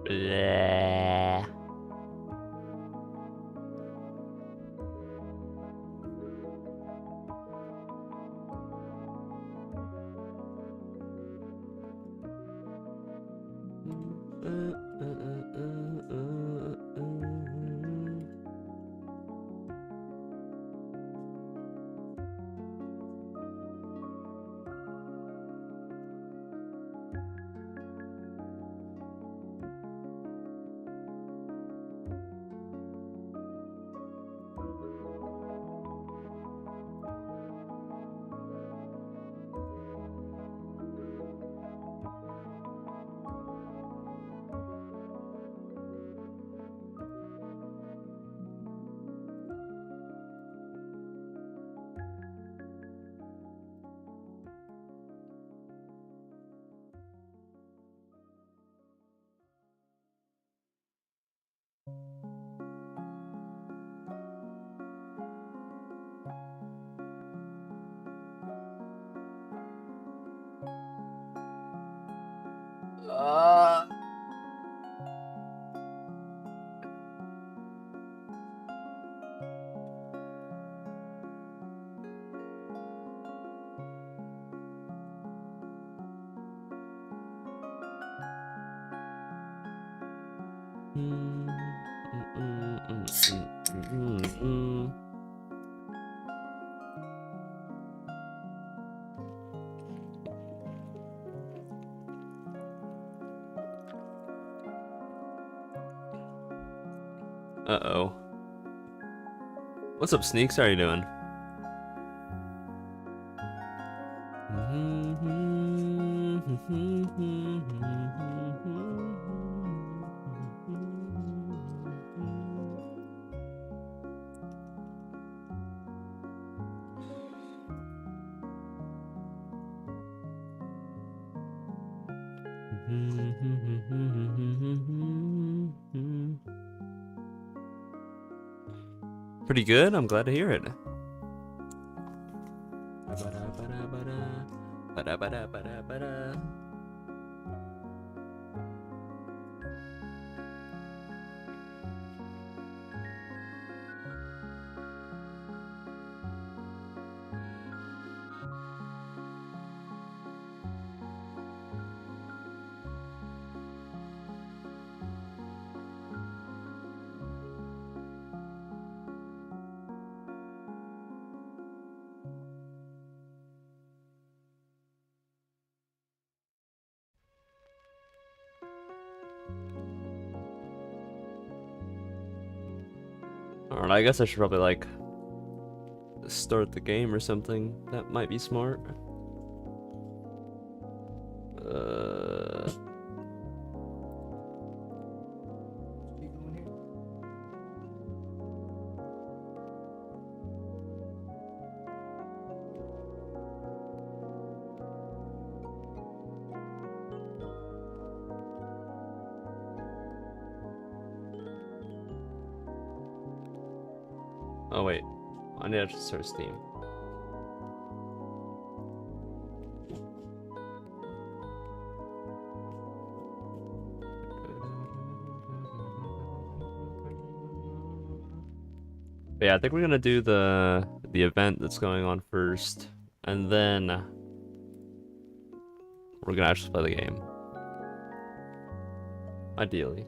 Bleh. Uh-oh. What's up, Sneaks? How are you doing? Pretty good. I'm glad to hear it. Alright, I guess I should probably like start the game or something. That might be smart. Oh wait, I need to start Steam. But yeah, I think we're gonna do the event that's going on first, and then we're gonna actually play the game. Ideally.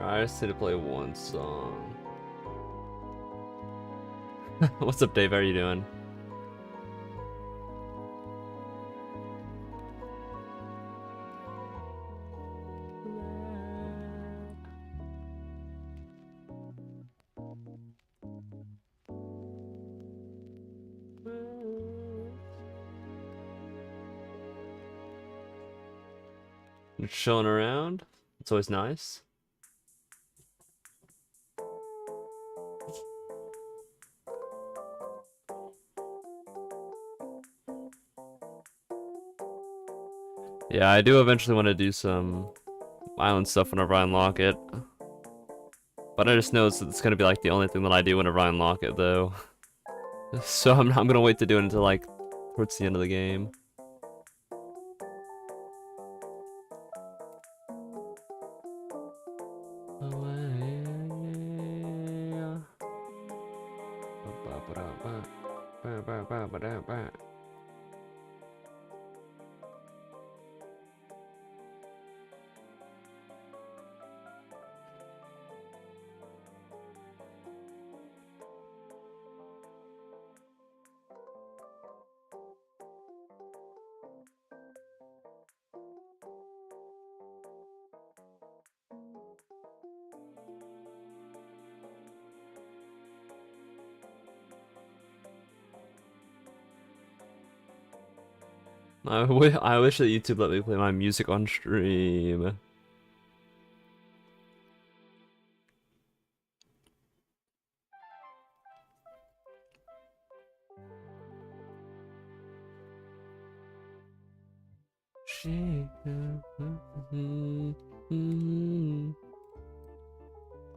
I just need to play one song. What's up, Dave? How are you doing? Just chilling around. It's always nice. Yeah, I do eventually want to do some island stuff whenever I unlock it. But I just know it's gonna be like the only thing that I do whenever I unlock it, though. So I'm gonna wait to do it until like towards the end of the game. I wish that YouTube let me play my music on stream.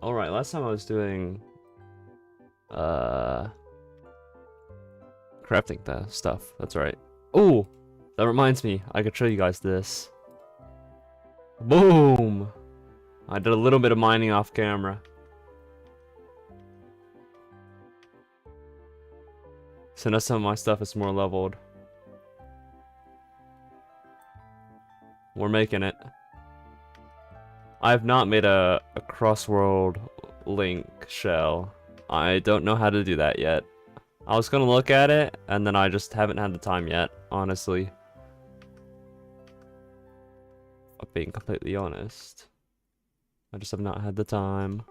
Alright, last time I was doing crafting the stuff. That's right. Oh, that reminds me. I could show you guys this. Boom! I did a little bit of mining off camera. So now some of my stuff is more leveled. We're making it. I have not made a cross-world link shell. I don't know how to do that yet. I was gonna look at it, and then I just haven't had the time yet, honestly. I'm being completely honest. I just have not had the time.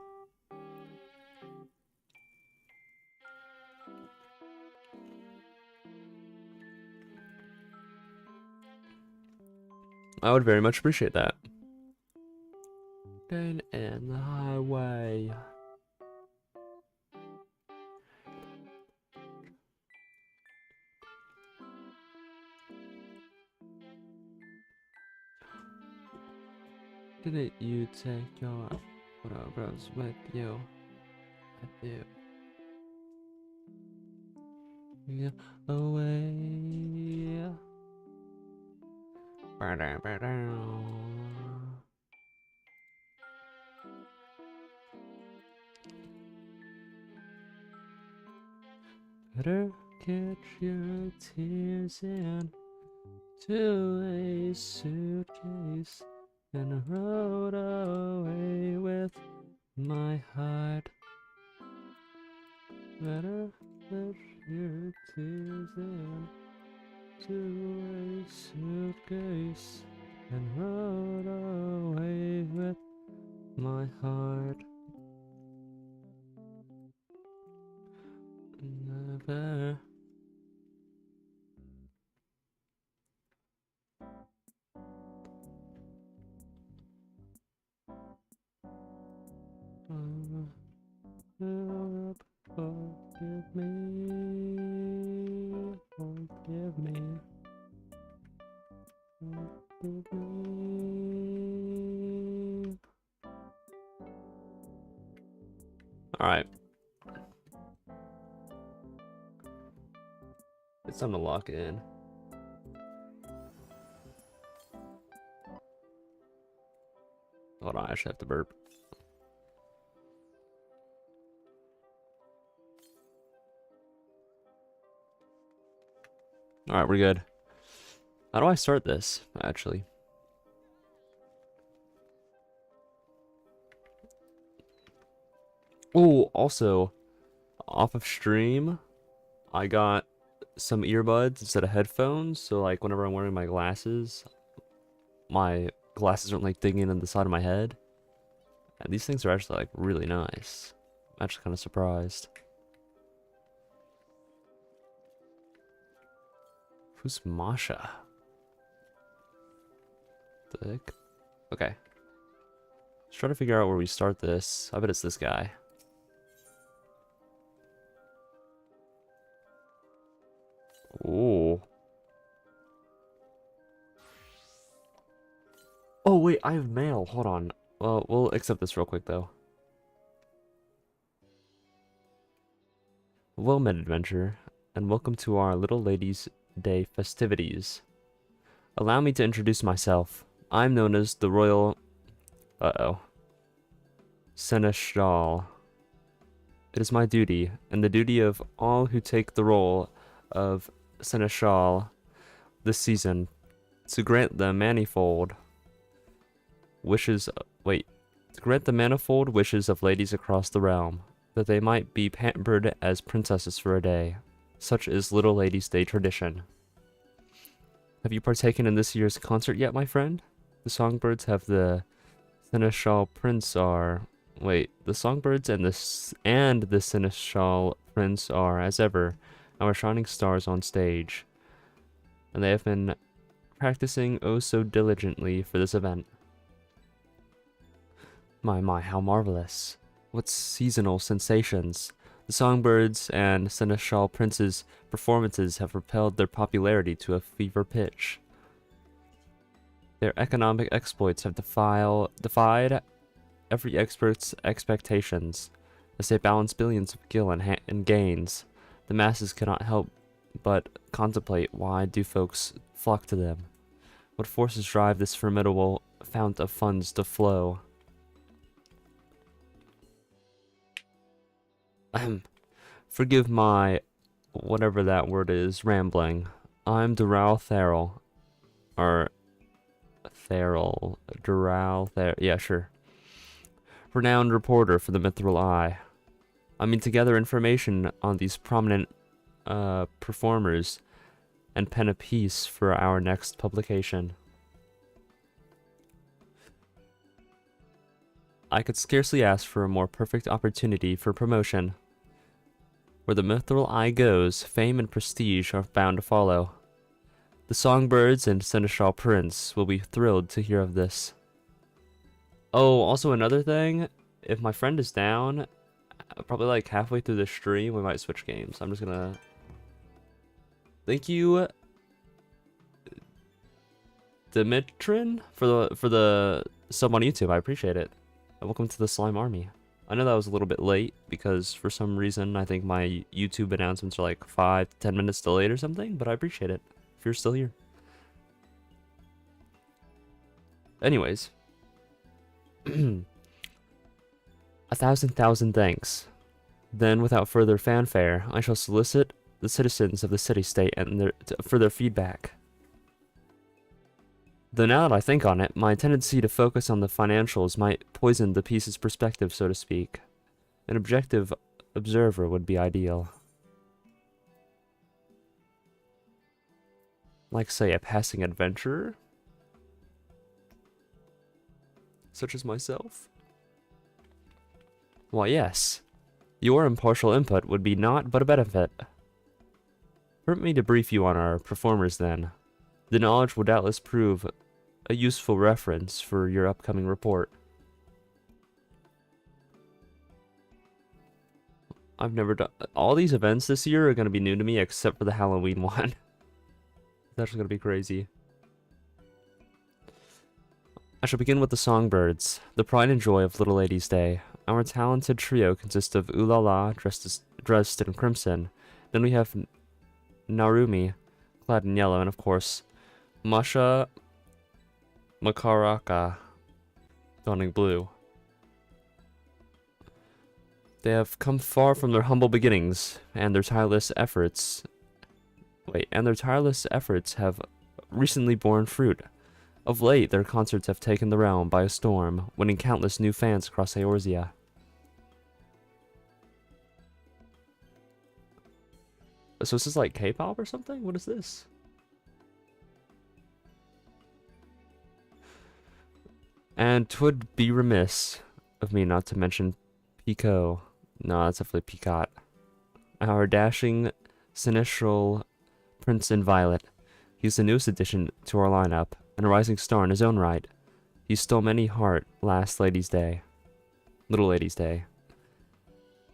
I would very much appreciate that. Down in the highway. Didn't you take your photographs with you? I do. Yeah, away. Better catch your tears in to a suitcase and rode away with my heart. Better catch your tears in to a suitcase and rode away with my heart. Never. Forgive me, forgive me, forgive me. All right. It's time to lock it in. Hold on, I actually have to burp. Alright, we're good. How do I start this, actually? Oh, also, off of stream, I got some earbuds instead of headphones, so like whenever I'm wearing my glasses aren't like digging in the side of my head. And these things are actually like really nice. I'm actually kind of surprised. Who's Masha? The heck? Okay. Let's try to figure out where we start this. I bet it's this guy. Ooh. Oh, wait, I have mail. Hold on. Well, we'll accept this real quick, though. Well met, adventure, and welcome to our Little Ladies' Day festivities. Allow me to introduce myself. I'm known as the Royal... Seneschal. It is my duty, and the duty of all who take the role of Seneschal this season, to grant the manifold wishes... to grant the manifold wishes of ladies across the realm, that they might be pampered as princesses for a day. Such is Little Ladies' Day tradition. Have you partaken in this year's concert yet, my friend? The songbirds have the Seneschal Prince are... the songbirds and the Seneschal Prince are, as ever, our shining stars on stage. And they have been practicing oh so diligently for this event. My, how marvelous. What seasonal sensations. The songbirds and Seneschal Prince's performances have propelled their popularity to a fever pitch. Their economic exploits have defied every expert's expectations. As they balance billions of gil and gains, the masses cannot help but contemplate why do folks flock to them. What forces drive this formidable fount of funds to flow? Forgive my, whatever that word is, rambling. I'm Doral Therrell. Or, yeah, sure. Renowned reporter for the Mithril Eye. I mean to gather information on these prominent performers and pen a piece for our next publication. I could scarcely ask for a more perfect opportunity for promotion. Where the Mithril Eye goes, fame and prestige are bound to follow. The songbirds and Seneschal Prince will be thrilled to hear of this. Oh, also another thing, if my friend is down, probably like halfway through the stream, we might switch games. I'm just gonna... Thank you, Dimitrin, for the sub on YouTube. I appreciate it. And welcome to the Slime Army. I know that was a little bit late because for some reason I think my YouTube announcements are like 5 to 10 minutes delayed or something, but I appreciate it if you're still here. Anyways. A thousand thanks. Then, without further fanfare, I shall solicit the citizens of the city-state and for their feedback. Though now that I think on it, my tendency to focus on the financials might poison the piece's perspective, so to speak. An objective observer would be ideal. Like, say, a passing adventurer? Such as myself? Why, yes. Your impartial input would be naught but a benefit. Permit me to brief you on our performers, then. The knowledge will doubtless prove a useful reference for your upcoming report. I've never done... All these events this year are going to be new to me except for the Halloween one. It's actually going to be crazy. I shall begin with the songbirds, the pride and joy of Little Ladies' Day. Our talented trio consists of Ulala, dressed in crimson. Then we have Narumi, clad in yellow, and of course, Masha Makaraka, donning blue. They have come far from their humble beginnings, and their tireless efforts have recently borne fruit. Of late, their concerts have taken the realm by a storm, winning countless new fans across Eorzea. So is this like K-pop or something? What is this? And 'twould be remiss of me not to mention Pico. No, that's definitely Picot. Our dashing, seneschal Prince in Violet. He's the newest addition to our lineup, and a rising star in his own right. He stole many heart last Lady's Day. Little Lady's Day.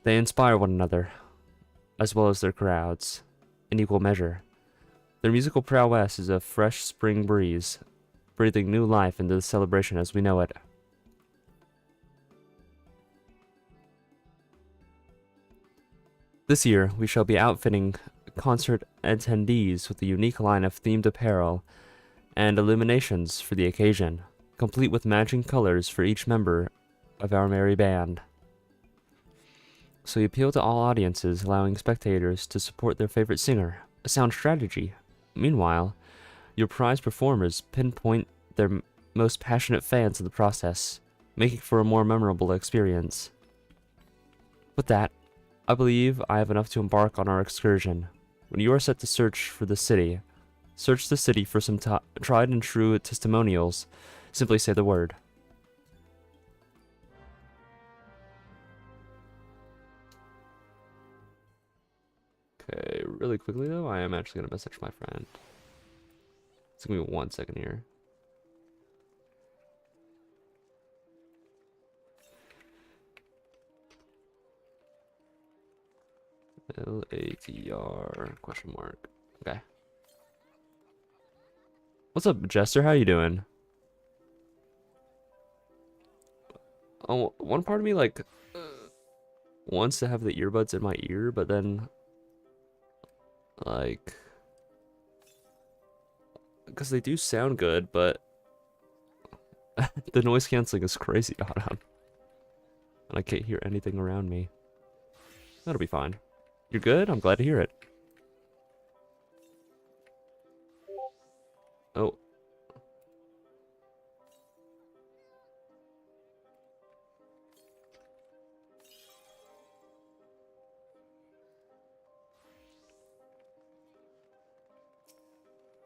They inspire one another, as well as their crowds, in equal measure. Their musical prowess is a fresh spring breeze, breathing new life into the celebration as we know it. This year, we shall be outfitting concert attendees with a unique line of themed apparel and illuminations for the occasion, complete with matching colors for each member of our merry band. So we appeal to all audiences, allowing spectators to support their favorite singer, a sound strategy. Meanwhile, your prize performers pinpoint their most passionate fans in the process, making for a more memorable experience. With that, I believe I have enough to embark on our excursion. When you are set to search the city for some tried and true testimonials. Simply say the word. Okay, really quickly though, I am actually gonna message my friend. It's gonna be 1 second here. LATR question mark. Okay. What's up, Jester? How you doing? Oh, one part of me like wants to have the earbuds in my ear, but then like because they do sound good, but the noise canceling is crazy on them, and I can't hear anything around me. That'll be fine. You're good? I'm glad to hear it. Oh.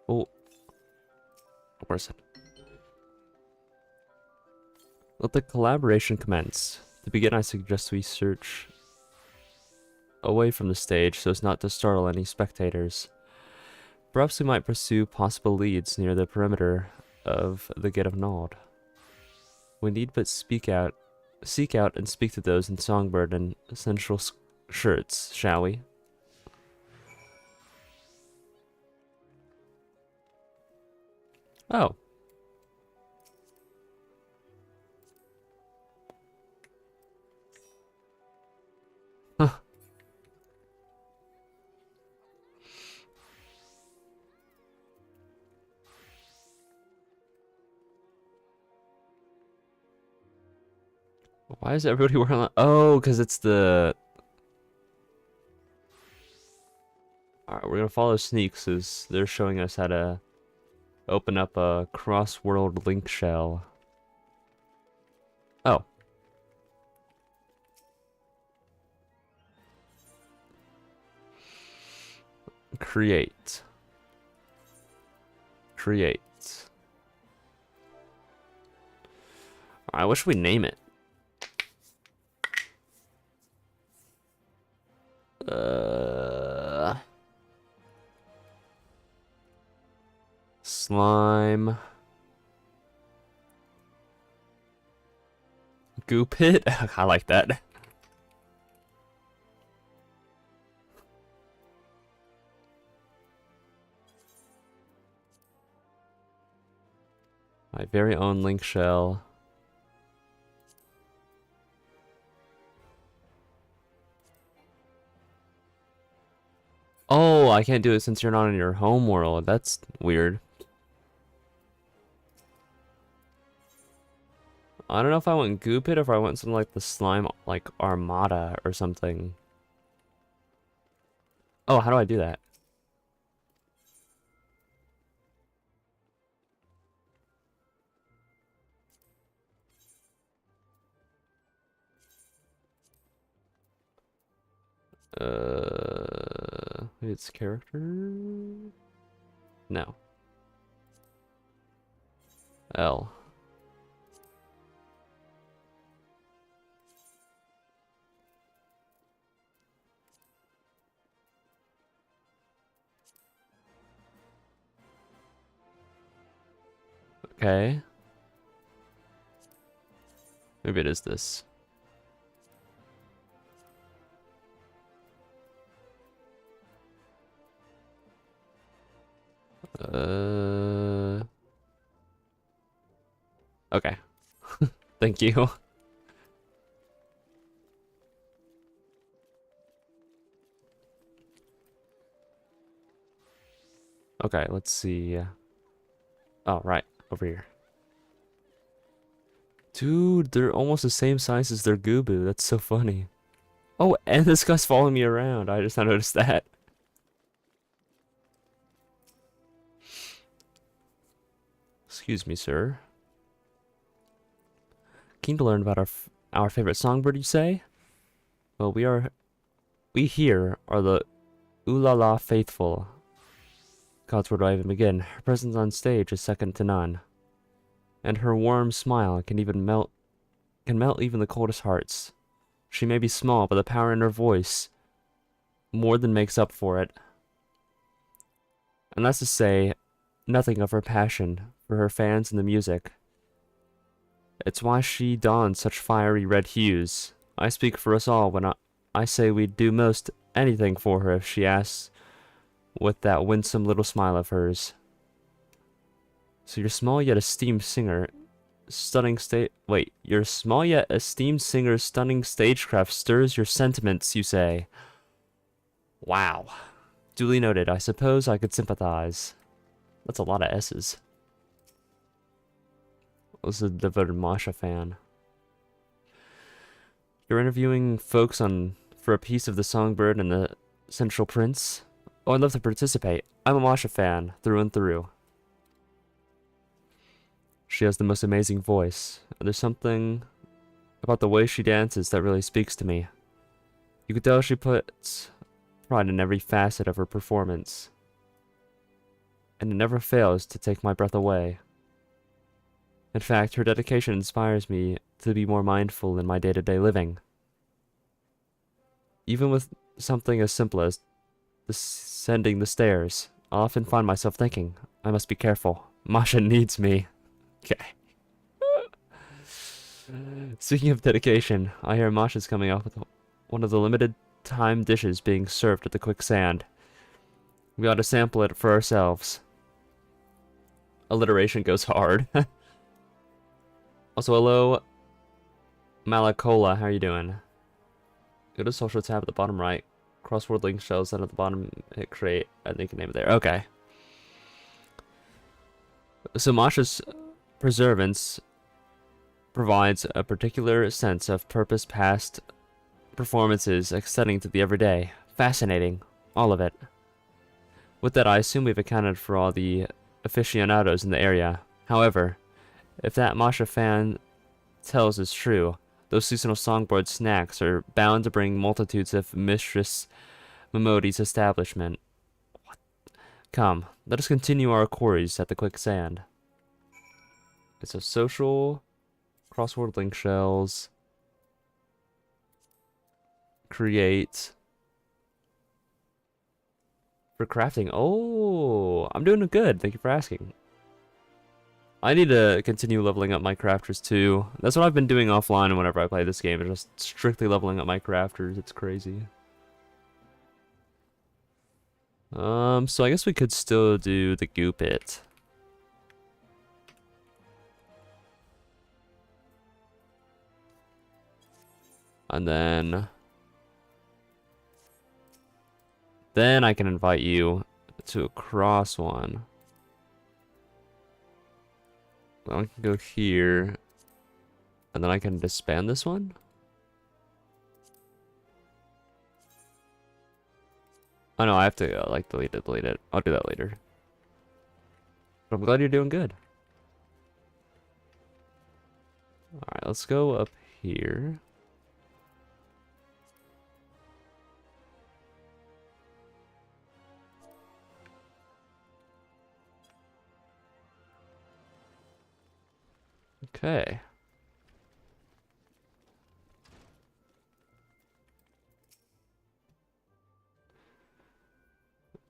Oh. Where's it? Let the collaboration commence. To begin, I suggest we search away from the stage so as not to startle any spectators. Perhaps we might pursue possible leads near the perimeter of the Gate of Nod. We need but seek out and speak to those in Songbird and Essential shirts, shall we? Oh. Huh. Why is everybody wearing that? Oh, because it's the... Alright, we're gonna follow Sneaks as they're showing us how to open up a cross-world link shell. Oh. Create. Create. I wish we name it. Slime. Goo pit? I like that. My very own link shell. Oh, I can't do it since you're not in your home world. That's weird. I don't know if I went Goo Pit or if I went something like the Slime, like Armada or something. Oh, how do I do that? It's character? No. L. Okay. Maybe it is this. Okay. Thank you. Okay, let's see. Oh, right. Over here. Dude, they're almost the same size as their Gubu. That's so funny. Oh, and this guy's following me around. I just noticed that. Excuse me, sir. Keen to learn about our favorite songbird, you say? Well, we here are the Ooh La La faithful. Gods, where do I even begin? Her presence on stage is second to none. And her warm smile can melt even the coldest hearts. She may be small, but the power in her voice more than makes up for it. And that's to say nothing of her passion for her fans and the music. It's why she dons such fiery red hues. I speak for us all when I say we'd do most anything for her if she asks with that winsome little smile of hers. So you're small yet esteemed singer, you're small yet esteemed singer's stunning stagecraft stirs your sentiments, you say. Wow. Duly noted. I suppose I could sympathize. That's a lot of S's. I was a devoted Masha fan. You're interviewing folks for a piece of the Songbird and the Central Prince? Oh, I'd love to participate. I'm a Masha fan, through and through. She has the most amazing voice. There's something about the way she dances that really speaks to me. You could tell she puts pride in every facet of her performance. And it never fails to take my breath away. In fact, her dedication inspires me to be more mindful in my day-to-day living. Even with something as simple as descending the stairs, I often find myself thinking, I must be careful. Masha needs me. Okay. Speaking of dedication, I hear Masha's coming up with one of the limited time dishes being served at the Quicksand. We ought to sample it for ourselves. Alliteration goes hard. Also, hello, Malacola, how are you doing? Go to social tab at the bottom right. Crossword link shells, then at the bottom hit create, and you can name it there. Okay. So Masha's preservance provides a particular sense of purpose past performances extending to the everyday. Fascinating. All of it. With that, I assume we've accounted for all the aficionados in the area. However, if that Masha fan tells is true, those seasonal songbird snacks are bound to bring multitudes of Mistress Momodi's establishment. What? Come, let us continue our queries at the Quicksand. It's a social crossword link shells. Create for crafting. Oh, I'm doing good. Thank you for asking. I need to continue leveling up my crafters too. That's what I've been doing offline whenever I play this game. It's just strictly leveling up my crafters. It's crazy. So I guess we could still do the goo pit. And then I can invite you to a cross one. Then I can go here, and then I can disband this one. Oh no, I have to like delete it. I'll do that later. But I'm glad you're doing good. Alright, let's go up here. Okay.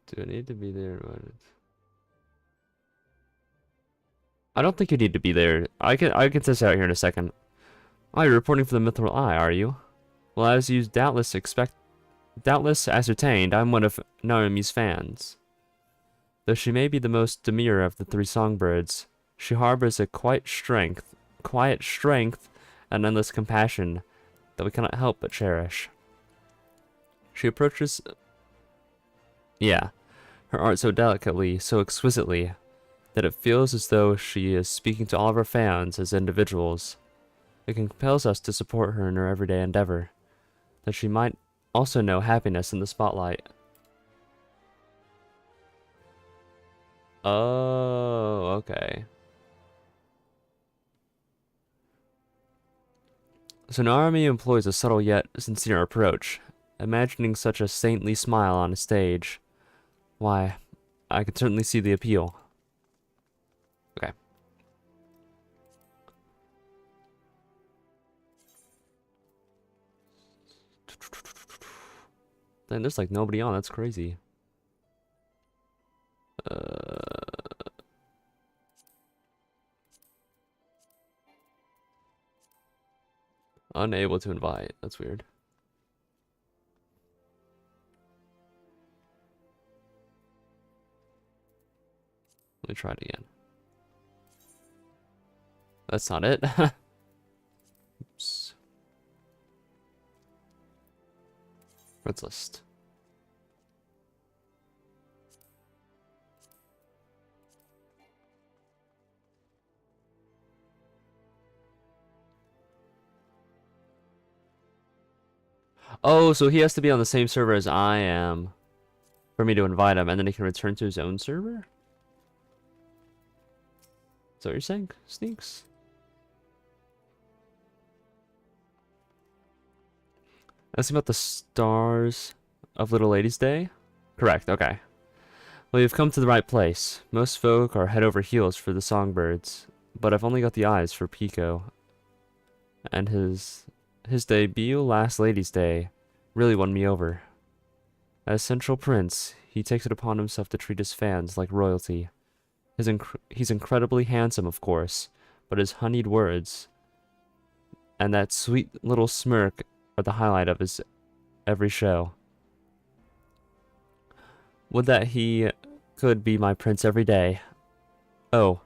Do I need to be there? I don't think you need to be there. I can test it out here in a second. Oh, you're reporting for the Mithril Eye, are you? Well, as you doubtless ascertained, I'm one of Narumi's fans. Though she may be the most demure of the three songbirds, she harbors a quiet strength, and endless compassion that we cannot help but cherish. She approaches, her art so delicately, so exquisitely, that it feels as though she is speaking to all of her fans as individuals. It compels us to support her in her everyday endeavor, that she might also know happiness in the spotlight. Oh, okay. So Narumi employs a subtle yet sincere approach, imagining such a saintly smile on a stage. Why, I can certainly see the appeal. Okay. Then there's like nobody on, that's crazy. Unable to invite, that's weird. Let me try it again. That's not it. Oops. Friends list. Oh, so he has to be on the same server as I am for me to invite him, and then he can return to his own server? Is that what you're saying, Sneaks? Asking about the stars of Little Lady's Day? Correct, okay. Well, you've come to the right place. Most folk are head over heels for the songbirds, but I've only got the eyes for Pico. And his debut last Lady's Day really won me over. As Central Prince, he takes it upon himself to treat his fans like royalty. He's incredibly handsome, of course, but his honeyed words and that sweet little smirk are the highlight of his every show. Would that he could be my prince every day. Oh,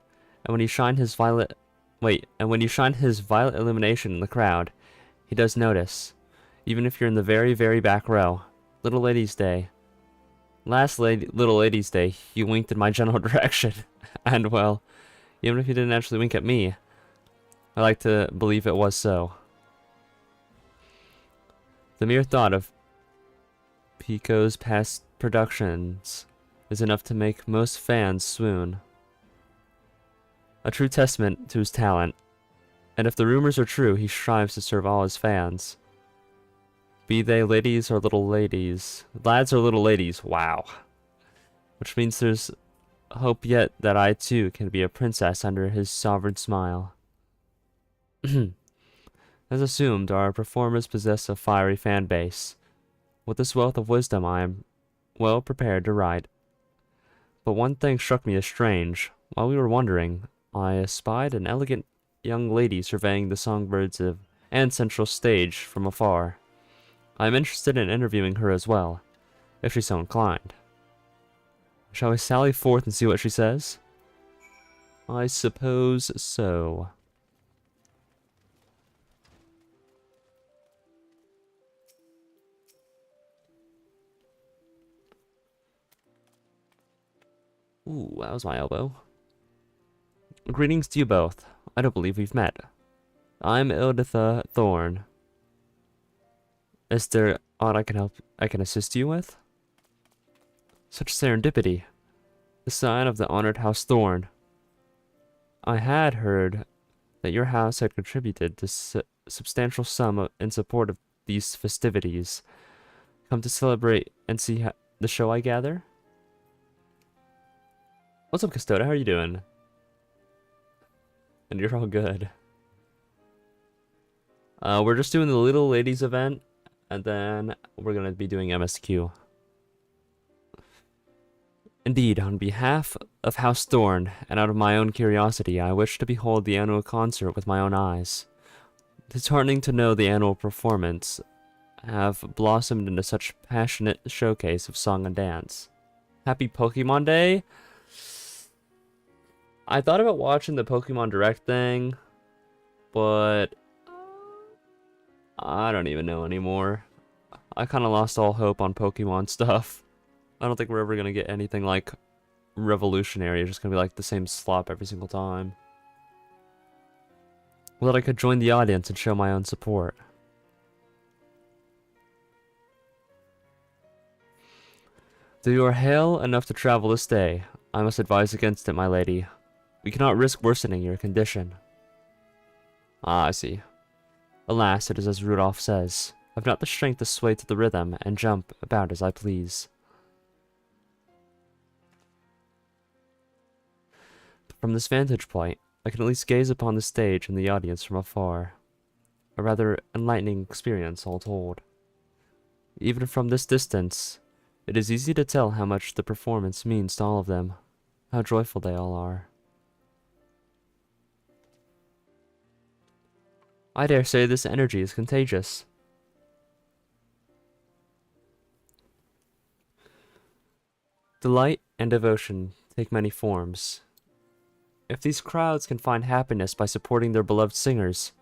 and when you shine his violet illumination in the crowd, he does notice, even if you're in the very, very back row. Little Lady's Day. Little Lady's Day, he winked in my general direction. And well, even if he didn't actually wink at me, I like to believe it was so. The mere thought of Pico's past productions is enough to make most fans swoon. A true testament to his talent. And if the rumors are true, he strives to serve all his fans. Be they ladies or little ladies. Lads or little ladies, wow. Which means there's hope yet that I too can be a princess under his sovereign smile. As assumed, our performers possess a fiery fan base. With this wealth of wisdom I am well prepared to write. But one thing struck me as strange. While we were wondering, I espied an elegant young lady surveying the songbirds and central stage from afar. I am interested in interviewing her as well, if she's so inclined. Shall we sally forth and see what she says? I suppose so. Ooh, that was my elbow. Greetings to you both. I don't believe we've met. I'm Ilditha Thorn. Is there aught I can assist you with? Such serendipity. The sign of the honored House Thorn. I had heard that your house had contributed to substantial sum in support of these festivities. Come to celebrate and see the show, I gather? What's up, Custoda? How are you doing? And you're all good. We're just doing the Little Ladies event, and then we're gonna be doing MSQ. Indeed, on behalf of House Thorn, and out of my own curiosity, I wish to behold the annual concert with my own eyes. It's heartening to know the annual performance have blossomed into such passionate showcase of song and dance. Happy Pokemon Day! I thought about watching the Pokemon Direct thing, but I don't even know anymore. I kind of lost all hope on Pokemon stuff. I don't think we're ever gonna get anything like revolutionary. It's just gonna be like the same slop every single time. Well, that I could join the audience and show my own support. Though you are hale enough to travel this day, I must advise against it, my lady. We cannot risk worsening your condition. Ah, I see. Alas, it is as Rudolph says. I've not the strength to sway to the rhythm and jump about as I please. But from this vantage point, I can at least gaze upon the stage and the audience from afar. A rather enlightening experience, all told. Even from this distance, it is easy to tell how much the performance means to all of them, how joyful they all are. I dare say this energy is contagious. Delight and devotion take many forms. If these crowds can find happiness by supporting their beloved singers,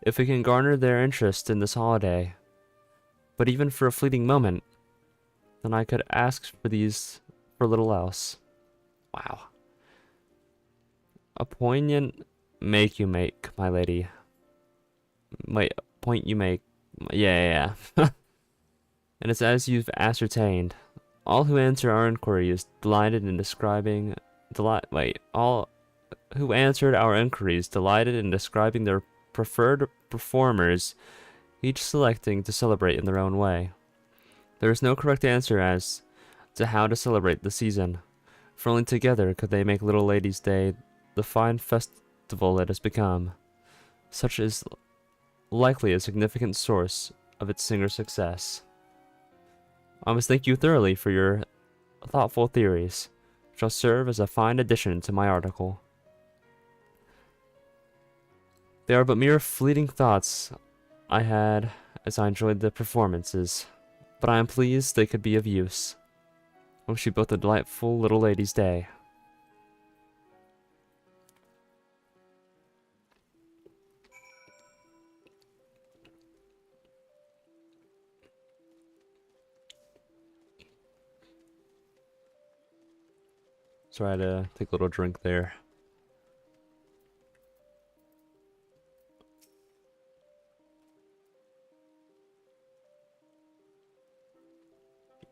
if we can garner their interest in this holiday, but even for a fleeting moment, then I could ask for little else. Wow. A poignant make you make, my lady. Wait, point you make. Yeah. And it's as you've ascertained. All who answer our inquiries delighted in describing their preferred performers, each selecting to celebrate in their own way. There is no correct answer as to how to celebrate the season, for only together could they make Little Lady's Day the fine festival it has become. Such is likely a significant source of its singer's success. I must thank you thoroughly for your thoughtful theories, which shall serve as a fine addition to my article. They are but mere fleeting thoughts I had as I enjoyed the performances, but I am pleased they could be of use. I wish you both a delightful Little Lady's Day. Sorry, I had to take a little drink there.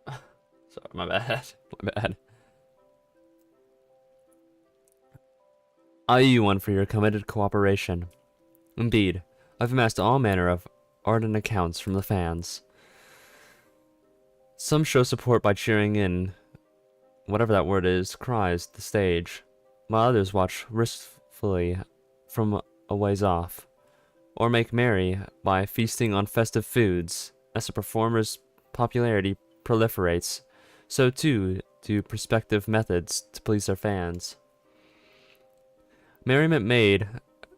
Sorry, my bad. My bad. I owe you one for your committed cooperation. Indeed, I've amassed all manner of ardent accounts from the fans. Some show support by cheering in whatever that word is, cries the stage, while others watch wistfully from a ways off, or make merry by feasting on festive foods. As the performer's popularity proliferates, so too do prospective methods to please their fans. Merriment made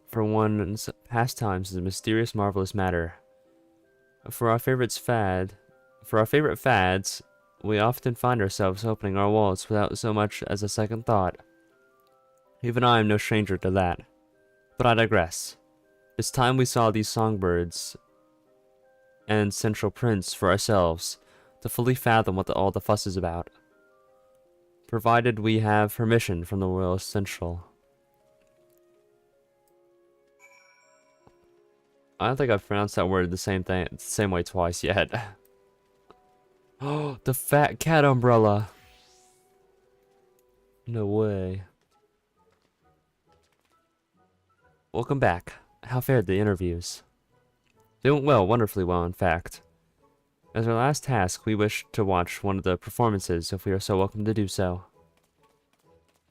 for one's pastimes is a mysterious, marvelous matter. For our favorite fads, we often find ourselves opening our wallets without so much as a second thought. Even I am no stranger to that. But I digress. It's time we saw these songbirds and Central Prince for ourselves to fully fathom what all the fuss is about. Provided we have permission from the Royal Central. I don't think I've pronounced that word the same way twice yet. Oh, the fat cat umbrella. No way. Welcome back. How fared the interviews? They went well, wonderfully well, in fact. As our last task, we wish to watch one of the performances, if we are so welcome to do so.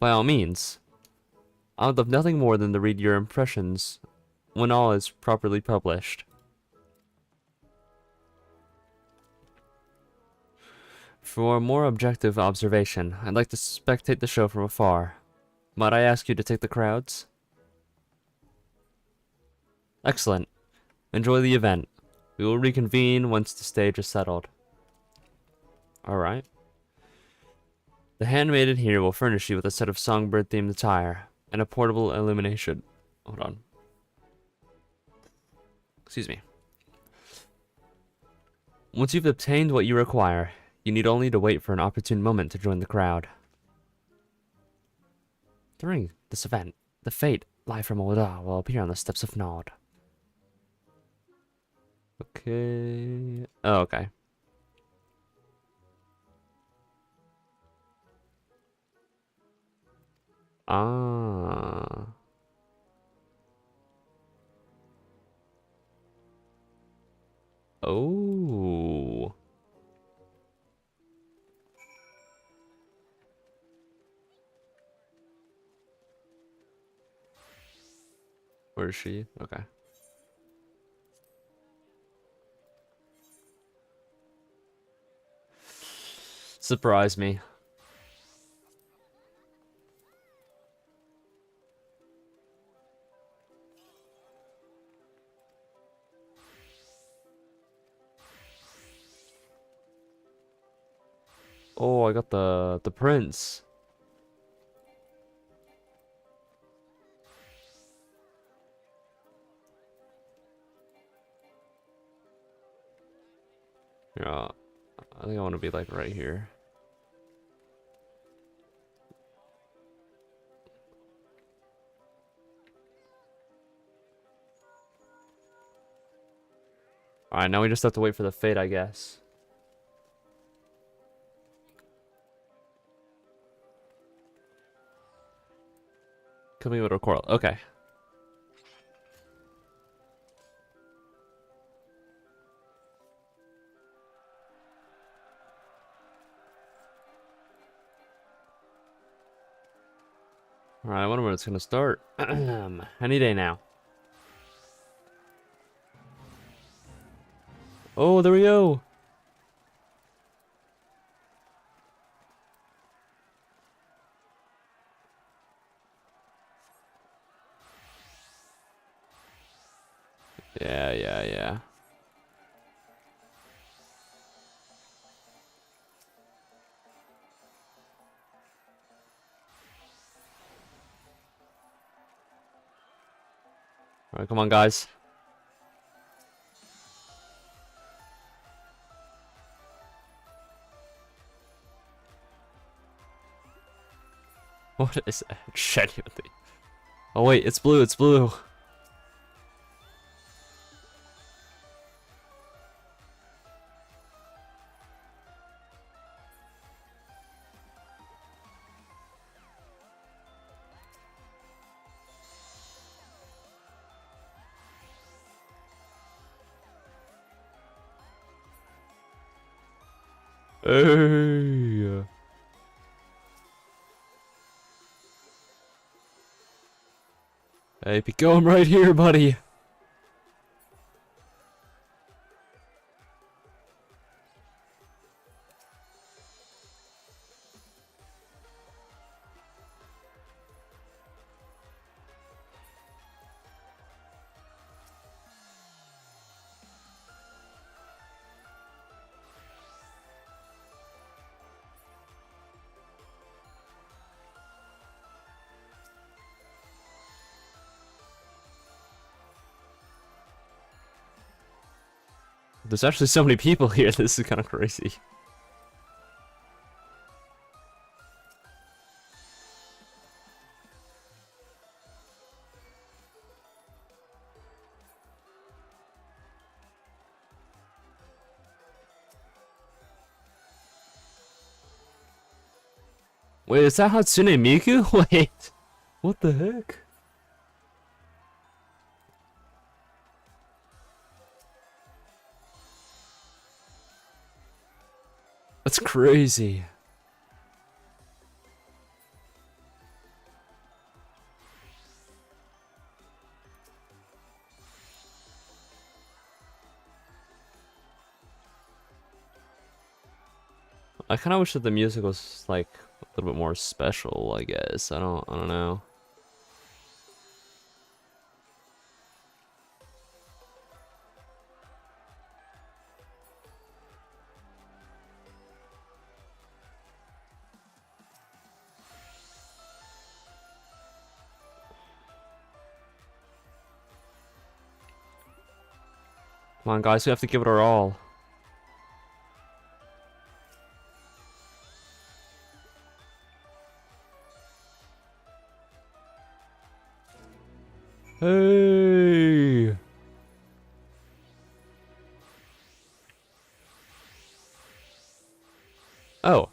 By all means. I would love nothing more than to read your impressions when all is properly published. For a more objective observation, I'd like to spectate the show from afar. Might I ask you to take the crowds? Excellent. Enjoy the event. We will reconvene once the stage is settled. Alright. The handmaiden here will furnish you with a set of songbird-themed attire and a portable illumination. Hold on. Excuse me. Once you've obtained what you require, you need only to wait for an opportune moment to join the crowd. During this event, the Fate, live from Oda, will appear on the steps of Nod. Okay. Oh, okay. Ah. Oh. Where is she? Okay. Surprise me. Oh, I got the prince. Yeah, I think I want to be like right here. Alright, now we just have to wait for the Fate, I guess. Coming with a coral. Okay. Alright, I wonder when it's gonna start. Any day now. Oh, there we go. Yeah. Alright, come on, guys. What is that? Genuinely. Oh, wait, it's blue, it's blue. Hey. Hey, Pico, I'm right here, buddy. There's actually so many people here, this is kind of crazy. Wait, is that Hatsune Miku? Wait, what the heck? That's crazy. I kind of wish that the music was like a little bit more special, I guess. I don't know. Come on, guys, we have to give it our all. Hey! Oh.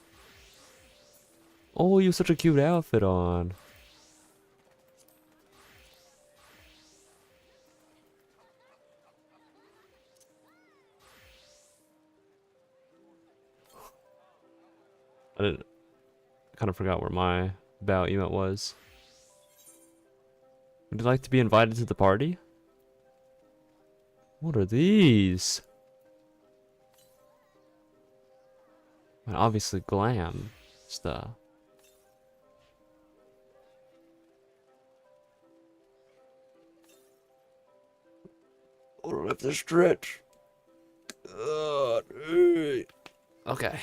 Oh, you have such a cute outfit on. I kind of forgot where my bow emote was. Would you like to be invited to the party? What are these? Well, obviously glam stuff. I don't have to stretch. Okay.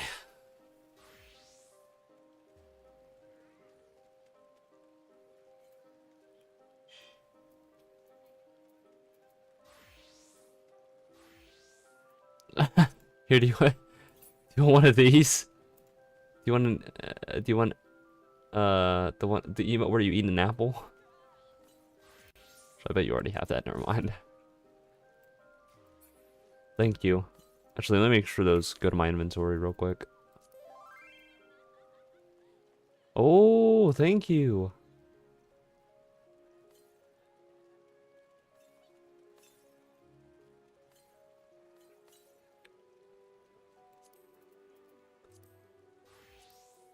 Here, do you want one of these? Do you want the emote where you eat an apple? I bet you already have that. Never mind. Thank you. Actually, let me make sure those go to my inventory real quick. Oh, thank you.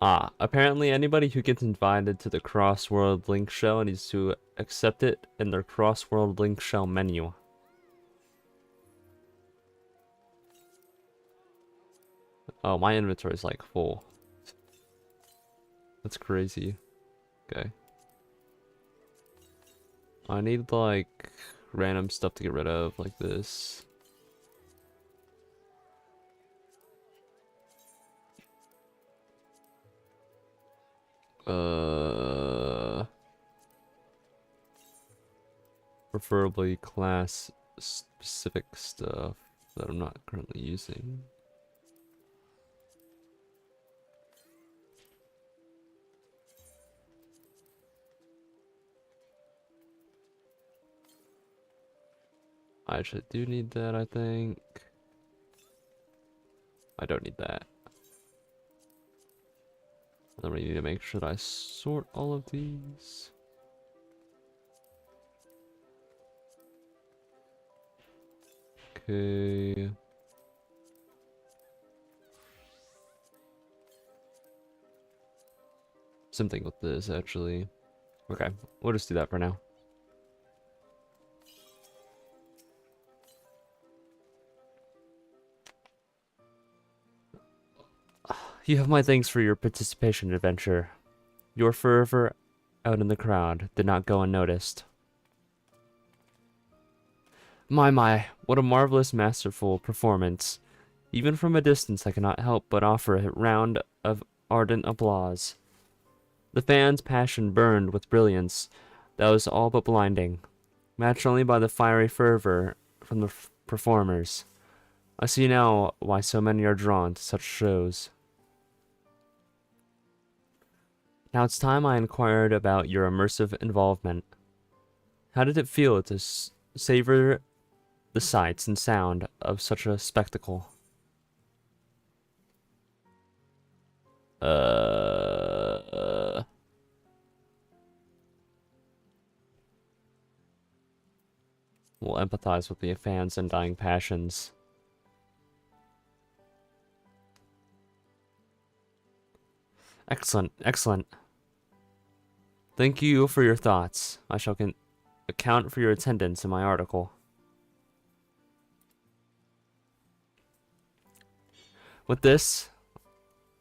Ah, apparently anybody who gets invited to the Crossworld Link Shell needs to accept it in their Crossworld Link Shell menu. Oh, my inventory is like full. That's crazy. Okay. I need like random stuff to get rid of, like this. Preferably class specific stuff that I'm not currently using. I actually do need that, I think. I don't need that. Then we need to make sure that I sort all of these. Okay. Something with this, actually. Okay, we'll just do that for now. You have my thanks for your participation, adventure. Your fervor out in the crowd did not go unnoticed. My, what a marvelous, masterful performance. Even from a distance, I cannot help but offer a round of ardent applause. The fans' passion burned with brilliance that was all but blinding, matched only by the fiery fervor from the performers. I see now why so many are drawn to such shows. Now it's time I inquired about your immersive involvement. How did it feel to savor the sights and sound of such a spectacle? We'll empathize with the fans' undying passions. Excellent, excellent. Thank you for your thoughts. I shall account for your attendance in my article. With this,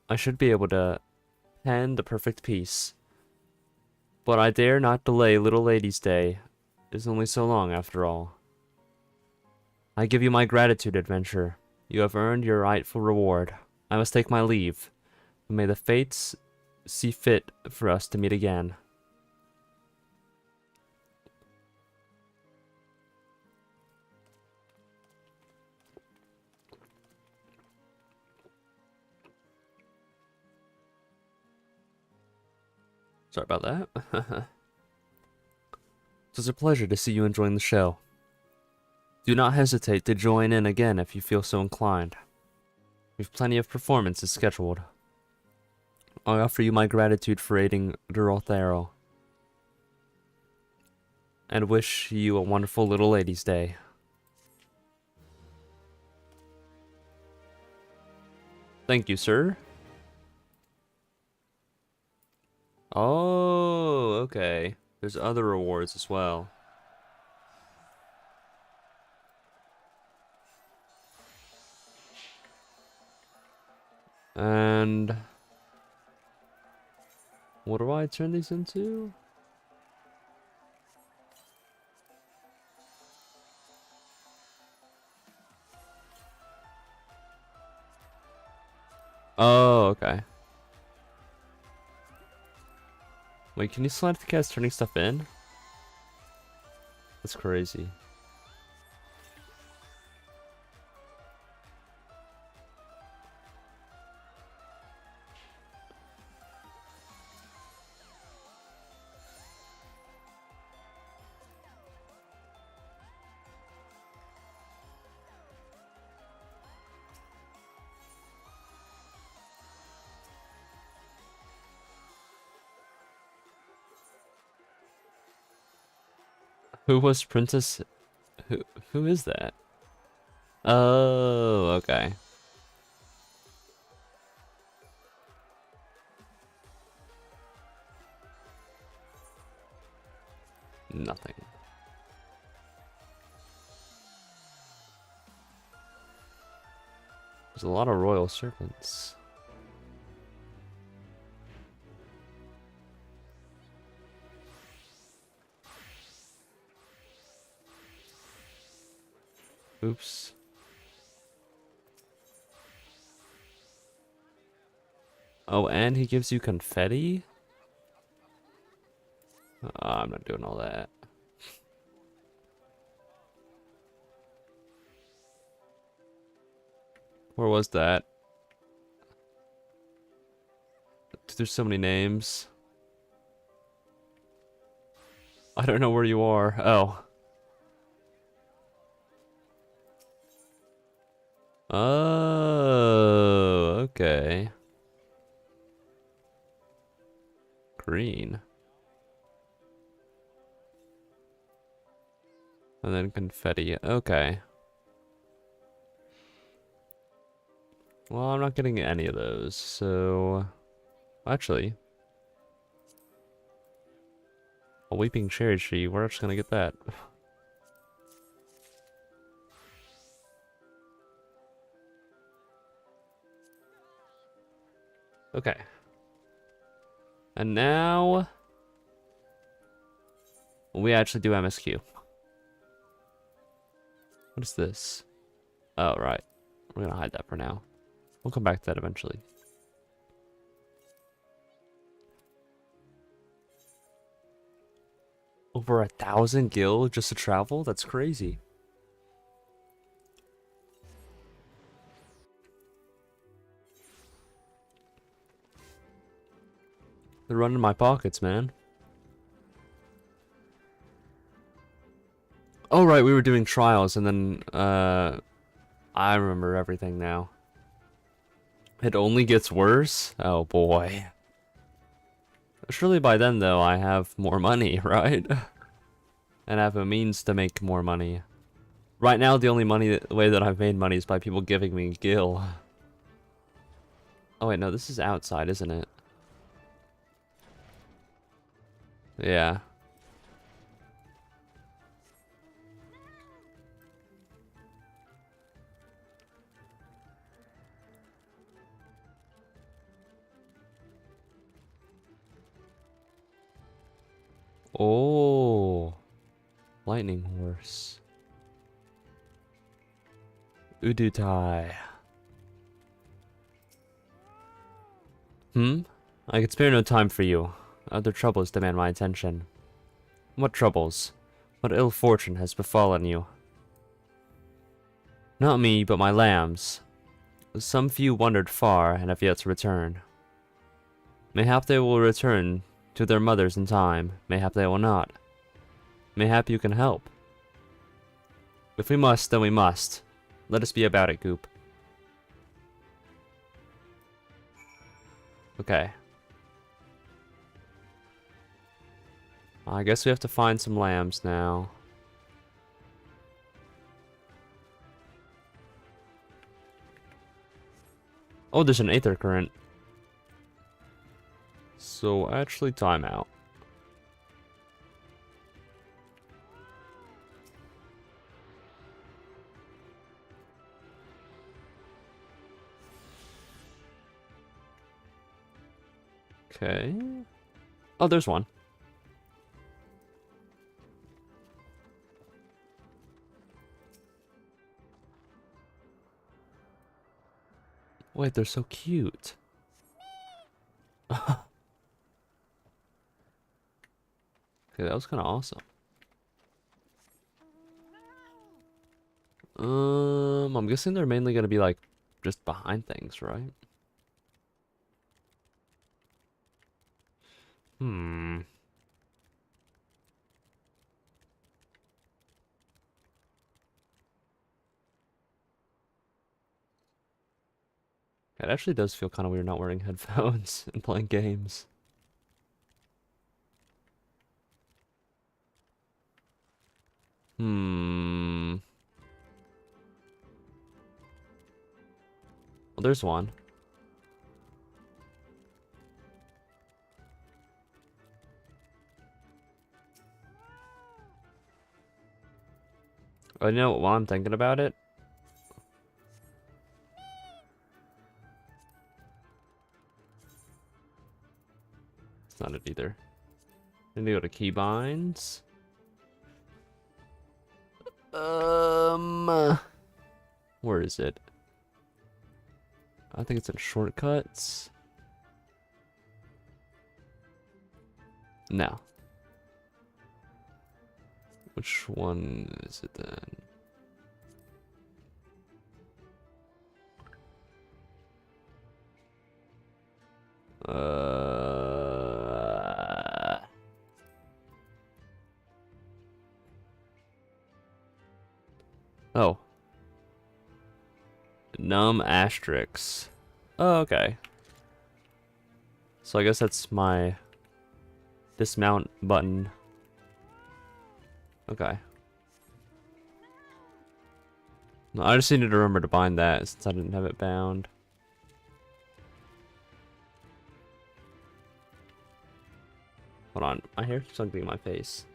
I should be able to pen the perfect piece. But I dare not delay Little Lady's Day. It is only so long, after all. I give you my gratitude, adventure. You have earned your rightful reward. I must take my leave. May the fates see fit for us to meet again. Sorry about that. It was a pleasure to see you enjoying the show. Do not hesitate to join in again if you feel so inclined. We've plenty of performances scheduled. I offer you my gratitude for aiding Dorothero, and wish you a wonderful little ladies' day. Thank you, sir. Oh, okay. There's other rewards as well. And what do I turn these into? Oh, okay. Wait, can you select the cast turning stuff in? That's crazy. Who was Princess? Who is that? Oh, okay. Nothing. There's a lot of royal serpents. Oops. Oh, and he gives you confetti? I'm not doing all that. Where was that? There's so many names. I don't know where you are. Oh. Oh, okay. Green. And then confetti. Okay. Well, I'm not getting any of those, so... Actually... A weeping cherry tree, we're just gonna get that. Okay. And now... we actually do MSQ. What is this? Oh, right. We're gonna hide that for now. We'll come back to that eventually. Over 1,000 gil just to travel? That's crazy. They're running my pockets, man. Oh, right, we were doing trials, and then, I remember everything now. It only gets worse? Oh, boy. Surely by then, though, I have more money, right? And have a means to make more money. Right now, the only way that I've made money is by people giving me gil. Oh, wait, no, this is outside, isn't it? Yeah. Oh, lightning horse. Udutai. I could spare no time for you. Other troubles demand my attention. What troubles? What ill fortune has befallen you? Not me, but my lambs. Some few wandered far and have yet to return. Mayhap they will return to their mothers in time. Mayhap they will not. Mayhap you can help. If we must, then we must. Let us be about it, Goop. Okay. I guess we have to find some lambs now. Oh, there's an aether current. So actually, timeout. Okay. Oh, there's one. Wait, they're so cute. Okay, that was kind of awesome. I'm guessing they're mainly gonna be like just behind things, right? Hmm. It actually does feel kind of weird not wearing headphones and playing games. Hmm. Well, there's one. Oh, you know, while I'm thinking about it, it's not it either. I need to go to keybinds. Where is it? I think it's in shortcuts. No. Which one is it then? Oh. Numb asterisks. Oh, okay. So I guess that's my dismount button. Okay. No, I just needed to remember to bind that since I didn't have it bound. Hold on, I hear something in my face.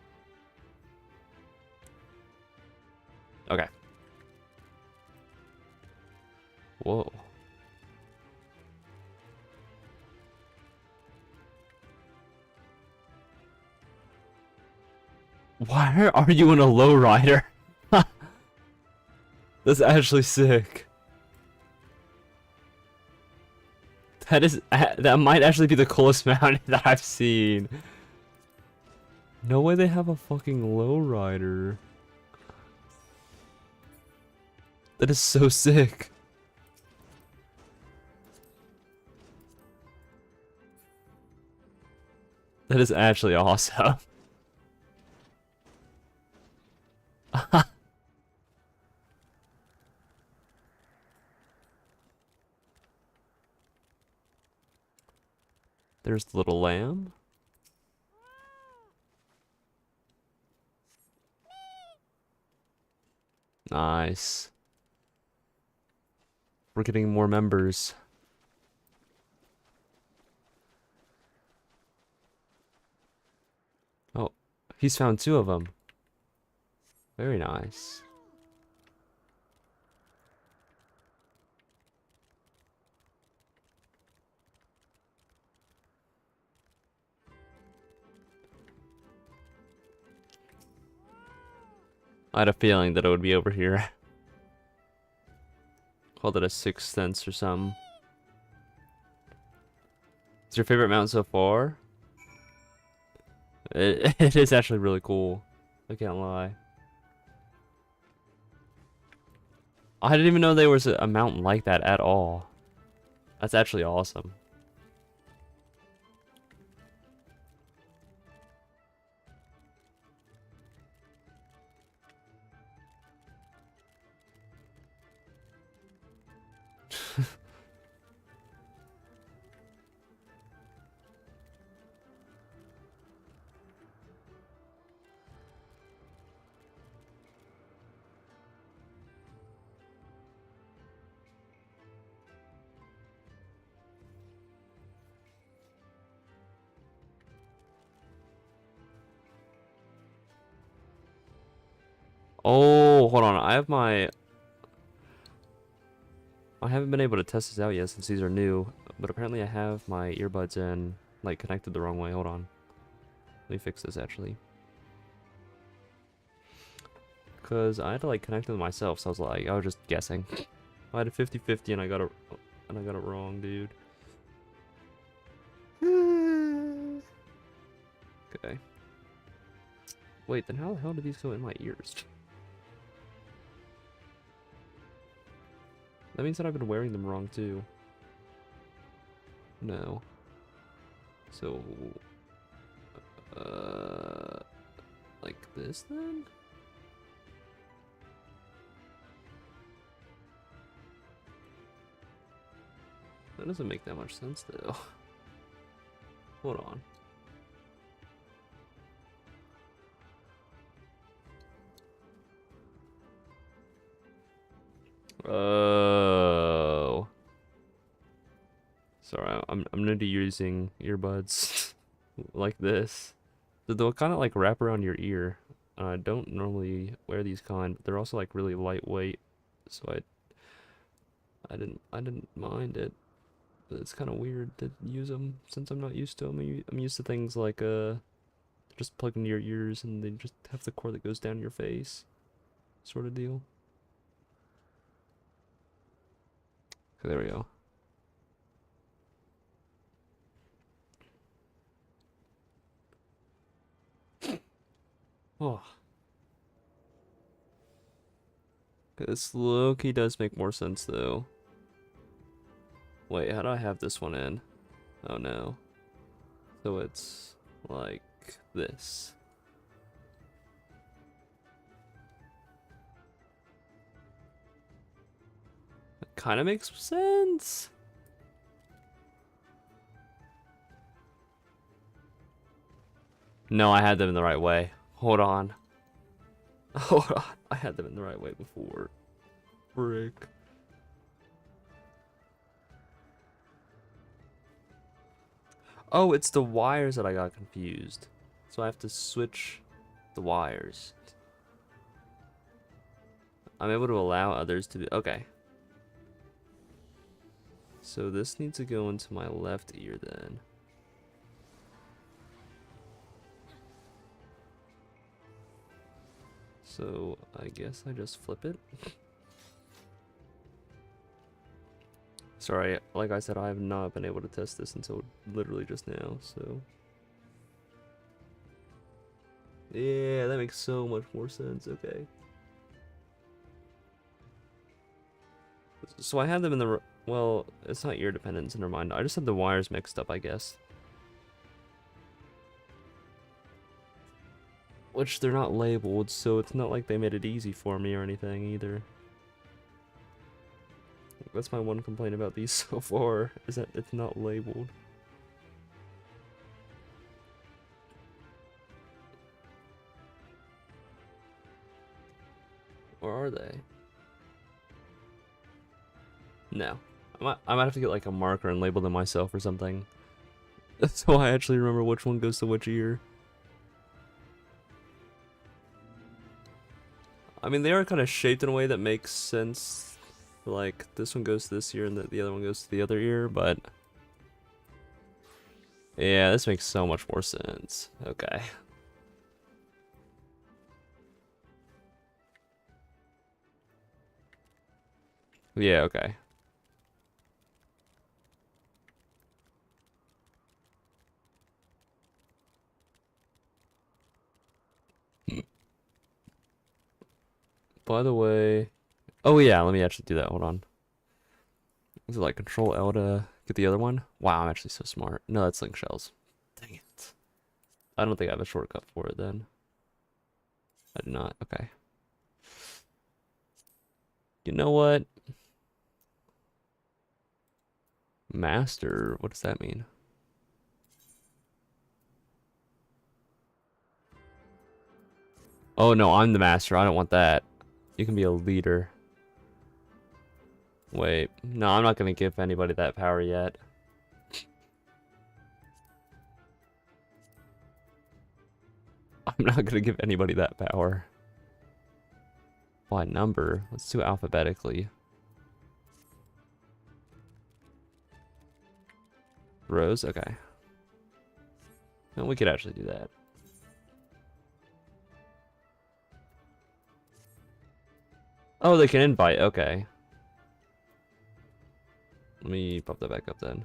Okay. Whoa. Why are you in a lowrider? That's actually sick. That might actually be the coolest mount that I've seen. No way they have a fucking lowrider. That is so sick. That is actually awesome. There's the little lamb. Nice. We're getting more members. Oh, he's found 2 of them. Very nice. I had a feeling that it would be over here. Called it a 6th sense or something. Is your favorite mount so far? It is actually really cool. I can't lie. I didn't even know there was a mountain like that at all. That's actually awesome. Oh, hold on. I haven't been able to test this out yet since these are new, but apparently I have my earbuds in, like, connected the wrong way. Hold on. Let me fix this, actually. Because I had to, like, connect them myself, so I was just guessing. I had a 50-50 and I got it wrong, dude. Okay. Wait, then how the hell did these go in my ears? That means that I've been wearing them wrong, too. No. So... like this, then? That doesn't make that much sense, though. Hold on. Oh. Sorry, I'm new to using earbuds like this. They'll kind of like wrap around your ear. I don't normally wear these kind, but they're also like really lightweight, so I didn't mind it. But it's kind of weird to use them since I'm not used to them. I'm used to things like just plug into your ears and they just have the cord that goes down your face, sort of deal. Okay, there we go. Oh. This low-key does make more sense, though. Wait, how do I have this one in? Oh, no. So it's like this. It kind of makes sense. No, I had them in the right way. Hold on. Hold on. I had them in the right way before. Frick. Oh, it's the wires that I got confused. So I have to switch the wires. I'm able to allow others to do... Okay. So this needs to go into my left ear then. So I guess I just flip it. Sorry, like I said, I have not been able to test this until literally just now, so... Yeah, that makes so much more sense, okay. So I had them in the... Well, it's not ear dependent, so never mind. I just had the wires mixed up, I guess. Which they're not labeled, so it's not like they made it easy for me or anything either. That's my one complaint about these so far, is that it's not labeled. Or are they? No. I might have to get like a marker and label them myself or something. So I actually remember which one goes to which ear. I mean, they are kind of shaped in a way that makes sense. Like, this one goes to this ear and the other one goes to the other ear, but... Yeah, this makes so much more sense. Okay. Yeah, okay. By the way... Oh yeah, let me actually do that, hold on. Is it like Control L to get the other one? Wow, I'm actually so smart. No, that's link shells. Dang it. I don't think I have a shortcut for it then. I do not, okay. You know what? Master, what does that mean? Oh no, I'm the master, I don't want that. You can be a leader. Wait, no, I'm not gonna give anybody that power yet. I'm not gonna give anybody that power. by number. Let's do alphabetically. Rose? Okay. No, we could actually do that. Oh, they can invite. Okay. Let me pop that back up then.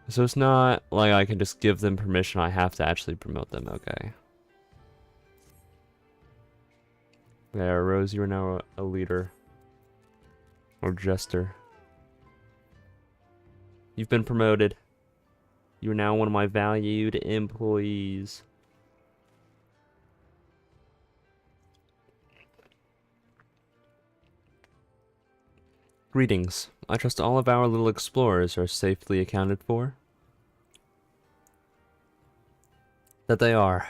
So it's not like I can just give them permission. I have to actually promote them. Okay. There, Rose, you are now a leader. Or jester. You've been promoted. You are now one of my valued employees. Greetings. I trust all of our little explorers are safely accounted for. That they are.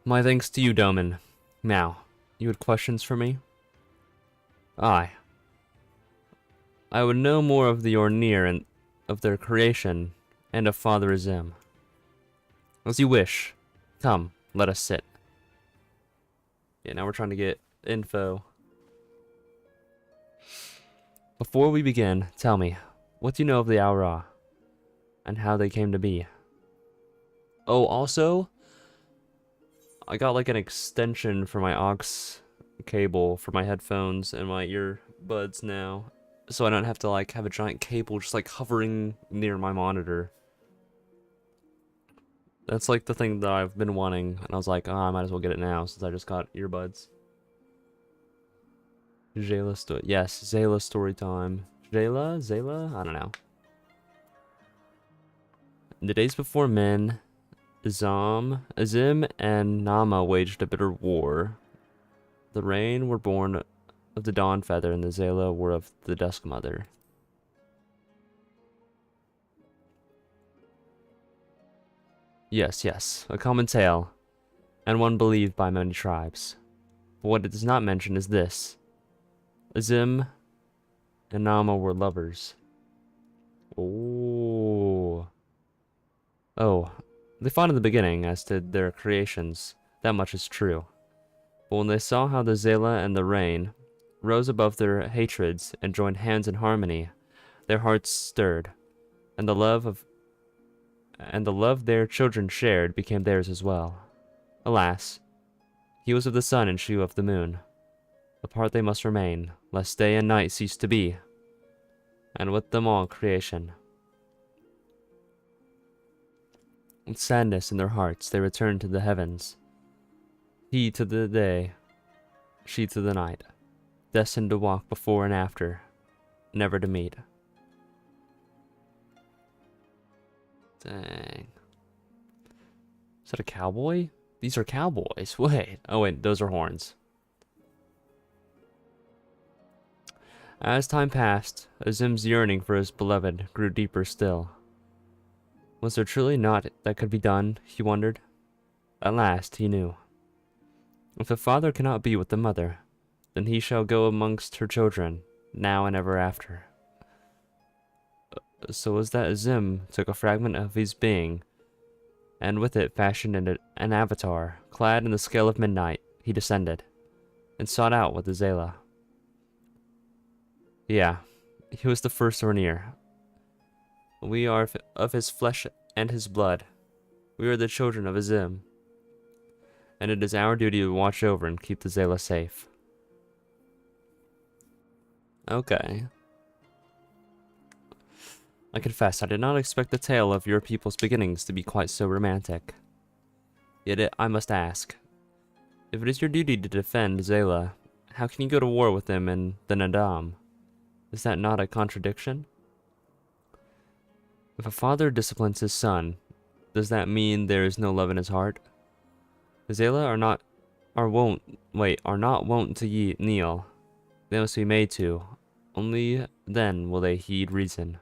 My thanks to you, Doman. Now, you had questions for me? Aye. I would know more of the Ornir and of their creation, and of Father Azim. As you wish. Come, let us sit. Yeah, now we're trying to get info. Before we begin, tell me, what do you know of the Aura, and how they came to be? Oh, also, I got like an extension for my aux cable for my headphones and my earbuds now, so I don't have to like have a giant cable just like hovering near my monitor. That's like the thing that I've been wanting, and I was like, oh, I might as well get it now since I just got earbuds. Zayla story. Yes, Zayla story time. Zayla? I don't know. In the days before men, Azim and Nama waged a bitter war. The Rain were born of the Dawn Feather, and the Zayla were of the Dusk Mother. Yes, yes, a common tale, and one believed by many tribes. But what it does not mention is this. Azim and Nama were lovers. Oh. Oh, they fought in the beginning, as did their creations. That much is true. But when they saw how the Zayla and the Rain rose above their hatreds and joined hands in harmony, their hearts stirred, and the love their children shared became theirs as well. Alas, he was of the sun and she of the moon. Apart they must remain, lest day and night cease to be, and with them all creation. With sadness in their hearts they returned to the heavens, he to the day, she to the night, destined to walk before and after, never to meet. Dang. Is that a cowboy? These are cowboys. Wait. Oh wait, those are horns. As time passed, Azim's yearning for his beloved grew deeper still. Was there truly naught that could be done, he wondered? At last, he knew. If the father cannot be with the mother, then he shall go amongst her children, now and ever after. So was that Azim took a fragment of his being, and with it fashioned an avatar, clad in the scale of midnight, he descended, and sought out with the Zayla. Yeah, he was the first Ornir. We are of his flesh and his blood. We are the children of Azim. And it is our duty to watch over and keep the Zayla safe. Okay. I confess, I did not expect the tale of your people's beginnings to be quite so romantic. Yet I must ask, if it is your duty to defend Zayla, how can you go to war with them and the Naadam? Is that not a contradiction? If a father disciplines his son, does that mean there is no love in his heart? The Zayla are not wont to kneel. They must be made to. Only then will they heed reason.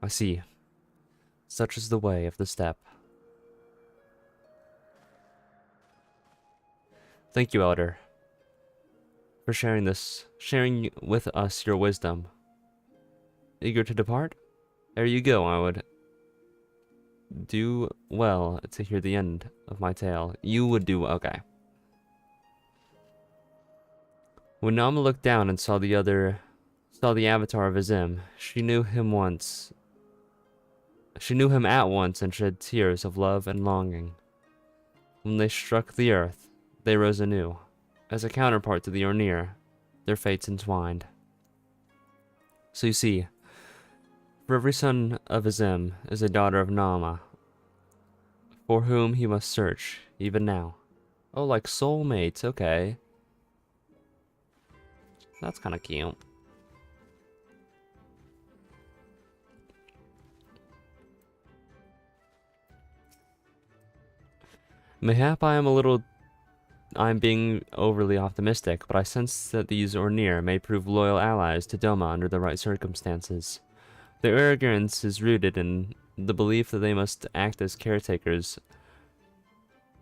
I see. Such is the way of the steppe. Thank you, Elder, for sharing with us your wisdom. Eager to depart? Ere you go, do well to hear the end of my tale. You would do okay. When Nama looked down and saw the avatar of Azim, she knew him at once and shed tears of love and longing. When they struck the earth, they rose anew. As a counterpart to the Ornir, their fates entwined. So you see, for every son of Azim is a daughter of Nama, for whom he must search, even now. Oh, like soulmates, okay. That's kind of cute. Mayhap I'm being overly optimistic, but I sense that these Ornir may prove loyal allies to Doma under the right circumstances. Their arrogance is rooted in the belief that they must act as caretakers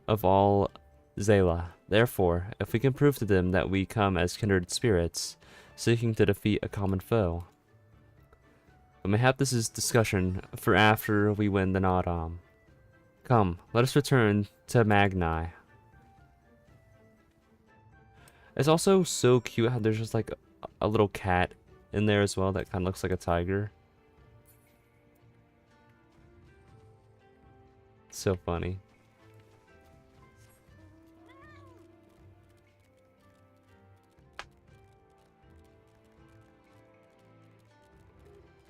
of all Zayla. Therefore, if we can prove to them that we come as kindred spirits, seeking to defeat a common foe. But mayhap this is discussion for after we win the Naadam. Come, let us return to Magni. It's also so cute how there's just like a little cat in there as well that kind of looks like a tiger. It's so funny.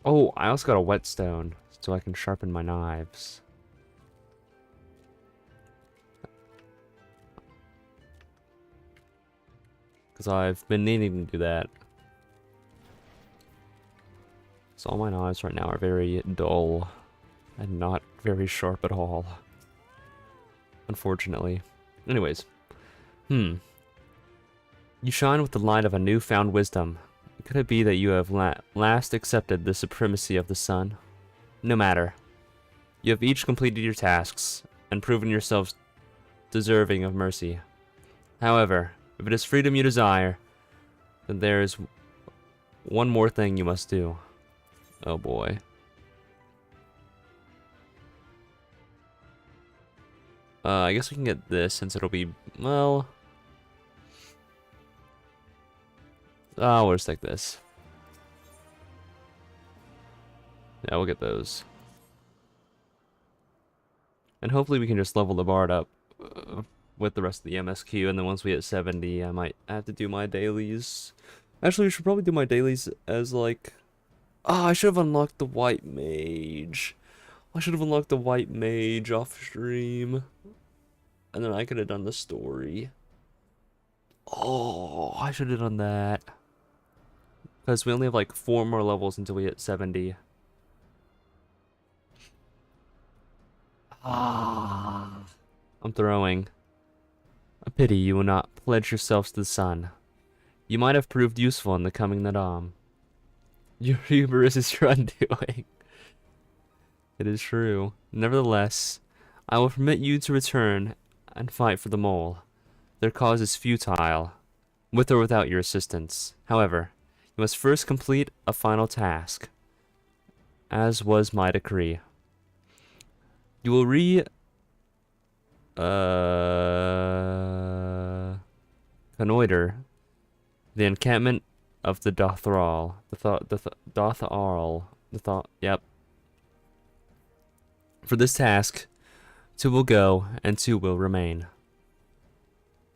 Oh, I also got a whetstone so I can sharpen my knives. Because I've been needing to do that. So all my knives right now are very dull and not very sharp at all. Unfortunately. Anyways. You shine with the light of a newfound wisdom. Could it be that you have last accepted the supremacy of the sun? No matter. You have each completed your tasks and proven yourselves deserving of mercy. However, if it is freedom you desire, then there is one more thing you must do. Oh boy. I guess we can get this since it'll be, well... we'll just take this. Yeah, we'll get those. And hopefully we can just level the bard up with the rest of the MSQ, and then once we hit 70, I might have to do my dailies. Actually, we should probably do my dailies as, like... I should have unlocked the white mage. I should have unlocked the white mage off stream. And then I could have done the story. Oh, I should have done that. Because we only have like 4 more levels until we hit 70. I'm throwing. A pity you will not pledge yourselves to the sun. You might have proved useful in the coming Naadam. Your hubris is your undoing. It is true. Nevertheless, I will permit you to return and fight for the mole. Their cause is futile, with or without your assistance. However, you must first complete a final task, as was my decree. You will connoiter the encampment of the Yep. For this task, 2 will go and 2 will remain.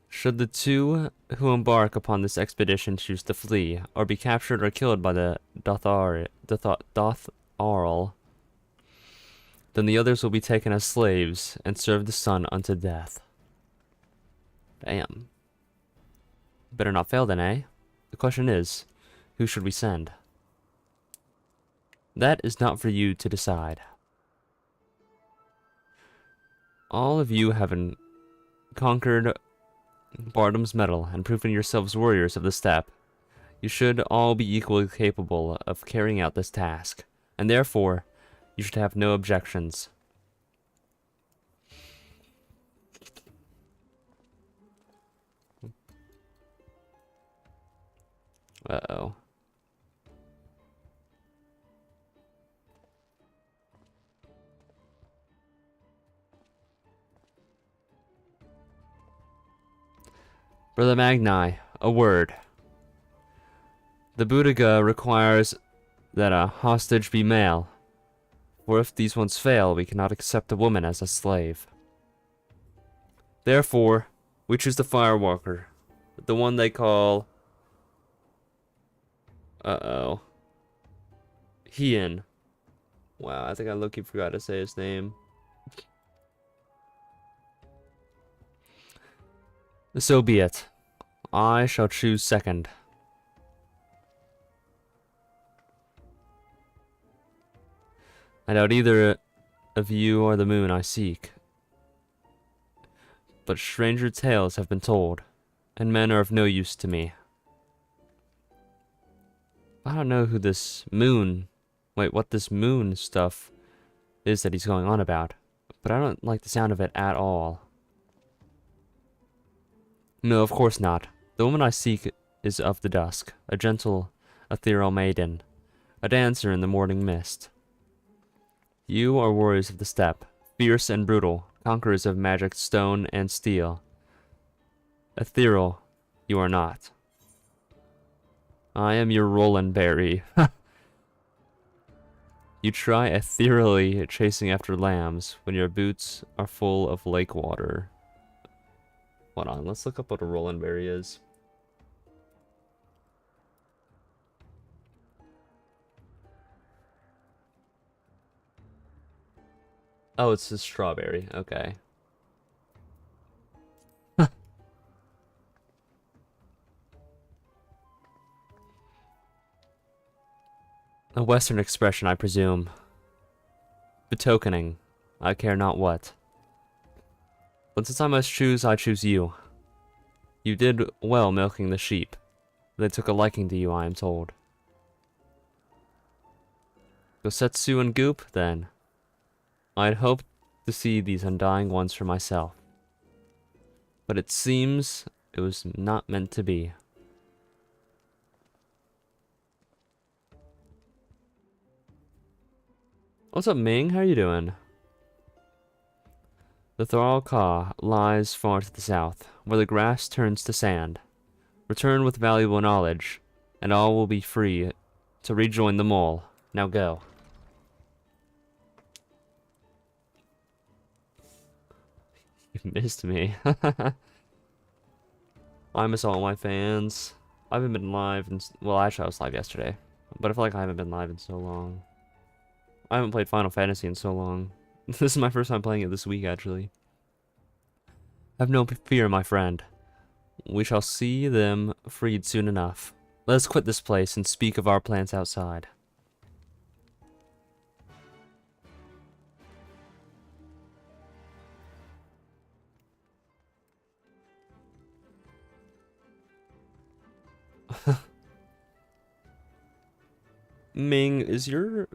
Should the 2 who embark upon this expedition choose to flee, or be captured or killed by the Dotharl, then the others will be taken as slaves and serve the sun unto death. Damn. Better not fail then, eh? The question is, who should we send? That is not for you to decide. All of you have conquered Bardam's Medal and proven yourselves warriors of the steppe. You should all be equally capable of carrying out this task, and therefore, you should have no objections. Uh-oh. For the Magni, a word. The Buddhiga requires that a hostage be male, for if these ones fail, we cannot accept a woman as a slave. Therefore, we choose the Firewalker, the one they call... Hien. Wow, I think I low-key forgot to say his name. So be it. I shall choose second. I doubt either of you are the moon I seek. But stranger tales have been told, and men are of no use to me. I don't know who this moon... Wait, what this moon stuff is that he's going on about. But I don't like the sound of it at all. No, of course not. The woman I seek is of the dusk, a gentle, ethereal maiden, a dancer in the morning mist. You are warriors of the steppe, fierce and brutal, conquerors of magic stone and steel. Ethereal, you are not. I am your Roland Berry. You try ethereally chasing after lambs when your boots are full of lake water. Hold on, let's look up what a Roland Berry is. Oh, it's a strawberry. Okay. A Western expression, I presume. Betokening, I care not what. But since I must choose, I choose you. You did well milking the sheep. They took a liking to you, I am told. Gosetsu and Goop, then. I'd hoped to see these undying ones for myself. But it seems it was not meant to be. What's up, Ming? How are you doing? The Thrall Ka lies far to the south, where the grass turns to sand. Return with valuable knowledge, and all will be free to rejoin the mole. Now go. You missed me. I miss all my fans. I haven't been live in... Well, actually, I was live yesterday. But I feel like I haven't been live in so long. I haven't played Final Fantasy in so long. This is my first time playing it this week, actually. Have no fear, my friend. We shall see them freed soon enough. Let us quit this place and speak of our plans outside. Ming, is your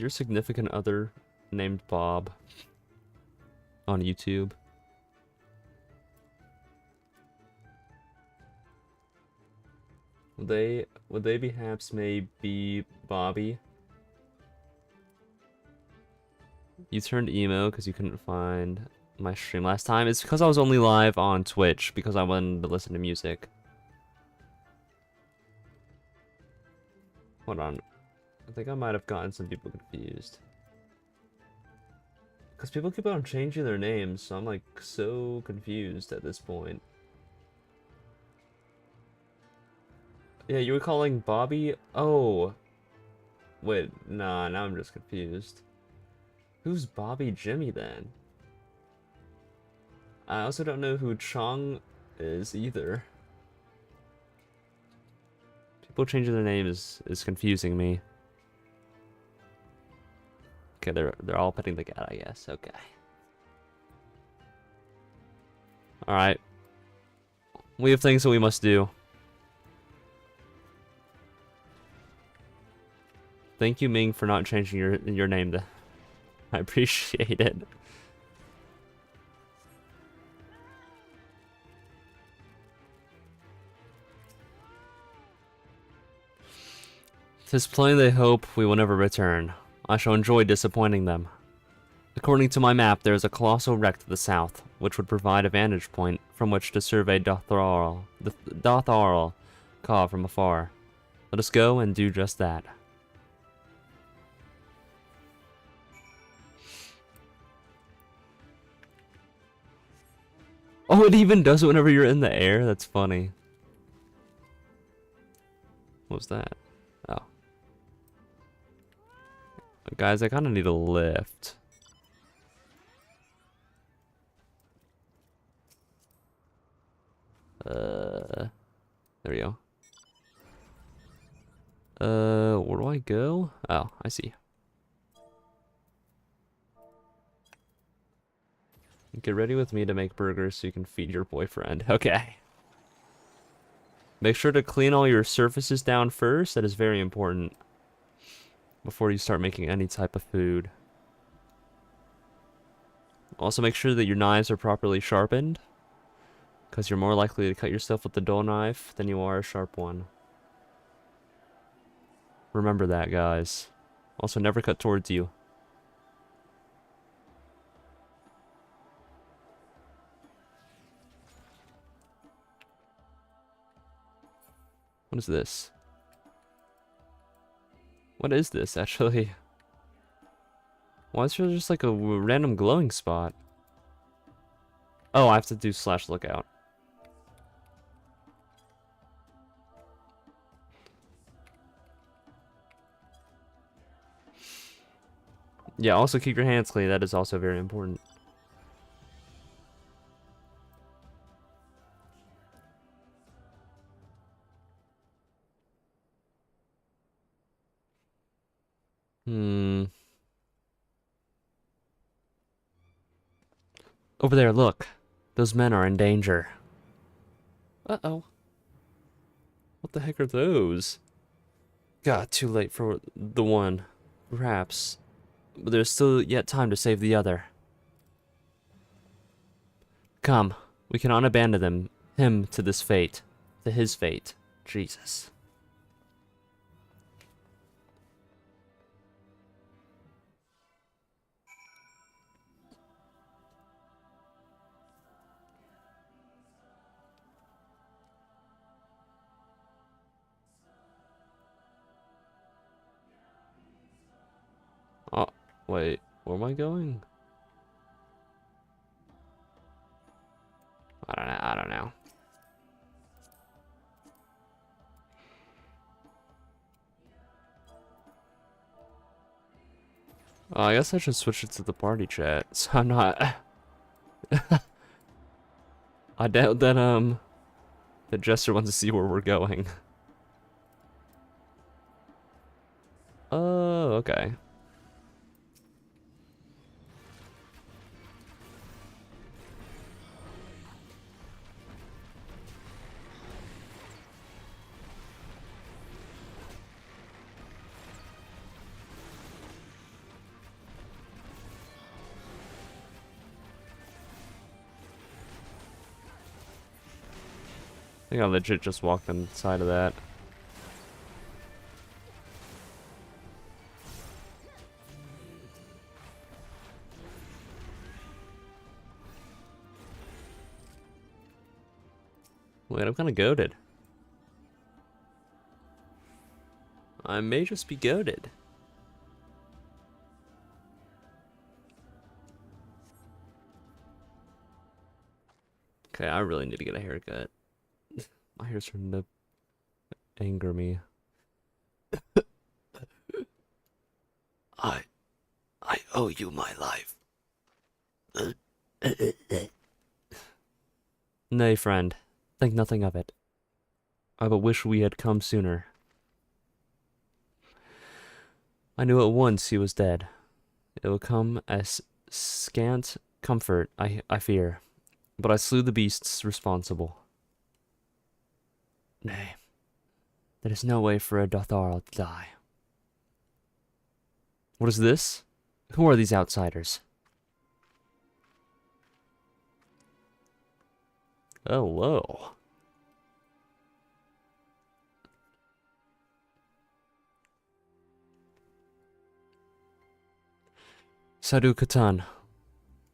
significant other named Bob on YouTube? Would they perhaps maybe Bobby? You turned emo because you couldn't find my stream last time. It's because I was only live on Twitch because I wanted to listen to music. Hold on. I think I might have gotten some people confused. Because people keep on changing their names, so I'm like so confused at this point. Yeah, you were calling Bobby? Oh. Wait, nah, now I'm just confused. Who's Bobby Jimmy then? I also don't know who Chong is either. People changing their name is confusing me. Okay, they're all petting the cat, I guess. Okay. Alright. We have things that we must do. Thank you, Ming, for not changing your name. I appreciate it. "'Tis plain they hope we will never return. I shall enjoy disappointing them. According to my map, there is a colossal wreck to the south, which would provide a vantage point from which to survey Dotharl Ka from afar. Let us go and do just that. Oh, it even does it whenever you're in the air? That's funny. What was that? Oh. Guys, I kind of need a lift. There we go. Where do I go? Oh, I see. Get ready with me to make burgers so you can feed your boyfriend. Okay. Make sure to clean all your surfaces down first. That is very important. Before you start making any type of food. Also make sure that your knives are properly sharpened. Because you're more likely to cut yourself with the dull knife than you are a sharp one. Remember that, guys. Also, never cut towards you. What is this? What is this, actually? Why is there just like a random glowing spot? Oh, I have to do /lookout. Yeah, also keep your hands clean. That is also very important. Over there, look. Those men are in danger. Uh-oh. What the heck are those? God, too late for the one. Perhaps. But there's still yet time to save the other. Come, we cannot abandon him to this fate. To his fate. Jesus. Oh, wait. Where am I going? I don't know. I guess I should switch it to the party chat, so I'm not... I doubt that, the Jester wants to see where we're going. Oh, okay. I think I legit just walked inside of that. Wait, I'm kind of goated. I may just be goated. Okay, I really need to get a haircut. My hair's starting to anger me. I owe you my life. Nay, friend. Think nothing of it. I but wish we had come sooner. I knew at once he was dead. It will come as scant comfort, I fear. But I slew the beasts responsible. Nay, there is no way for a Dotharl to die. What is this? Who are these outsiders? Hello. Sadhu Katan.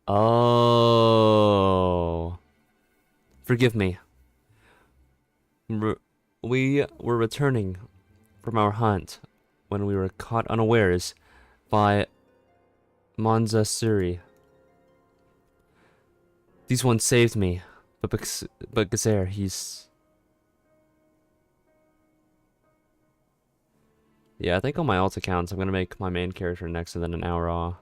Oh. Forgive me. We were returning from our hunt when we were caught unawares by Monza Suri. These ones saved me, but Gazer, he's... Yeah, I think on my alt accounts, I'm gonna make my main character next and then an Aura.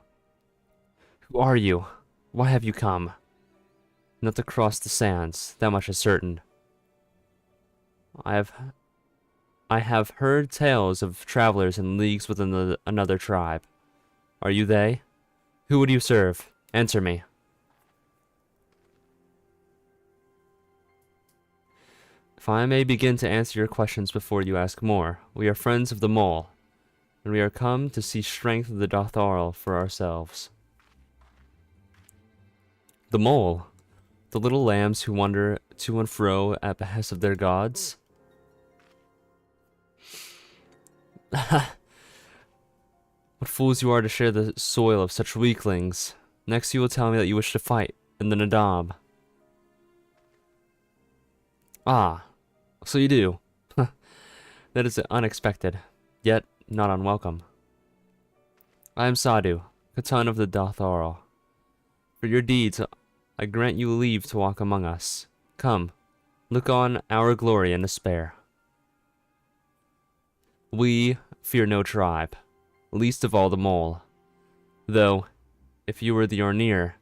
Who are you? Why have you come? Not to cross the sands, that much is certain. I have heard tales of travelers in leagues within another tribe. Are you they? Who would you serve? Answer me. If I may begin to answer your questions before you ask more, we are friends of the mole, and we are come to see strength of the Dotharl for ourselves. The mole, the little lambs who wander to and fro at behest of their gods. What fools you are to share the soil of such weaklings. Next you will tell me that you wish to fight in the Naadam. Ah, so you do. That is unexpected, yet not unwelcome. I am Sadu, Khatan of the Dotharl. For your deeds, I grant you leave to walk among us. Come, look on our glory and despair. We fear no tribe, least of all the mole. Though, if you were the Ornir,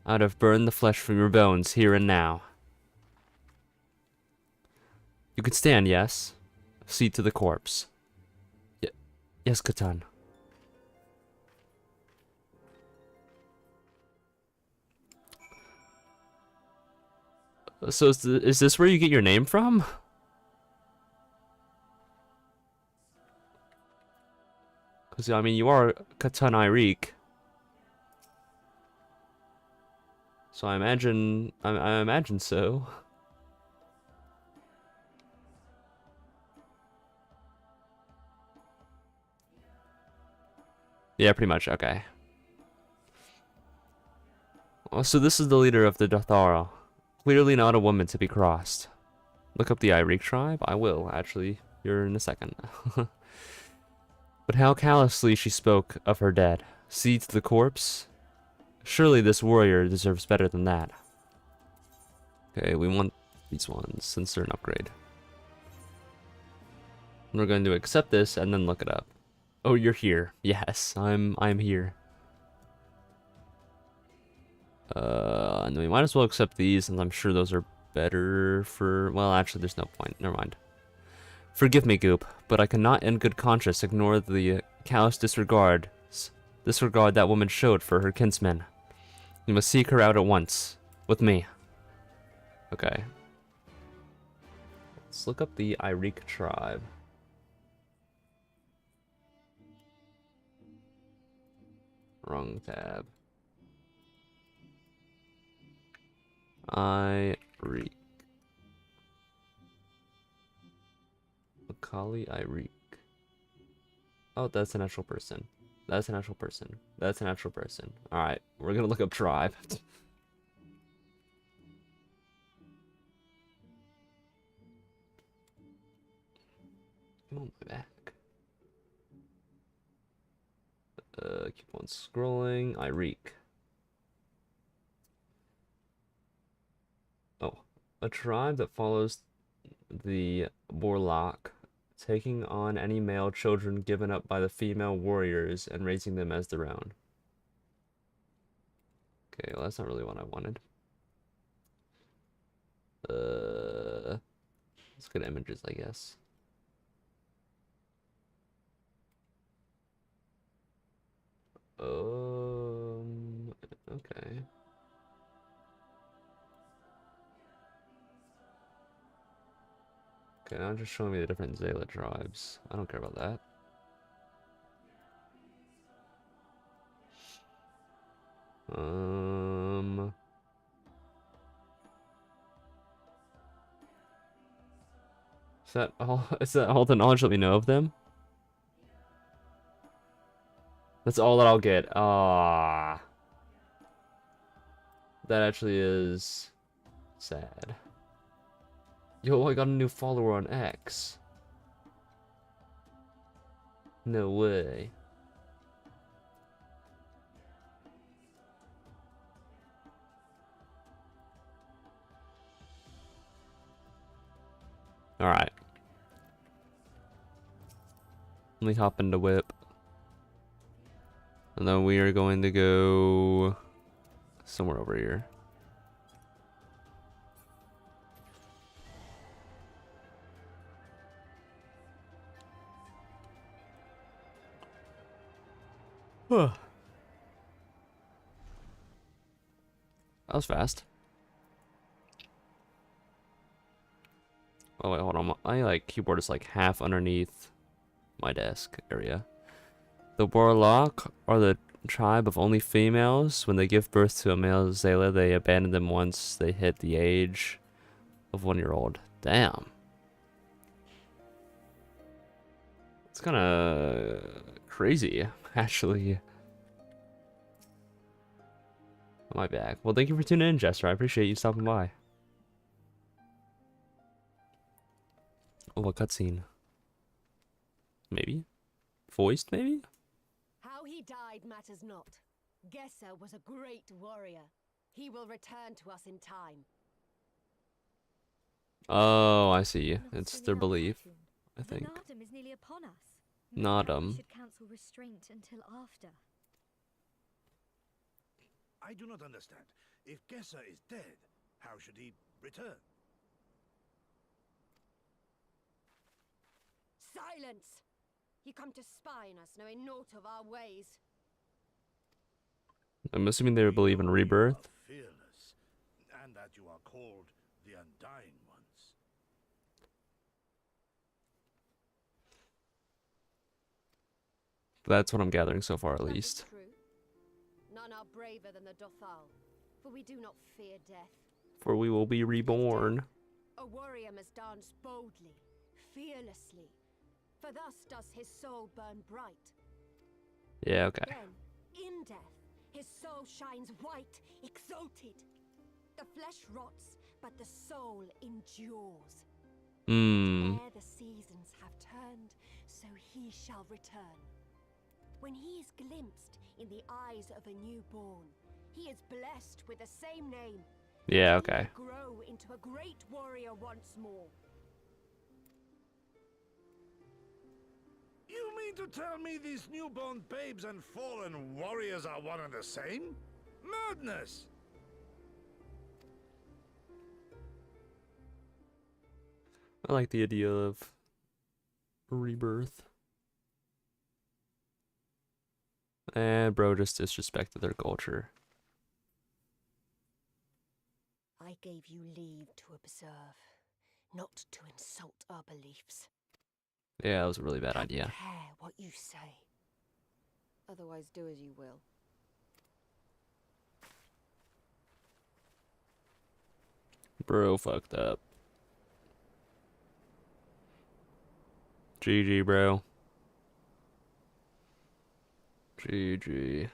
I'd have burned the flesh from your bones here and now. You can stand, yes? Seat to the corpse. Yes, Khatan. So is this where you get your name from? Because, I mean, you are MtInfinityInc. So I imagine so. Yeah, pretty much, okay. Oh, so this is the leader of the Dotharl. Clearly not a woman to be crossed. Look up the Ireek tribe? I will, actually, here in a second. But how callously she spoke of her dead. See to the corpse? Surely this warrior deserves better than that. Okay, we want these ones, since they're an upgrade. We're going to accept this and then look it up. Oh, you're here. Yes, I'm here. And we might as well accept these, and I'm sure those are better for... Well, actually, there's no point. Never mind. Forgive me, Goop, but I cannot in good conscience ignore the callous disregard that woman showed for her kinsmen. You must seek her out at once. With me. Okay. Let's look up the Ireek tribe. Wrong tab. Ireek. Macaulay Ireek. Oh, that's an actual person. That's an actual person. That's an actual person. Alright, we're gonna look up tribe. Come on, my back. Keep on scrolling. Ireek. Oh, a tribe that follows the Borlak, taking on any male children given up by the female warriors and raising them as their own. Okay, well, that's not really what I wanted. Let's get images, I guess. Okay. Okay, now just showing me the different Zayla tribes. I don't care about that. Is that all? Is that all the knowledge that we know of them? That's all that I'll get. Ah, that actually is sad. Yo, I got a new follower on X. No way. Alright. Let me hop in the whip. And then we are going to go somewhere over here. That was fast. Oh wait, hold on. My like keyboard is like half underneath my desk area. The Warlock are the tribe of only females. When they give birth to a male Zayla, they abandon them once they hit the age of 1-year-old. Damn. It's kind of crazy, actually. My bad. Well, thank you for tuning in, Jester. I appreciate you stopping by. Oh, a cutscene. Maybe? Voiced, maybe? How he died matters not. Gesser was a great warrior. He will return to us in time. Oh, I see. It's their belief, I think. Naadam is nearly upon us. Naadam. Should cancel restraint until after. I do not understand. If Gesser is dead, how should he return? Silence! You come to spy on us, knowing naught of our ways. I'm assuming they believe in rebirth. Fearless, and that you are called the Undying Ones. That's what I'm gathering so far, at That is least. true. None are braver than the Dothal, for we do not fear death. For we will be reborn. A warrior must dance boldly, fearlessly, for thus does his soul burn bright. Yeah, okay. Then, in death, his soul shines white, exalted. The flesh rots, but the soul endures. Ere the seasons have turned, so he shall return. When he is glimpsed in the eyes of a newborn, he is blessed with the same name. Yeah, He okay. will grow into a great warrior once more. You mean to tell me these newborn babes and fallen warriors are one and the same? Madness! I like the idea of rebirth. And bro just disrespected their culture. I gave you leave to observe, not to insult our beliefs. Yeah, that was a really bad idea. Take care what you say. Otherwise, do as you will. Bro fucked up. GG, bro. GG.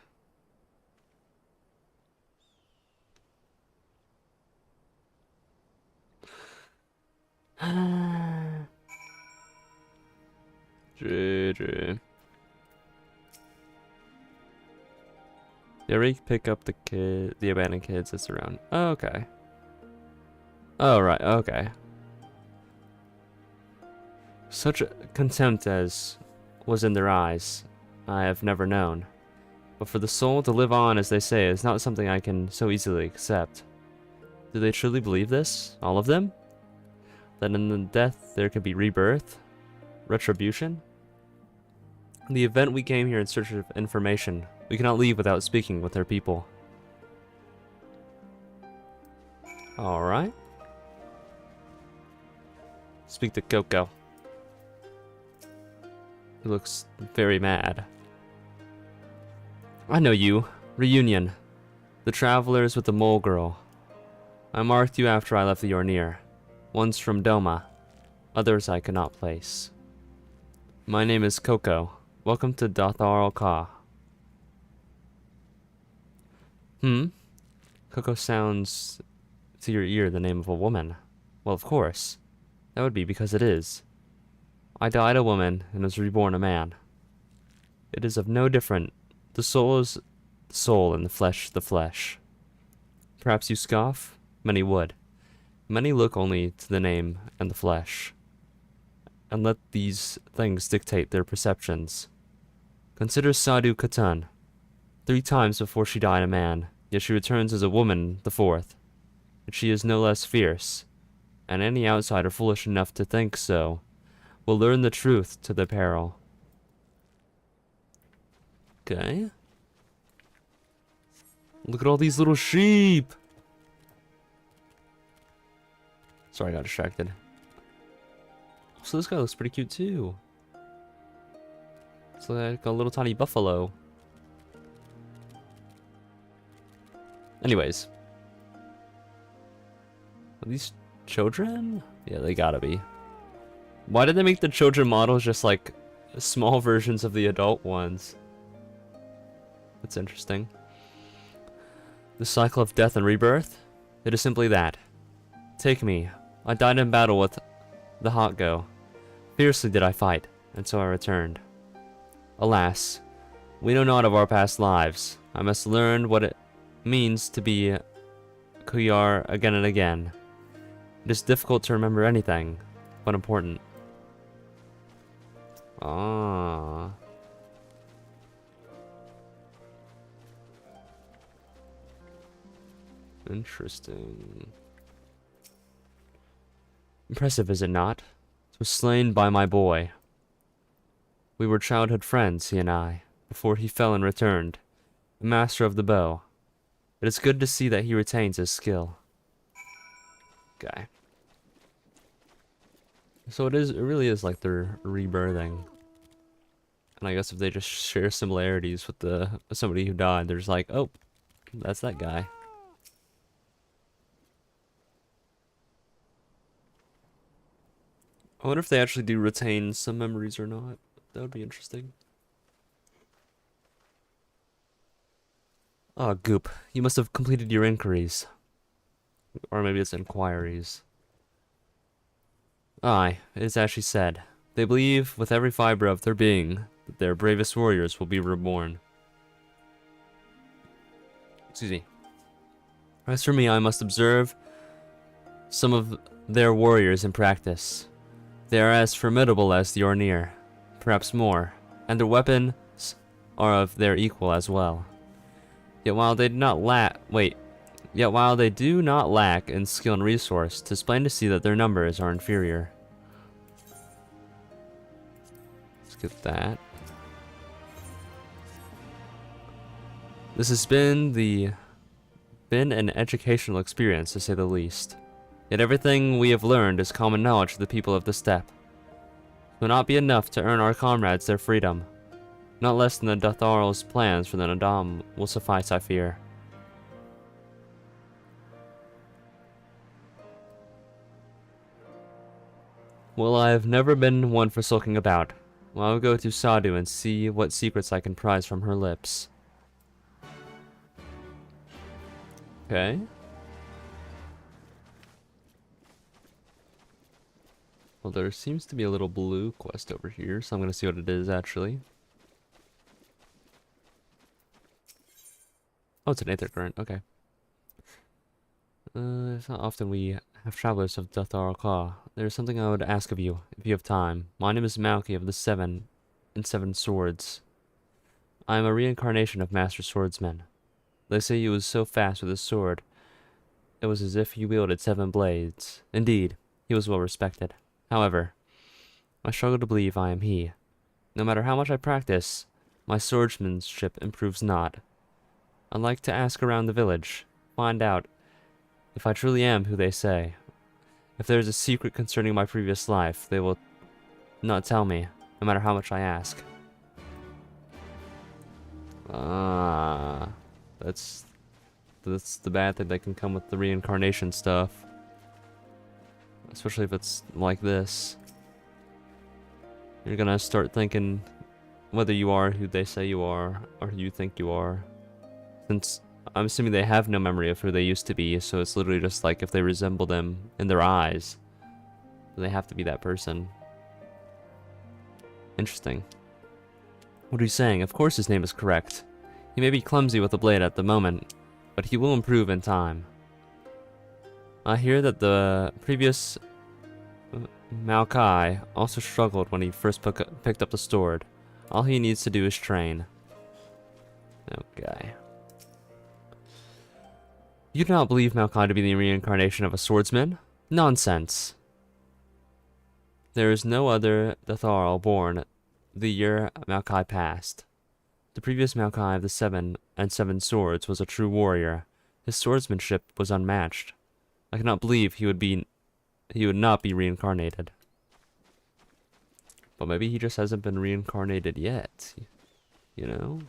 GG. Yeah, we pick up the abandoned kids that's around. Oh, okay. Oh, right, okay. Such a contempt as was in their eyes, I have never known. But for the soul to live on, as they say, is not something I can so easily accept. Do they truly believe this? All of them? That in the death there can be rebirth? Retribution? In the event we came here in search of information, we cannot leave without speaking with their people. Alright. Speak to Coco. He looks very mad. I know you. Reunion. The travelers with the mole girl. I marked you after I left the Yornir. One's from Doma. Others I could not place. My name is Coco. Welcome to Dothal Ka. Coco sounds to your ear the name of a woman. Well, of course. That would be because it is. I died a woman and was reborn a man. It is of no different. The soul is the soul and the flesh the flesh. Perhaps you scoff? Many would. Many look only to the name and the flesh, and let these things dictate their perceptions. Consider Sadhu Khatun. 3 times before she died a man, yet she returns as a woman the 4th. But she is no less fierce, and any outsider foolish enough to think so will learn the truth to their peril. Okay. Look at all these little sheep! Sorry, I got distracted. So this guy looks pretty cute too. It's like a little tiny buffalo. Anyways. Are these children? Yeah, they gotta be. Why did they make the children models just like small versions of the adult ones? That's interesting. The cycle of death and rebirth? It is simply that. Take me. I died in battle with the Hotgo. Fiercely did I fight, and so I returned. Alas, we know not of our past lives. I must learn what it means to be Kuyar again and again. It is difficult to remember anything, but important. Ah. Interesting. Impressive, is it not? Was slain by my boy. We were childhood friends, he and I, before he fell and returned, a master of the bow. It is good to see that he retains his skill. Okay. So it really is like they're rebirthing. And I guess if they just share similarities with somebody who died, they're just like, oh, that's that guy. I wonder if they actually do retain some memories or not. That would be interesting. Ah, Goop. You must have completed your inquiries. Or maybe it's inquiries. Aye, it is as she said. They believe with every fiber of their being that their bravest warriors will be reborn. Excuse me. As for me, I must observe some of their warriors in practice. They are as formidable as the Ornir, perhaps more, and their weapons are of their equal as well. Yet while they do not lack in skill and resource, 'tis plain to see that their numbers are inferior. Let's get that. This has been an educational experience, to say the least. Yet everything we have learned is common knowledge to the people of the steppe. It will not be enough to earn our comrades their freedom. Not less than the Datharal's plans for the Naadam will suffice, I fear. Well, I have never been one for sulking about. Well, I will go to Sadhu and see what secrets I can prise from her lips. Okay. Well, there seems to be a little blue quest over here, so I'm going to see what it is, actually. Oh, it's an aether current. Okay. It's not often we have travelers of Dathar Ka. There is something I would ask of you, if you have time. My name is Malky of the 7 and 7 Swords. I am a reincarnation of Master Swordsman. They say he was so fast with his sword, it was as if he wielded 7 blades. Indeed, he was well respected. However, I struggle to believe I am he. No matter how much I practice, my swordsmanship improves not. I'd like to ask around the village, find out if I truly am who they say. If there is a secret concerning my previous life, they will not tell me, no matter how much I ask. Ah, that's the bad thing that can come with the reincarnation stuff. Especially if it's like this. You're gonna start thinking whether you are who they say you are, or who you think you are. Since I'm assuming they have no memory of who they used to be, so it's literally just like if they resemble them in their eyes, They have to be that person. Interesting. What are you saying? Of course his name is correct. He may be clumsy with the blade at the moment, but he will improve in time. I hear that the previous Maokai also struggled when he first picked up the sword. All he needs to do is train. Okay. You do not believe Maokai to be the reincarnation of a swordsman? Nonsense. There is no other Datharl born the year Maokai passed. The previous Maokai of the Seven and Seven Swords was a true warrior. His swordsmanship was unmatched. I cannot believe he would not be reincarnated. But maybe he just hasn't been reincarnated yet. You know?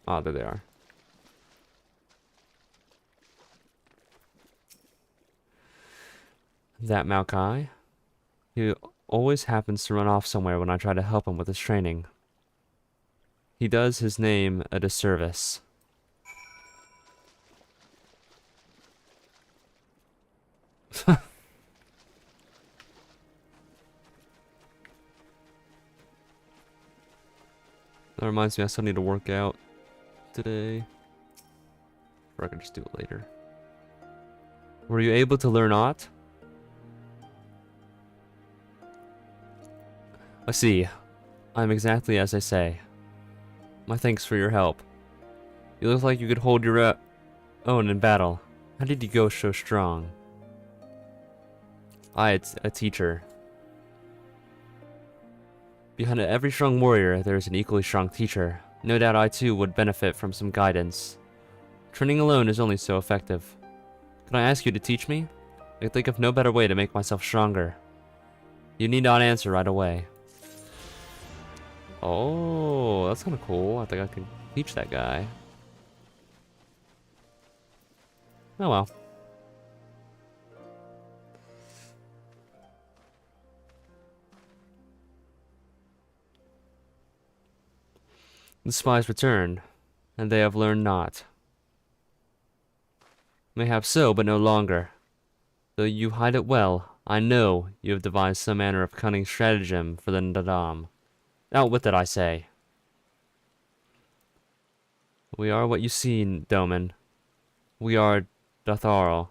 Ah, there they are. That Maokai, he always happens to run off somewhere when I try to help him with his training. He does his name a disservice. That reminds me, I still need to work out today. Or I can just do it later. Were you able to learn aught? I see. I'm exactly as I say. My thanks for your help. You look like you could hold your own in battle. How did you go so strong? It's a teacher. Behind every strong warrior, there is an equally strong teacher. No doubt I too would benefit from some guidance. Training alone is only so effective. Can I ask you to teach me? I can think of no better way to make myself stronger. You need not answer right away. Oh, that's kind of cool. I think I can teach that guy. Oh well. The spies return, and they have learned naught. Mayhap so, but no longer. Though you hide it well, I know you have devised some manner of cunning stratagem for the Naadam. Out with it, I say. We are what you see, Doman. We are Datharl.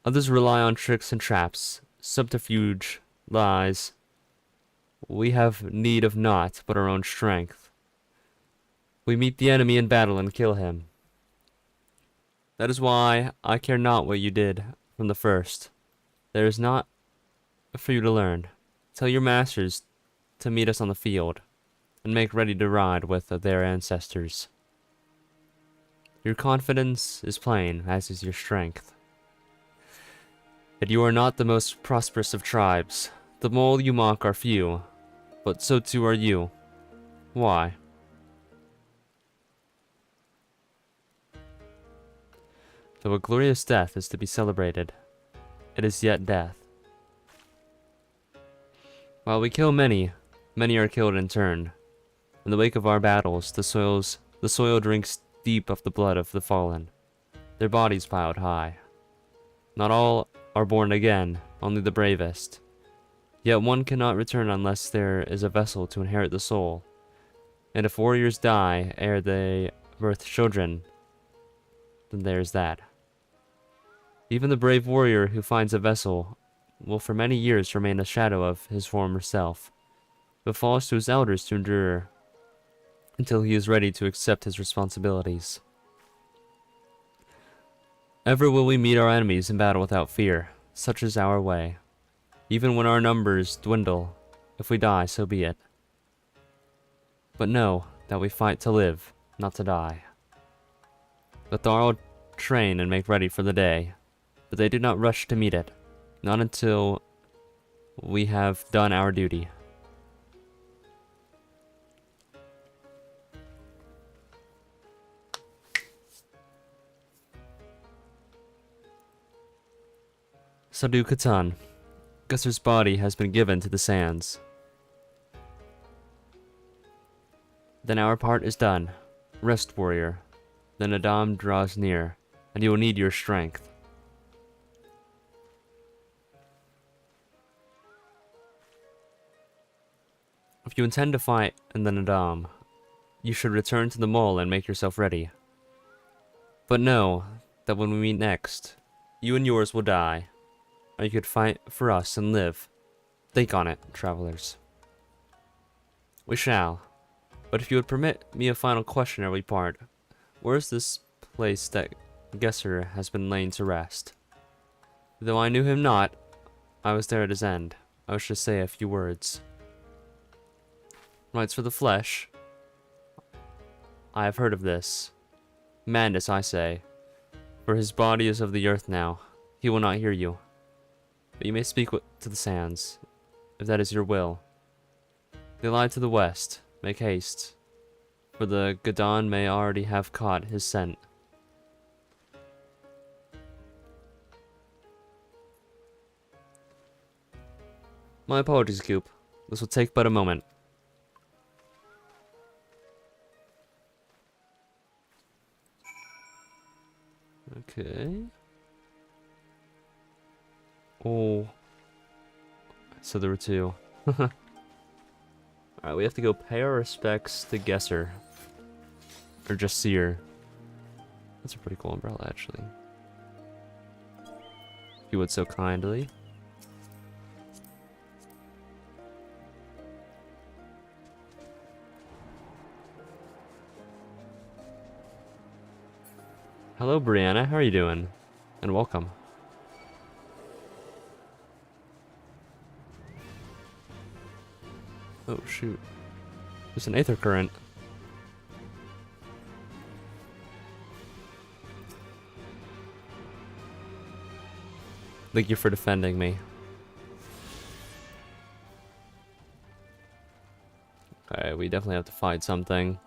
Others rely on tricks and traps, subterfuge, lies. We have need of naught but our own strength. We meet the enemy in battle and kill him. That is why I care not what you did from the first. There is naught for you to learn. Tell your masters to meet us on the field, and make ready to ride with their ancestors. Your confidence is plain, as is your strength. Yet you are not the most prosperous of tribes. The mole you mock are few, but so too are you. Why? Though a glorious death is to be celebrated, it is yet death. While we kill many, many are killed in turn. In the wake of our battles, the soil drinks deep of the blood of the fallen, their bodies piled high. Not all are born again, only the bravest. Yet one cannot return unless there is a vessel to inherit the soul. And if warriors die ere they birth children, then there's that. Even the brave warrior who finds a vessel will for many years remain a shadow of his former self. It falls to his elders to endure until he is ready to accept his responsibilities. Ever will we meet our enemies in battle without fear. Such is our way. Even when our numbers dwindle, if we die, so be it. But know that we fight to live, not to die. The Tharl train and make ready for the day, but they do not rush to meet it, not until we have done our duty. Sadu Katan. Gusser's body has been given to the sands. Then our part is done. Rest, warrior. The Naadam draws near, and you will need your strength. If you intend to fight in the Naadam, you should return to the mole and make yourself ready. But know that when we meet next, you and yours will die, or you could fight for us and live. Think on it, travelers. We shall. But if you would permit me a final question ere we part, where is this place that Gesser has been lain to rest? Though I knew him not, I was there at his end. I wish to say a few words. Rights for the flesh. I have heard of this. Madness, I say. For his body is of the earth now. He will not hear you. But you may speak to the sands, if that is your will. They lie to the west. Make haste, for the Gadon may already have caught his scent. My apologies, Goop. This will take but a moment. Okay. Oh. So there were two. Alright, we have to go pay our respects to Gesser. Or just Seer. That's a pretty cool umbrella, actually. If you would so kindly. Hello, Brianna. How are you doing? And welcome. Oh, shoot. There's an aether current. Thank you for defending me. Okay, we definitely have to fight something.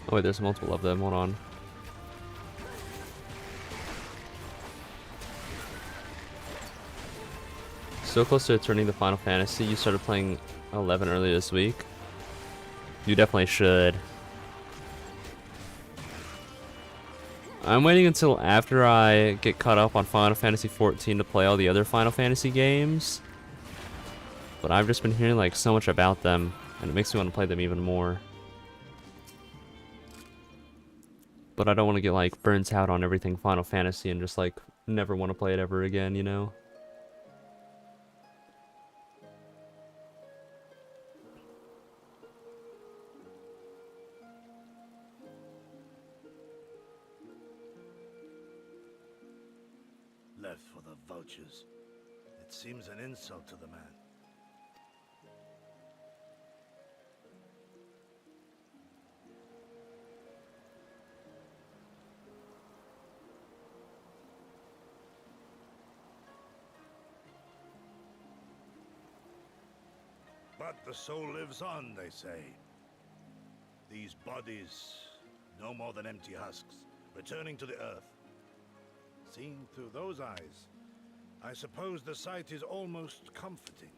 Oh wait, there's multiple of them. Hold on. So close to turning the Final Fantasy. You started playing 11 earlier this week. You definitely should. I'm waiting until after I get caught up on Final Fantasy 14 to play all the other Final Fantasy games. But I've just been hearing like so much about them, and it makes me want to play them even more. But I don't want to get like burnt out on everything Final Fantasy and just like never want to play it ever again, you know? Left for the vultures. It seems an insult to the man. But the soul lives on, they say. These bodies, no more than empty husks, returning to the earth. Seen through those eyes, I suppose the sight is almost comforting.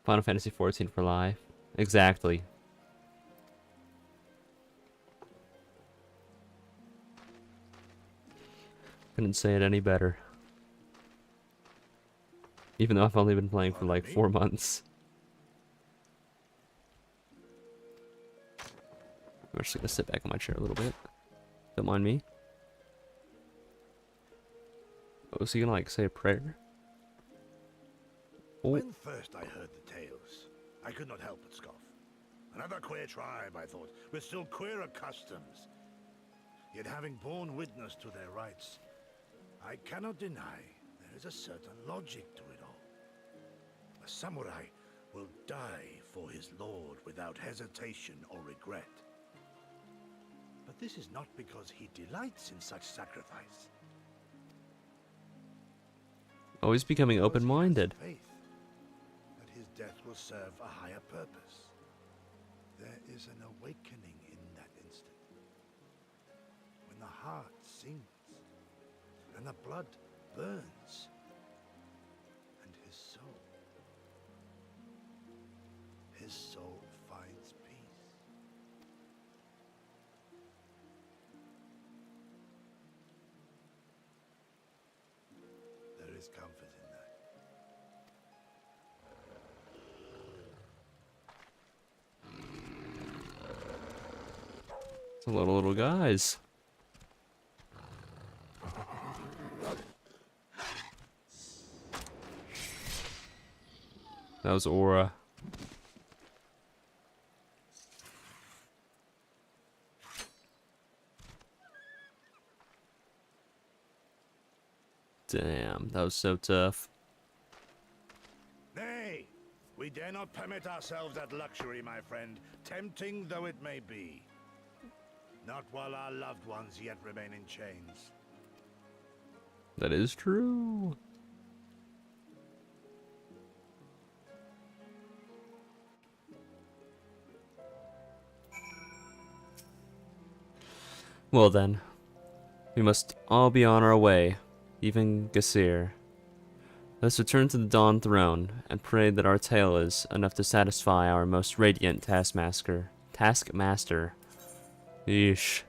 Final Fantasy 14 for life. Exactly. Couldn't say it any better. Even though I've only been playing for like 4 months. I'm just gonna sit back in my chair a little bit. Don't mind me. Oh, is he gonna like say a prayer? Oh. When first I heard the tales, I could not help but scoff. Another queer tribe, I thought, with still queerer customs. Yet having borne witness to their rites, I cannot deny there is a certain logic to it all. A samurai will die for his lord without hesitation or regret. But this is not because he delights in such sacrifice. Always becoming open-minded. Faith that his death will serve a higher purpose. There is an awakening in that instant. When the heart sings and the blood burns, and his soul finds peace. There's comfort in that. It's a lot of little guys. That was Aura. Damn, that was so tough. Nay, we dare not permit ourselves that luxury, my friend, tempting though it may be. Not while our loved ones yet remain in chains. That is true. Well then, we must all be on our way, even Gasir. Let's return to the Dawn Throne and pray that our tale is enough to satisfy our most radiant taskmaster. Yeesh.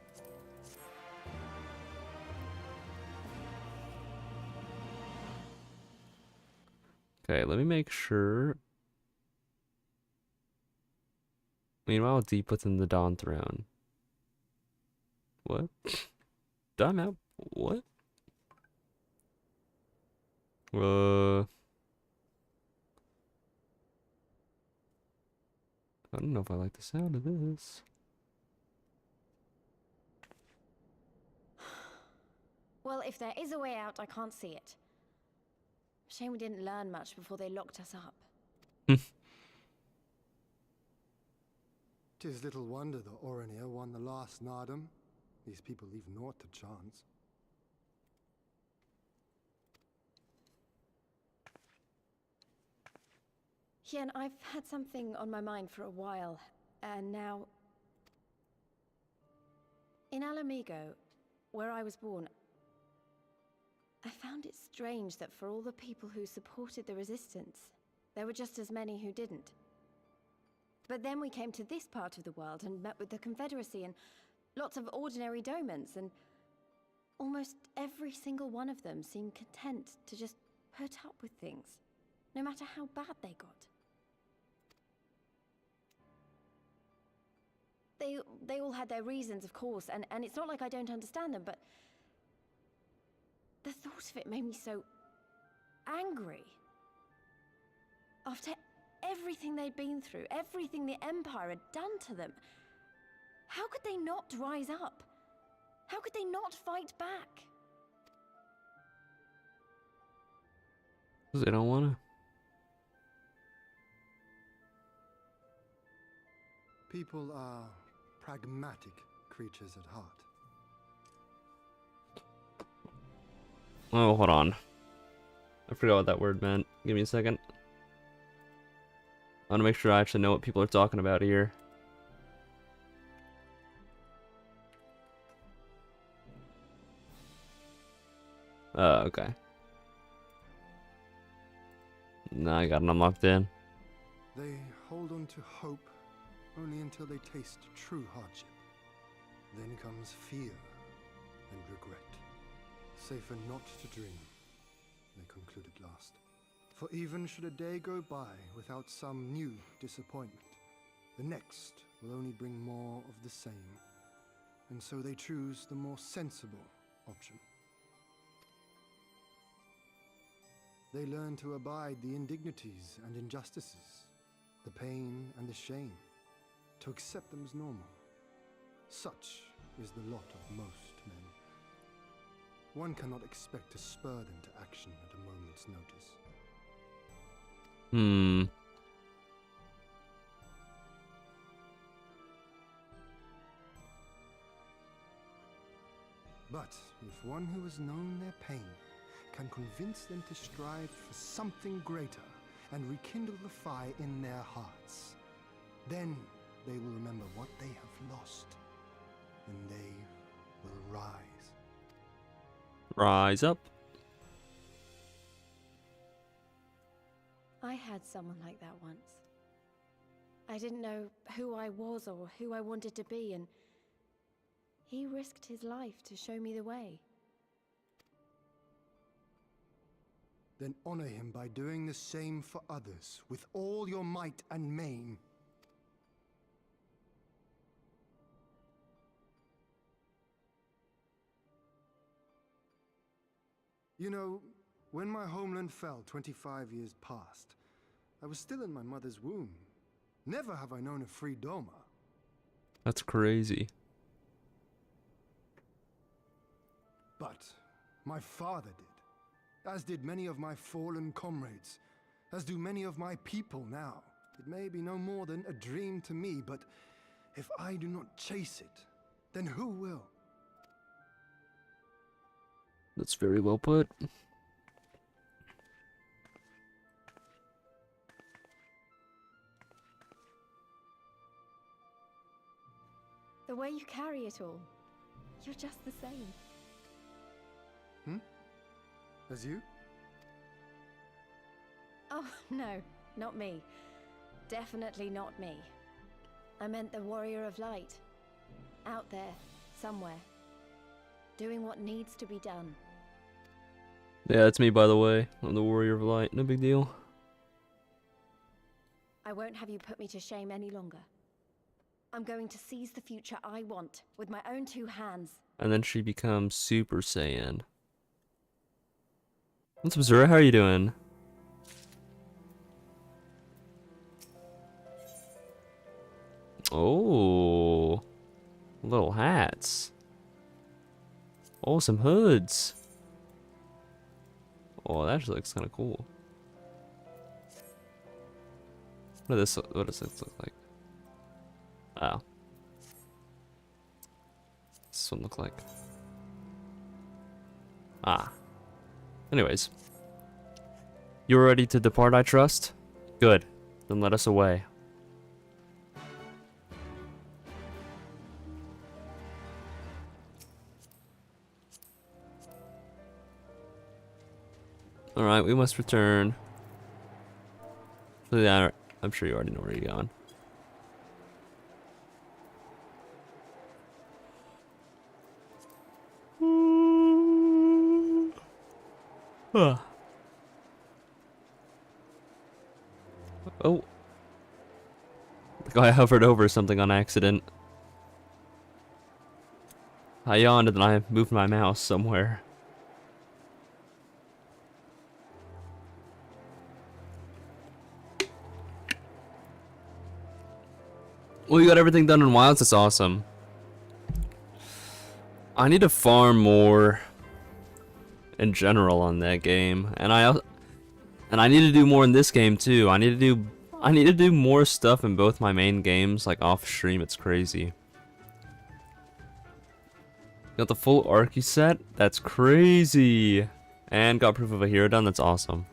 Okay, let me make sure. Meanwhile, deep within the Dawn Throne. What? Time out. What? I don't know if I like the sound of this. Well, if there is a way out, I can't see it. Shame we didn't learn much before they locked us up. 'Tis little wonder the Oranir won the last Naadam. These people leave naught to chance. Hien, I've had something on my mind for a while, and now... In Alamigo, where I was born, I found it strange that for all the people who supported the resistance, there were just as many who didn't. But then we came to this part of the world and met with the Confederacy and lots of ordinary domans, and almost every single one of them seemed content to just put up with things, no matter how bad they got. They all had their reasons, of course, and it's not like I don't understand them, but the thought of it made me so angry. After everything they'd been through, everything the Empire had done to them, how could they not rise up? How could they not fight back? Because they don't want to. People are pragmatic creatures at heart. Oh, hold on. I forgot what that word meant. Give me a second. I want to make sure I actually know what people are talking about here. Okay. Now I got it unlocked in. They hold on to hope only until they taste true hardship. Then comes fear and regret. Safer not to dream, they concluded last. For even should a day go by without some new disappointment, the next will only bring more of the same. And so they choose the more sensible option. They learn to abide the indignities and injustices, the pain and the shame, to accept them as normal. Such is the lot of most men. One cannot expect to spur them to action at a moment's notice. But if one who has known their pain can convince them to strive for something greater and rekindle the fire in their hearts, then they will remember what they have lost, and they will rise. Rise up. I had someone like that once. I didn't know who I was or who I wanted to be, and he risked his life to show me the way. then honor him by doing the same for others with all your might and main. You know, when my homeland fell 25 years past, I was still in my mother's womb. Never have I known a free Doma. That's crazy. But my father did, as did many of my fallen comrades, as do many of my people now. It may be no more than a dream to me, but if I do not chase it, then who will? That's very well put. The way you carry it all, you're just the same. As you? Oh, no, not me. Definitely not me. I meant the warrior of light. Out there, somewhere. Doing what needs to be done. Yeah, that's me, by the way. I'm the warrior of light. No big deal. I won't have you put me to shame any longer. I'm going to seize the future I want with my own two hands. And then she becomes Super Saiyan. What's up, Zura? How are you doing? Oh, little hats. Oh, some hoods. Oh, that actually looks kind of cool. What does this look like? Oh. This one look like? Ah. Anyways. You are ready to depart, I trust? Good. Then let us away. Alright, we must return. I'm sure you already know where you're going. Oh. I hovered over something on accident. I yawned and then I moved my mouse somewhere. Well, you got everything done in Wilds. That's awesome. I need to farm more in general on that game, and I need to do more in this game too. I need to do more stuff in both my main games, like off stream. It's crazy. Got the full Archie set. That's crazy. And got proof of a hero done. That's awesome.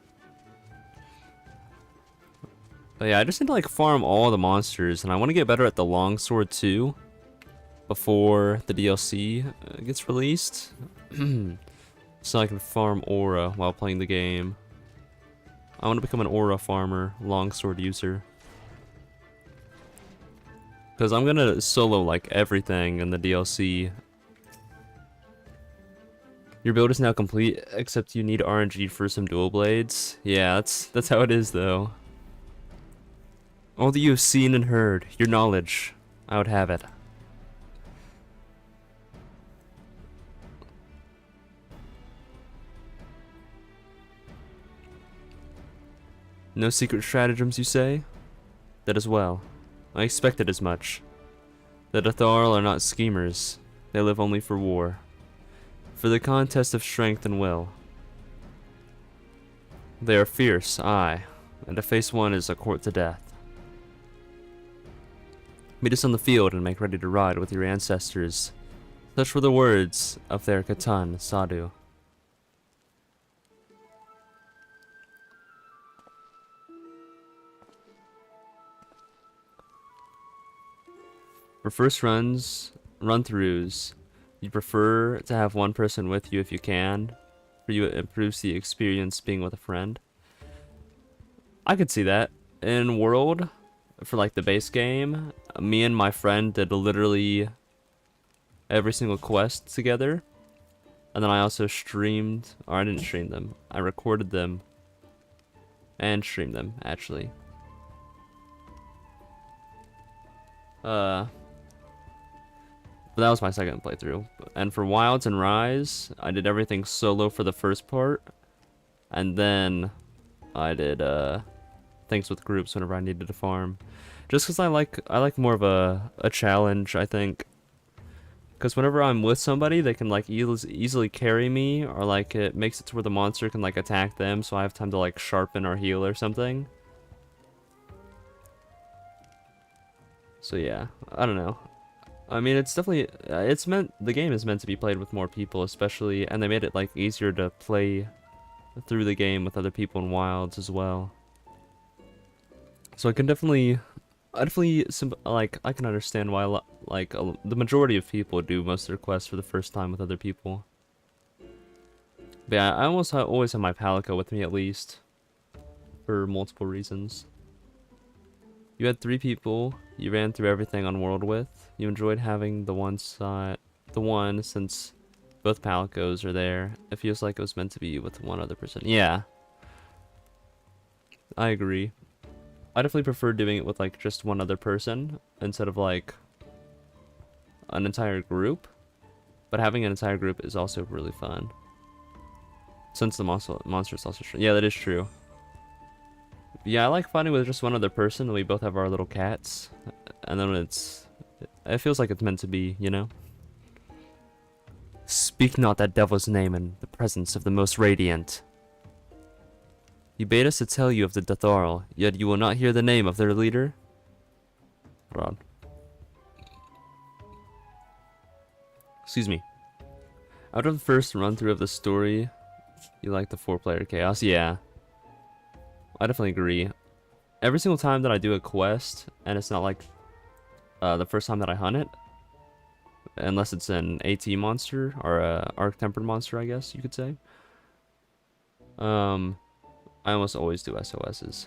But yeah, I just need to like farm all the monsters, and I want to get better at the longsword too before the DLC gets released. So I can farm aura while playing the game. I want to become an aura farmer, longsword user. Because I'm gonna solo like everything in the DLC. Your build is now complete, except you need RNG for some dual blades. Yeah, that's how it is though. All that you have seen and heard, your knowledge, I would have it. No secret stratagems, you say? That as well. I expected as much. The Datharl are not schemers. They live only for war. For the contest of strength and will. They are fierce, aye, and to face one is a court to death. Meet us on the field and make ready to ride with your ancestors. Such were the words of their Khatan Sadhu. For first run-throughs, you'd prefer to have one person with you if you can. For you, it improves the experience being with a friend. I could see that. In World, for like the base game, me and my friend did literally every single quest together. And then I also streamed, or I didn't stream them. I recorded them and stream them actually. But that was my second playthrough. And for Wilds and Rise, I did everything solo for the first part, and then I did things with groups whenever I needed to farm. Just because I like more of a challenge, I think. Because whenever I'm with somebody, they can like easily carry me, or like it makes it to where the monster can like attack them, so I have time to like sharpen or heal or something. So yeah, I don't know. I mean, it's definitely the game is meant to be played with more people, especially, and they made it like easier to play through the game with other people in Wilds as well. So I can definitely like I can understand why the majority of people do most of their quests for the first time with other people. But yeah, I always have my Palico with me at least, for multiple reasons. You had 3 people you ran through everything on world with. You enjoyed having the one since both Palicos are there. It feels like it was meant to be with one other person. Yeah, I agree. I definitely prefer doing it with like just one other person instead of like an entire group. But having an entire group is also really fun, since the monster is also yeah, that is true. Yeah, I like fighting with just one other person, and we both have our little cats, and then it feels like it's meant to be, you know? Speak not that devil's name in the presence of the most radiant. You bade us to tell you of the Dathorl, yet you will not hear the name of their leader? Hold on. Excuse me. Out of the first run-through of the story, you like the 4-player chaos? Yeah. I definitely agree. Every single time that I do a quest, and it's not like the first time that I hunt it, unless it's an AT monster, or a Arc-Tempered monster, I guess you could say. I almost always do SOSs.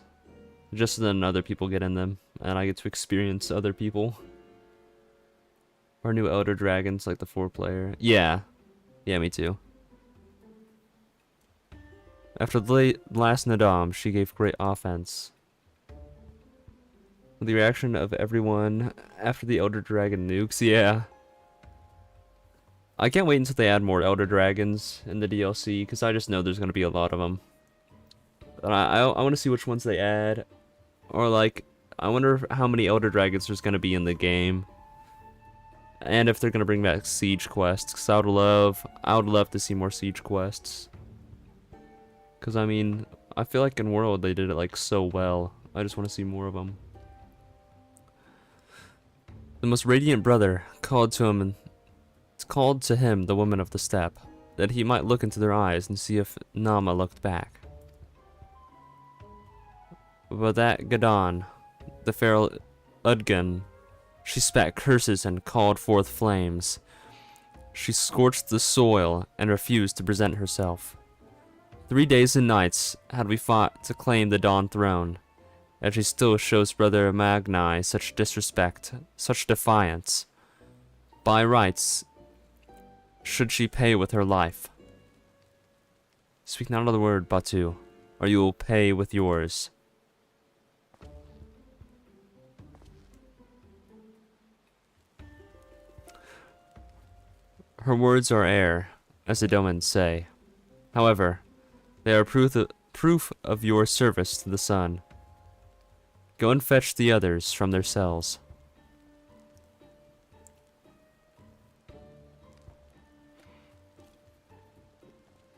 Just so then other people get in them, and I get to experience other people. Or new Elder Dragons, like the 4-player. Yeah. Yeah, me too. After the last Naadam, she gave great offense. The reaction of everyone after the Elder Dragon nukes, yeah. I can't wait until they add more Elder Dragons in the DLC, because I just know there's going to be a lot of them. But I want to see which ones they add. Or like, I wonder how many Elder Dragons there's going to be in the game. And if they're going to bring back siege quests, because I would love to see more siege quests. Because I mean, I feel like in World they did it like so well. I just want to see more of them. The most radiant brother called to him the woman of the steppe, that he might look into their eyes and see if Nama looked back. But that Gadon, the feral Udgun, she spat curses and called forth flames. She scorched the soil and refused to present herself. 3 days and nights had we fought to claim the Dawn throne, and she still shows Brother Magni such disrespect, such defiance. By rights, should she pay with her life. Speak not another word, Batu, or you will pay with yours. Her words are air, as the Domans say. However, they are proof of your service to the sun. Go and fetch the others from their cells.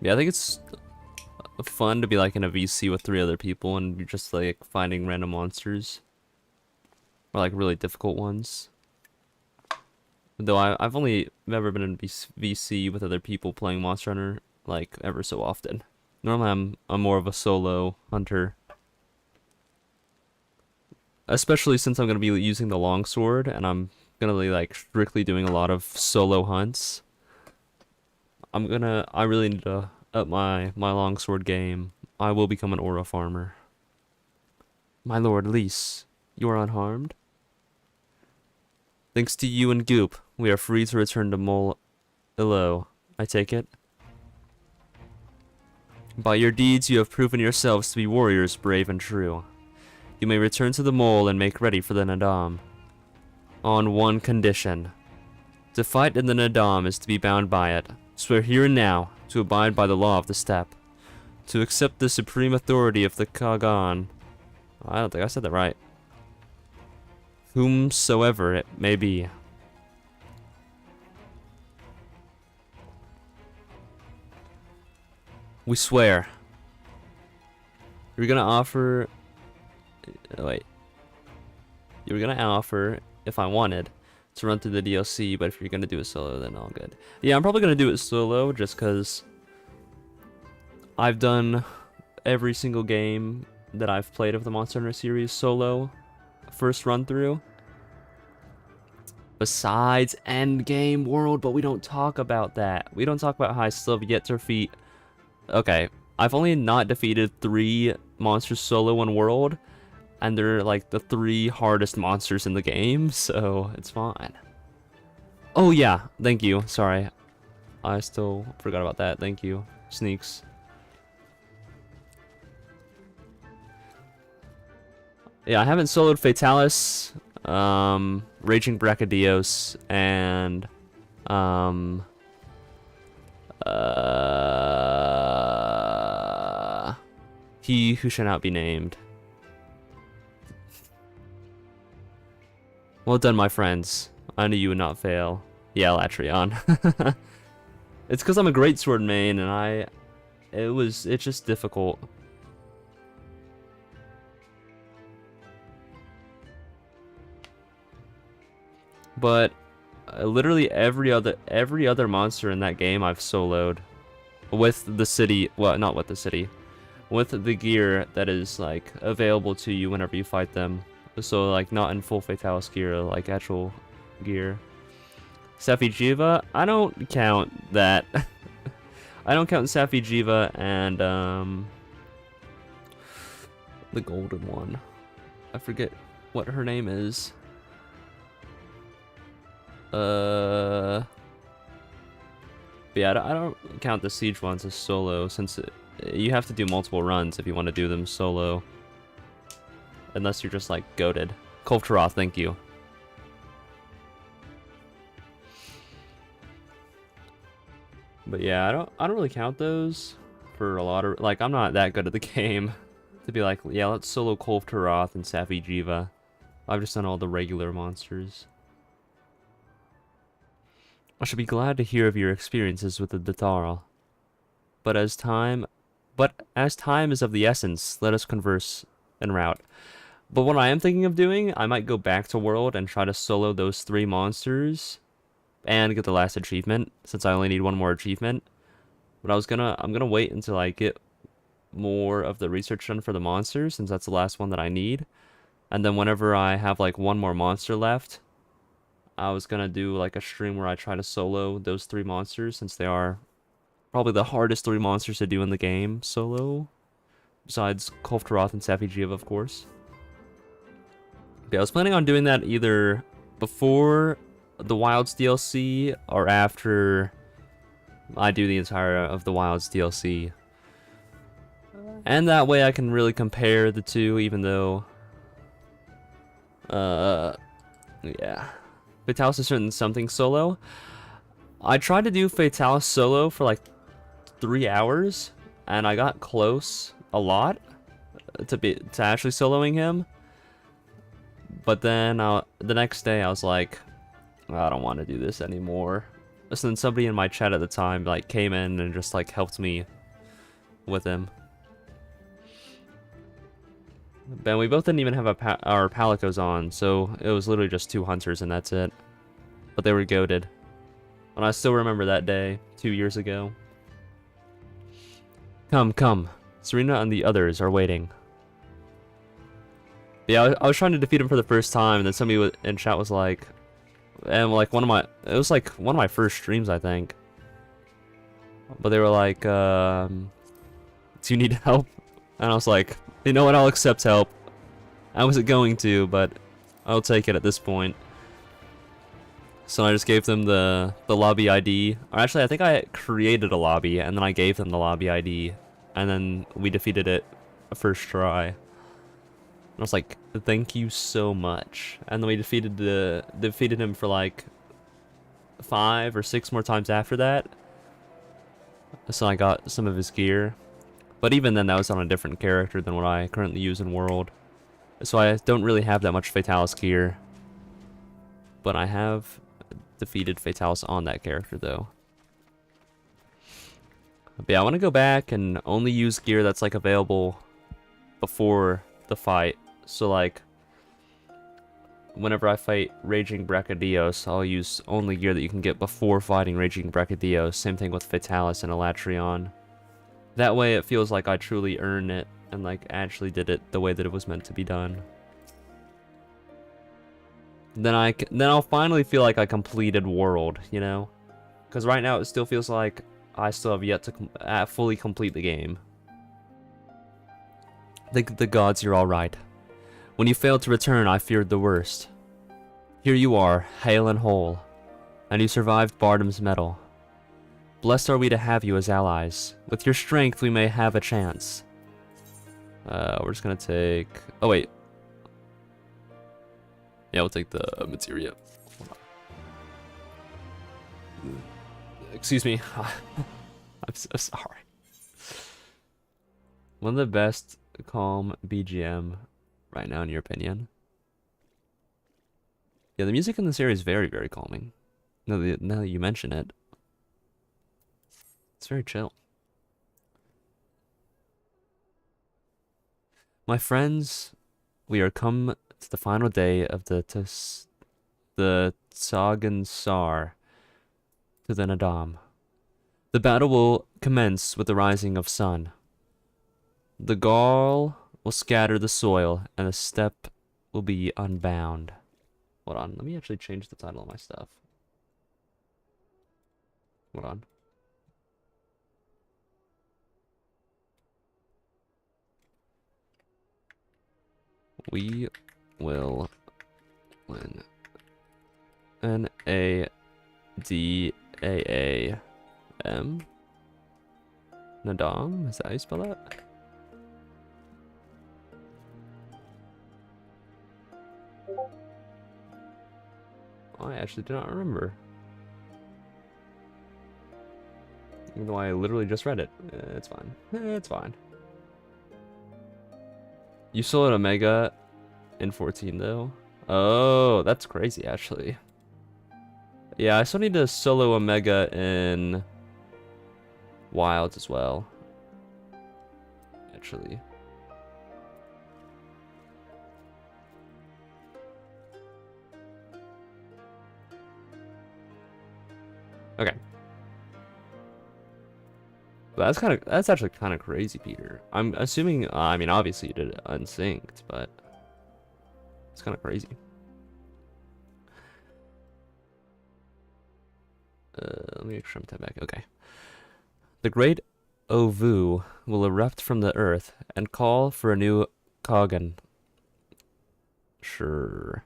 Yeah, I think it's fun to be like in a VC with 3 other people and you're just like finding random monsters. Or like really difficult ones. Though I've only ever been in VC with other people playing Monster Hunter like ever so often. Normally I'm more of a solo hunter. Especially since I'm going to be using the longsword and I'm going to be like strictly doing a lot of solo hunts. I really need to up my longsword game. I will become an aura farmer. My lord Lys, you are unharmed? Thanks to you and Goop, we are free to return to Mol Illo. I take it? By your deeds you have proven yourselves to be warriors brave and true. You may return to the mole and make ready for the Naadam. On one condition. To fight in the Naadam is to be bound by it. Swear here and now to abide by the law of the steppe. To accept the supreme authority of the Kagan. I don't think I said that right. Whomsoever it may be. We swear. You're gonna offer... wait. You were gonna offer, if I wanted, to run through the DLC, but if you're gonna do it solo, then all good. Yeah, I'm probably gonna do it solo, just because I've done every single game that I've played of the Monster Hunter series solo, first run through. Besides Endgame World, but we don't talk about that. We don't talk about how I still have yet to defeat... Okay, I've only not defeated 3 monsters solo in World, and they're like the 3 hardest monsters in the game, so it's fine. Oh yeah, thank you, sorry. I still forgot about that, thank you, Sneaks. Yeah, I haven't soloed Fatalis, Raging Brachydios, and he who shall not be named. Well done, my friends. I knew you would not fail. Yeah, Latrion. It's because I'm a great sword main, and it's just difficult. But literally every other monster in that game I've soloed with the city, well, not with the city, with the gear that is like available to you whenever you fight them. So like not in full Fatalis gear, like actual gear. Safi Jiva, I don't count that. I don't count Safi Jiva and the golden one. I forget what her name is. But yeah, I don't count the siege ones as solo, since you have to do multiple runs if you want to do them solo. Unless you're just like goated. Kulftaroth, thank you. But yeah, I don't really count those for a lot of, like, I'm not that good at the game to be like, yeah, let's solo Kulftaroth and Safi Jiva. I've just done all the regular monsters. I should be glad to hear of your experiences with the Datarl. But as time is of the essence, let us converse en route. But what I am thinking of doing, I might go back to World and try to solo those 3 monsters and get the last achievement, since I only need 1 more achievement. But I'm gonna wait until I get more of the research done for the monsters, since that's the last one that I need. And then whenever I have like 1 more monster left, I was gonna do like a stream where I try to solo those 3 monsters, since they are probably the hardest 3 monsters to do in the game solo. Besides Kulftaroth and Safi Jiva, of course. But yeah, I was planning on doing that either before the Wilds DLC or after I do the entire of the Wilds DLC. And that way I can really compare the 2, even though yeah. Fatalis is certain something solo. I tried to do Fatalis solo for like 3 hours, and I got close a lot to actually soloing him. But then the next day I was like, I don't want to do this anymore. So then somebody in my chat at the time like came in and just like helped me with him. But we both didn't even have our Palicos on, so it was literally just 2 hunters and that's it. But they were goated. And I still remember that day, 2 years ago. Come, come. Serena and the others are waiting. Yeah, I was trying to defeat him for the first time, and then somebody in chat was like, and like it was like one of my first streams, I think. But they were like, do you need help? And I was like, you know what, I'll accept help. I wasn't going to, but I'll take it at this point. So I just gave them the lobby ID. Or actually, I think I created a lobby, and then I gave them the lobby ID and then we defeated it first try. And I was like, thank you so much. And then we defeated him for like 5 or 6 more times after that. So I got some of his gear. But even then, that was on a different character than what I currently use in World. So I don't really have that much Fatalis gear. But I have defeated Fatalis on that character, though. But yeah, I want to go back and only use gear that's, like, available before the fight. So, like, whenever I fight Raging Brachydios, I'll use only gear that you can get before fighting Raging Brachydios. Same thing with Fatalis and Elatrion. That way it feels like I truly earned it and like actually did it the way that it was meant to be done. Then I'll finally feel like I completed World, you know? Because right now it still feels like I still have yet to fully complete the game. The gods, you're alright. When you failed to return, I feared the worst. Here you are, hale and whole, and you survived Bardam's medal. Blessed are we to have you as allies. With your strength, we may have a chance. We're just gonna take... Oh, wait. Yeah, we'll take the materia. Excuse me. I'm so sorry. One of the best calm BGM right now, in your opinion? Yeah, the music in this area is very, very calming. Now that you mention it. It's very chill. My friends, we are come to the final day of the Tsagansar to the Naadam. The battle will commence with the rising of sun. The Gaul will scatter the soil, and the steppe will be unbound. Hold on, let me actually change the title of my stuff. Hold on. We will win. Naadam? Naadam? Is that how you spell that? I actually do not remember. Even though I literally just read it. It's fine. It's fine. You soloed Omega in 14 though? Oh, that's crazy actually. Yeah, I still need to solo Omega in Wilds as well. Actually. Okay. But that's actually kind of crazy, Peter. I'm assuming, I mean, obviously you did it unsynced, but it's kind of crazy. Let me make sure I'm tapped back. Okay. The great Ovu will erupt from the earth and call for a new Kagan. Sure.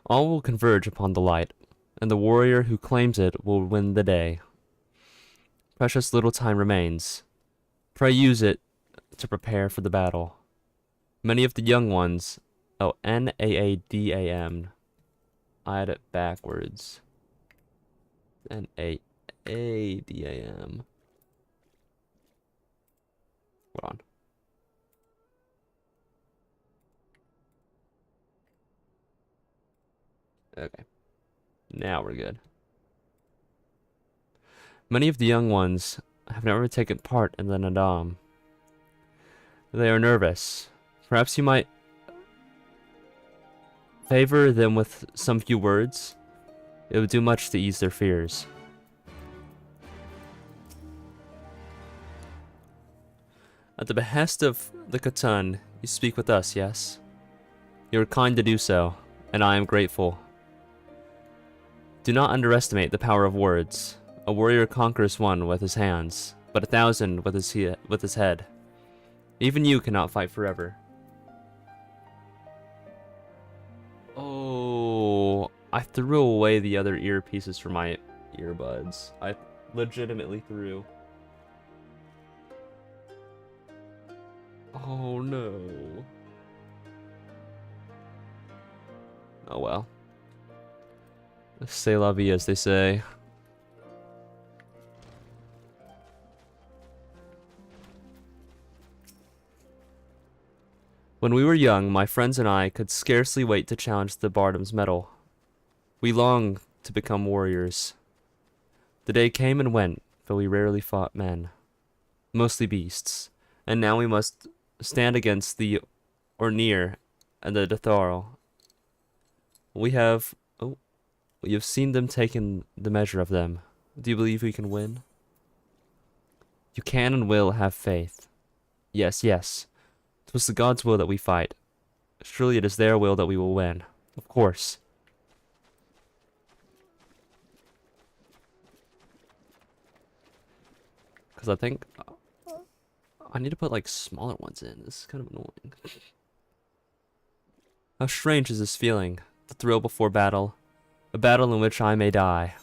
All will converge upon the light, and the warrior who claims it will win the day. Precious little time remains. Pray use it to prepare for the battle. Many of the young ones... Oh, Naadam. I had it backwards. Naadam. Hold on. Okay. Now we're good. Many of the young ones have never taken part in the Naadam. They are nervous. Perhaps you might favor them with some few words. It would do much to ease their fears. At the behest of the Khotun, you speak with us, yes? You are kind to do so, and I am grateful. Do not underestimate the power of words. A warrior conquers one with his hands, but 1,000 with his head. Even you cannot fight forever. Oh, I threw away the other earpieces for my earbuds. I legitimately threw. Oh no. Oh well. C'est la vie, as they say. When we were young, my friends and I could scarcely wait to challenge the Bardam's medal. We longed to become warriors. The day came and went, but we rarely fought men. Mostly beasts. And now we must stand against the Ornir and the Detharl. We have seen them taking the measure of them. Do you believe we can win? You can and will have faith. Yes, yes. 'Twas the gods' will that we fight. Surely it is their will that we will win. Of course. Because I think I need to put like smaller ones in. This is kind of annoying. How strange is this feeling? The thrill before battle. A battle in which I may die.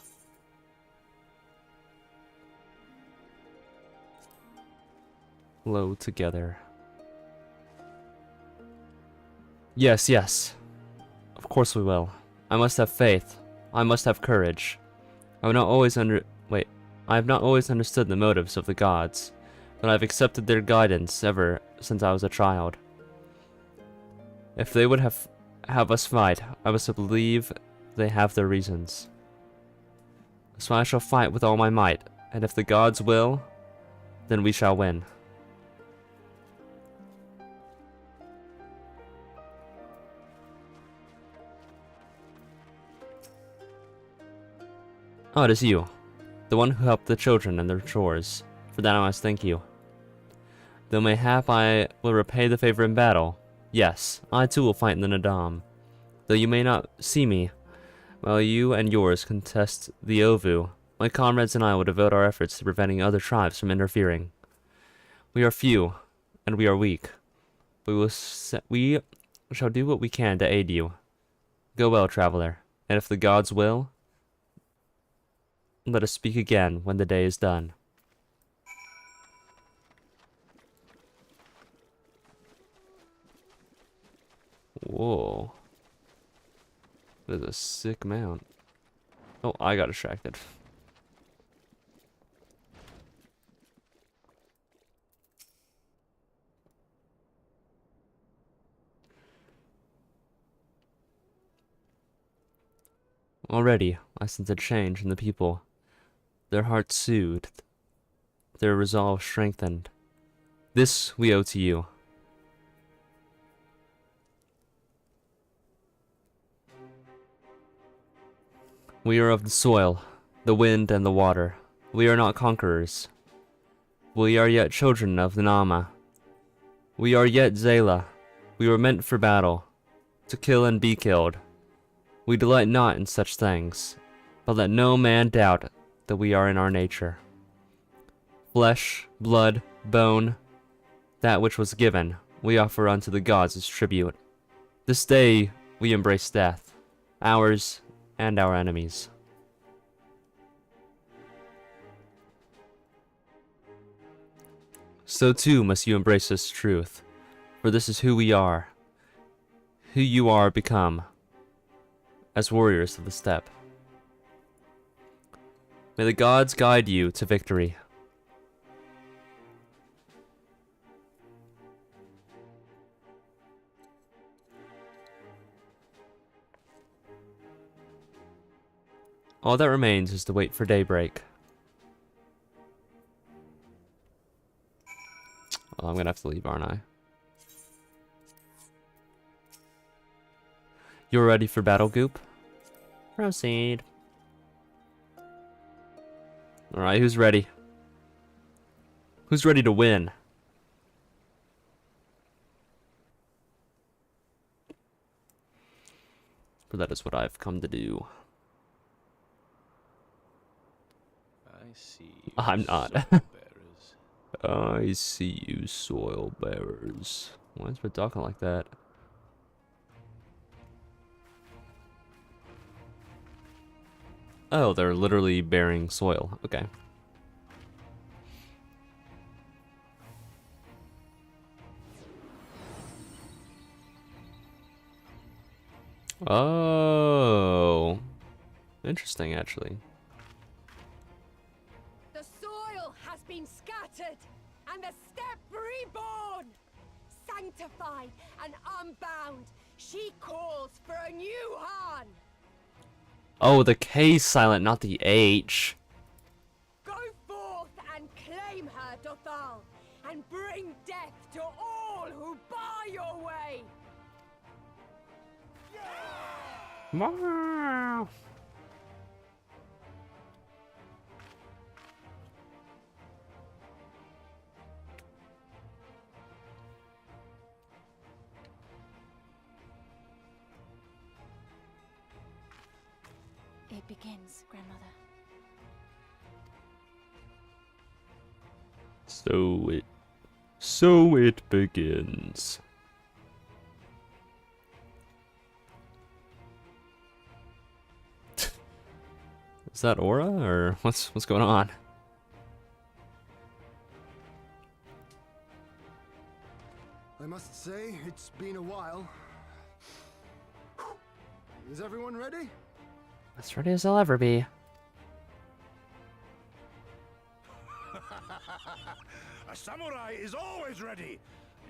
Low together. Yes, yes. Of course we will. I must have faith. I must have courage. I have not always understood the motives of the gods, but I have accepted their guidance ever since I was a child. If they would have us fight, I must believe they have their reasons. So I shall fight with all my might, and if the gods will, then we shall win. Oh, it is you. The one who helped the children in their chores. For that I must thank you. Though mayhap I will repay the favor in battle. Yes, I too will fight in the Naadam. Though you may not see me, while you and yours contest the Ovu, my comrades and I will devote our efforts to preventing other tribes from interfering. We are few, and we are weak. We shall do what we can to aid you. Go well, traveler, and if the gods will, let us speak again when the day is done. Whoa. That is a sick mount. Oh, I got distracted. Already, I sense a change in the people. Their hearts soothed, their resolve strengthened. This we owe to you. We are of the soil, the wind, and the water. We are not conquerors. We are yet children of the Nama. We are yet Zayla. We were meant for battle, to kill and be killed. We delight not in such things, but let no man doubt that we are in our nature. Flesh, blood, bone, that which was given, we offer unto the gods as tribute. This day we embrace death, ours and our enemies. So too must you embrace this truth, for this is who we are, who you are become, as warriors of the steppe. May the gods guide you to victory. All that remains is to wait for daybreak. Oh, I'm gonna have to leave, aren't I? You're ready for battle, Goop? Proceed. Alright, who's ready? Who's ready to win? For that is what I've come to do. I see you. I'm not. soul bearers. I see you, soil bearers. Why is it talking like that? Oh, they're literally bearing soil. Okay. Oh, interesting, actually. The soil has been scattered, and the steppe reborn. Sanctified and unbound, she calls for a new Han. Oh, the K's silent, not the H. Go forth and claim her, Dothal, and bring death to all who bar your way. It begins, Grandmother. So it begins. Is that Aura, or what's going on? I must say, it's been a while. Is everyone ready? As ready as I'll ever be. A samurai is always ready.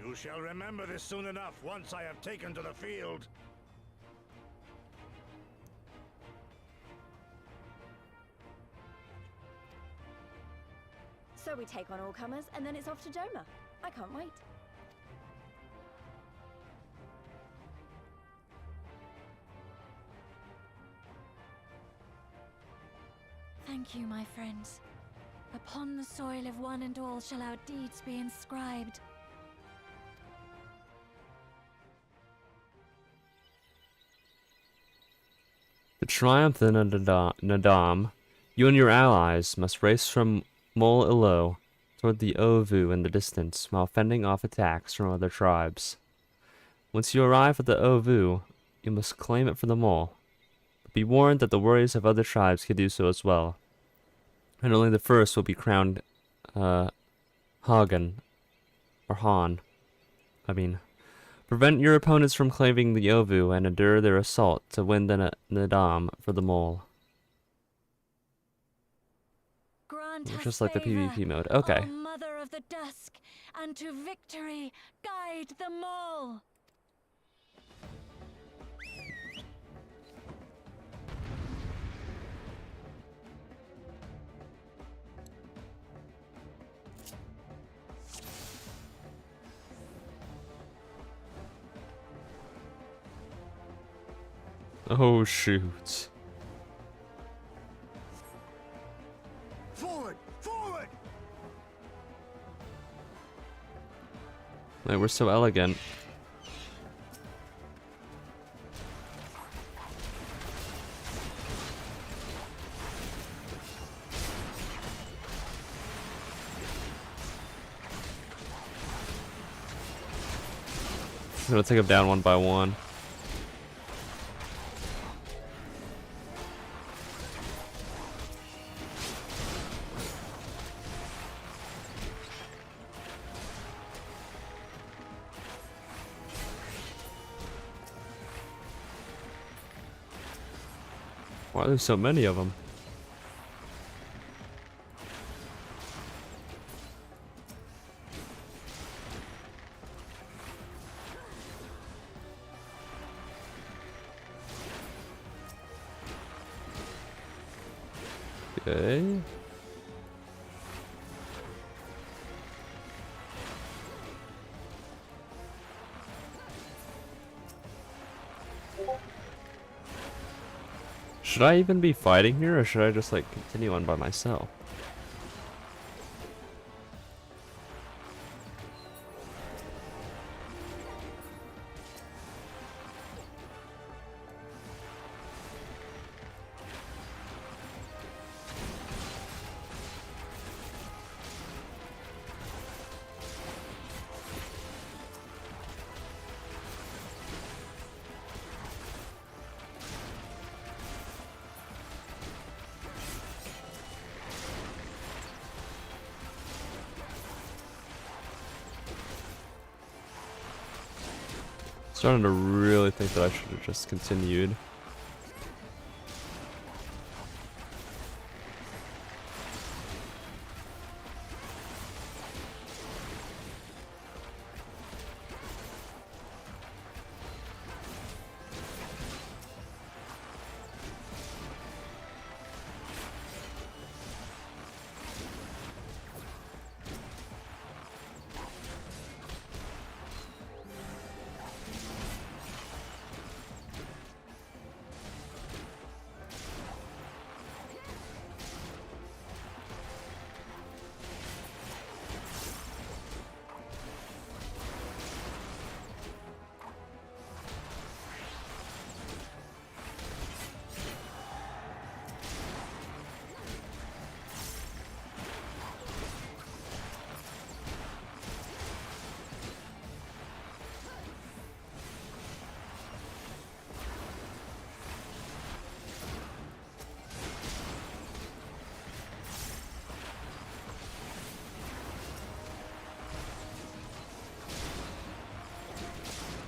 You shall remember this soon enough once I have taken to the field. So we take on all comers, and then it's off to Doma. I can't wait. Thank you, my friends. Upon the soil of one and all shall our deeds be inscribed. To triumph in Naadam, you and your allies must race from Mol Ilo toward the Ovu in the distance while fending off attacks from other tribes. Once you arrive at the Ovu, you must claim it for the Mol. But be warned that the warriors of other tribes can do so as well, and only the first will be crowned Hagen, or Han. Prevent your opponents from claiming the Ovu and endure their assault to win the Naadam for the Mole. Grant us Just like the favor, PvP mode. Okay. O Mother of the Dusk, and to victory guide them all. Oh shoot. Forward! Forward! Like, we're so elegant. I'm gonna take them down one by one. Why are there so many of them? Okay. Should I even be fighting here, or should I just like continue on by myself? Starting to really think that I should have just continued.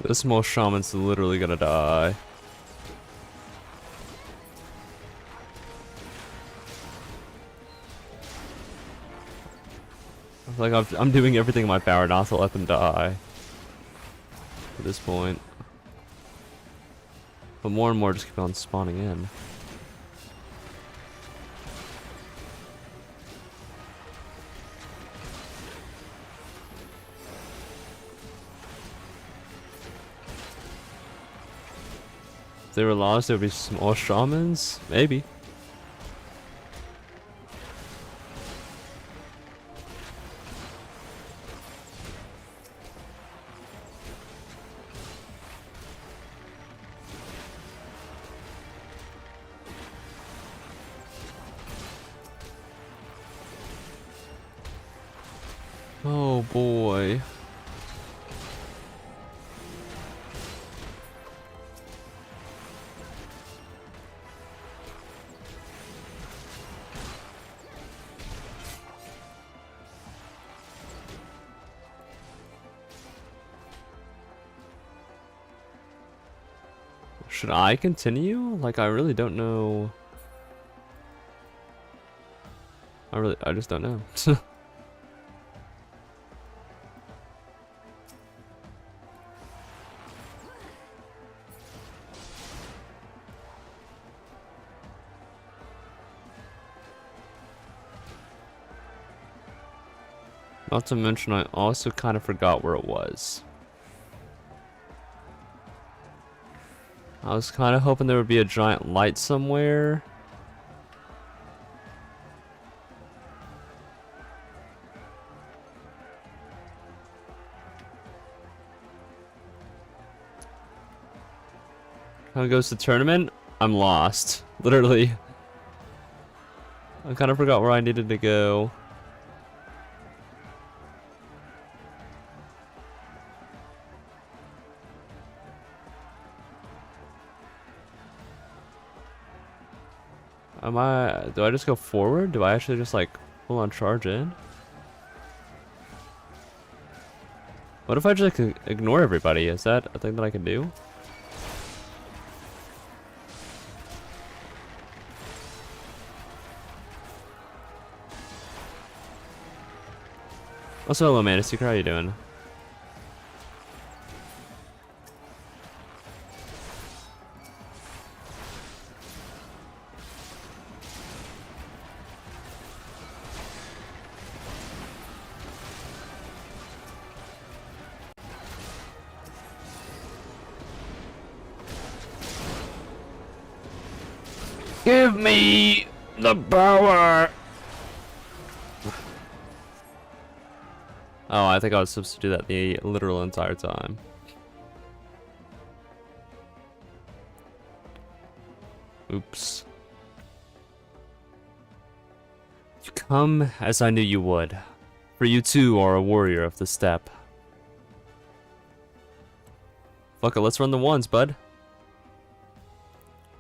This small shaman's literally gonna die. Like I'm doing everything in my power not to let them die. At this point. But more and more just keep on spawning in. If they were lost, there would be small shamans? Maybe. Oh boy. Should I continue? Like, I really don't know. I just don't know. Not to mention, I also kind of forgot where it was. I was kind of hoping there would be a giant light somewhere. How goes the tournament? I'm lost. Literally. I kind of forgot where I needed to go. Do I just go forward? Do I actually just like full on charge in? What if I just like, ignore everybody? Is that a thing that I can do? Also, hello, Mantis. How are you doing? Give me the power! Oh, I think I was supposed to do that the literal entire time. Oops. You come as I knew you would, for you too are a warrior of the steppe. Fuck it, let's run the ones, bud.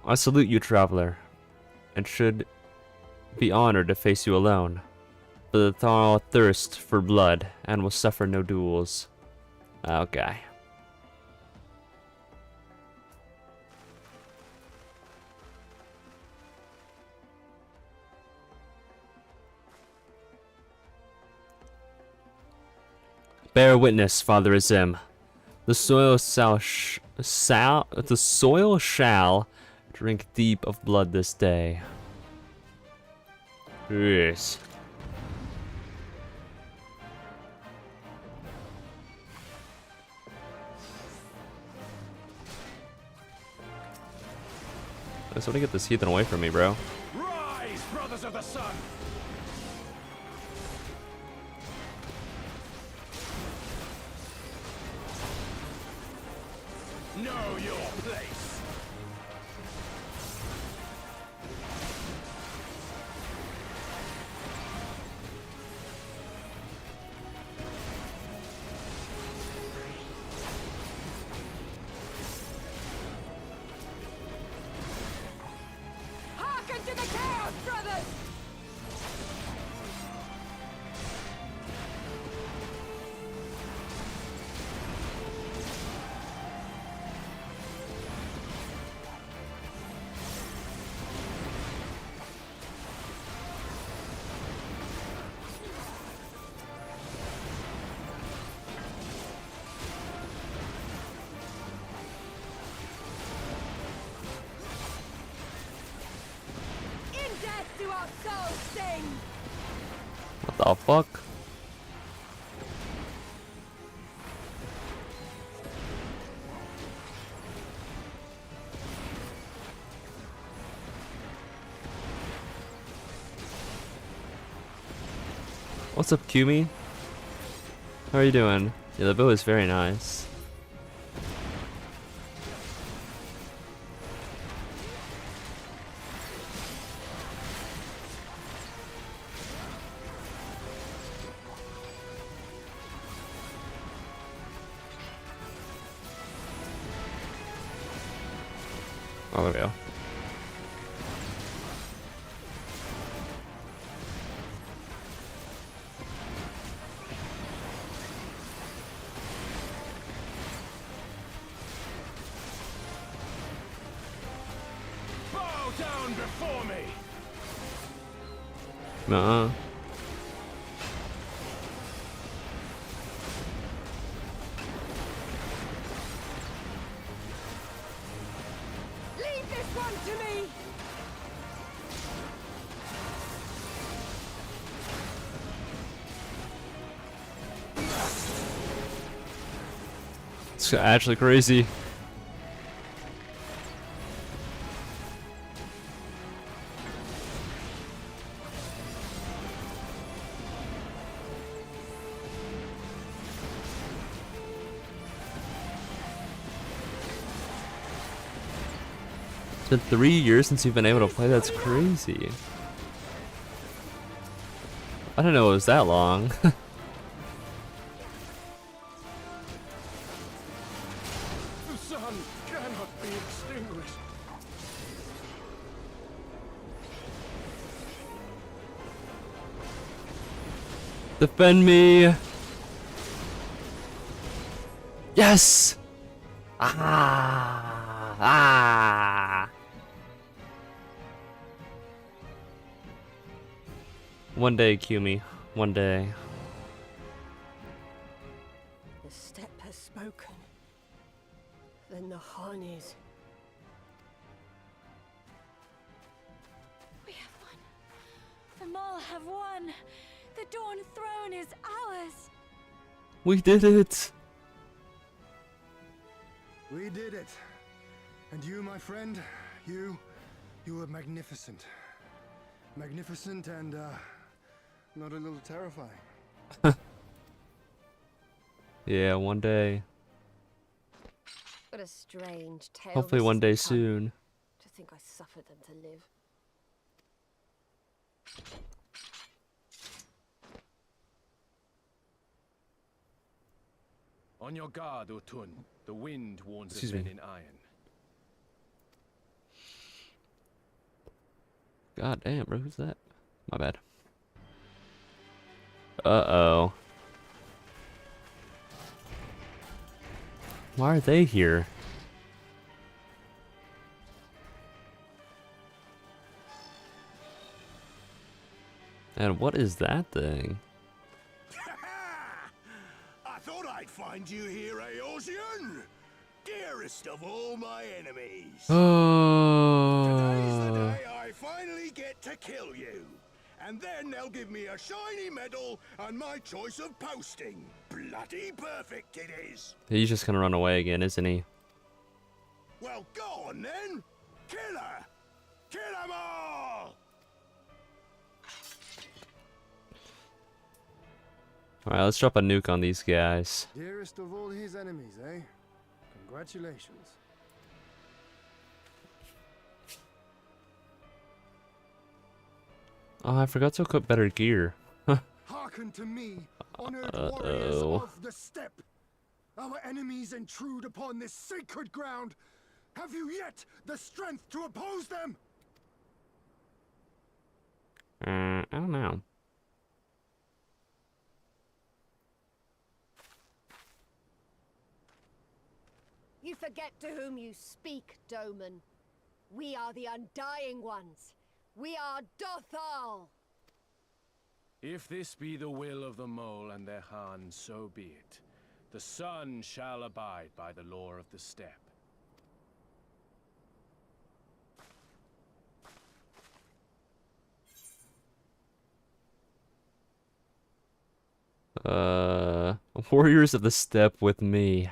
I salute you, traveler, and should be honored to face you alone. But the Tharl thirst for blood and will suffer no duels. Okay. Bear witness, Father Azim. The soil shall drink deep of blood this day. Yes. I just want to get this heathen away from me, bro. Rise, brothers of the sun! Know your place! Hearken to the chaos, brothers! In death do our souls sing! What the fuck? What's up, Kumi? How are you doing? Yeah, the bow is very nice. Oh, there we go. Bow down before me! Nuh-uh. Leave this one to me! It's actually crazy. It's been 3 years since you've been able to play. That's crazy. I didn't know it was that long. The sun cannot be extinguished. Defend me! Yes! Ah! Ah! One day, Kumi. One day. The steppe has spoken. Then the Hanis. We have won. The Maul have won. The Dawn Throne is ours. We did it! We did it. And you, my friend, you were magnificent. Magnificent and, not a little terrifying. Yeah, one day. What a strange tale. Hopefully this one has day become. soon. To think I suffered them to live. On your guard, Utun. The wind warns Excuse of men me. in iron. God damn, bro, who's that? My bad. Uh-oh. Why are they here? And what is that thing? I thought find you here, Eosian? Dearest of all my enemies. Today's the Oh. day I finally get to kill you. And then they'll give me a shiny medal and my choice of posting. Bloody perfect it is. He's just gonna run away again, isn't he? Well, go on then. Kill her. Kill them all. Alright, let's drop a nuke on these guys. Dearest of all his enemies, eh? Congratulations. Oh, I forgot to equip better gear. Hearken to me, honored warriors of the steppe. Our enemies intrude upon this sacred ground. Have you yet the strength to oppose them? I don't know. You forget to whom you speak, Doman. We are the Undying Ones. We are Dothal. If this be the will of the mole and their Han, so be it. The sun shall abide by the law of the steppe. Warriors of the steppe with me.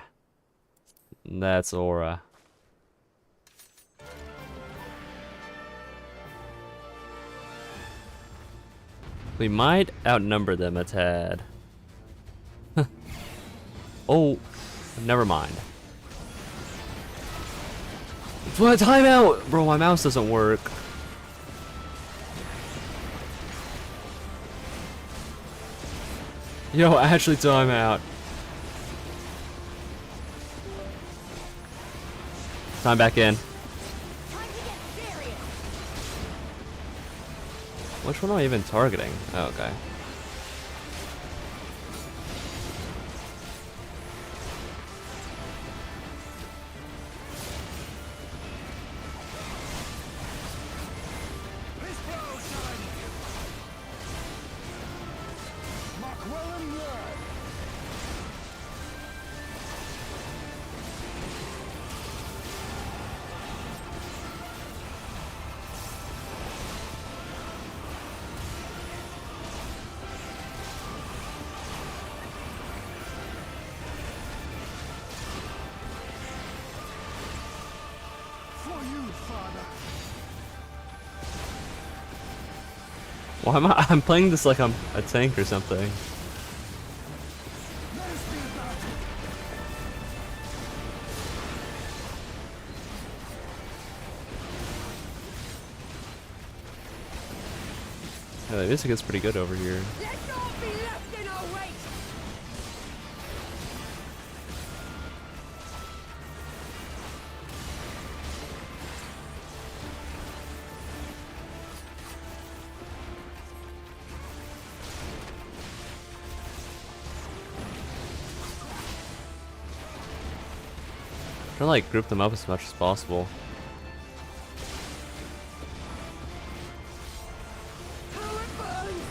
That's Aura. We might outnumber them a tad. Oh, never mind. What? Timeout! Bro, my mouse doesn't work. Yo, actually timeout. Time back in. Time to get serious. Which one am I even targeting? Oh, okay. This blow, son. Mark well and word. For you, Father. Why am I'm playing this like I'm a tank or something. Let us be about it. Yeah, the music is pretty good over here. Let's all be left in our wake. Trying to like group them up as much as possible. How it burns.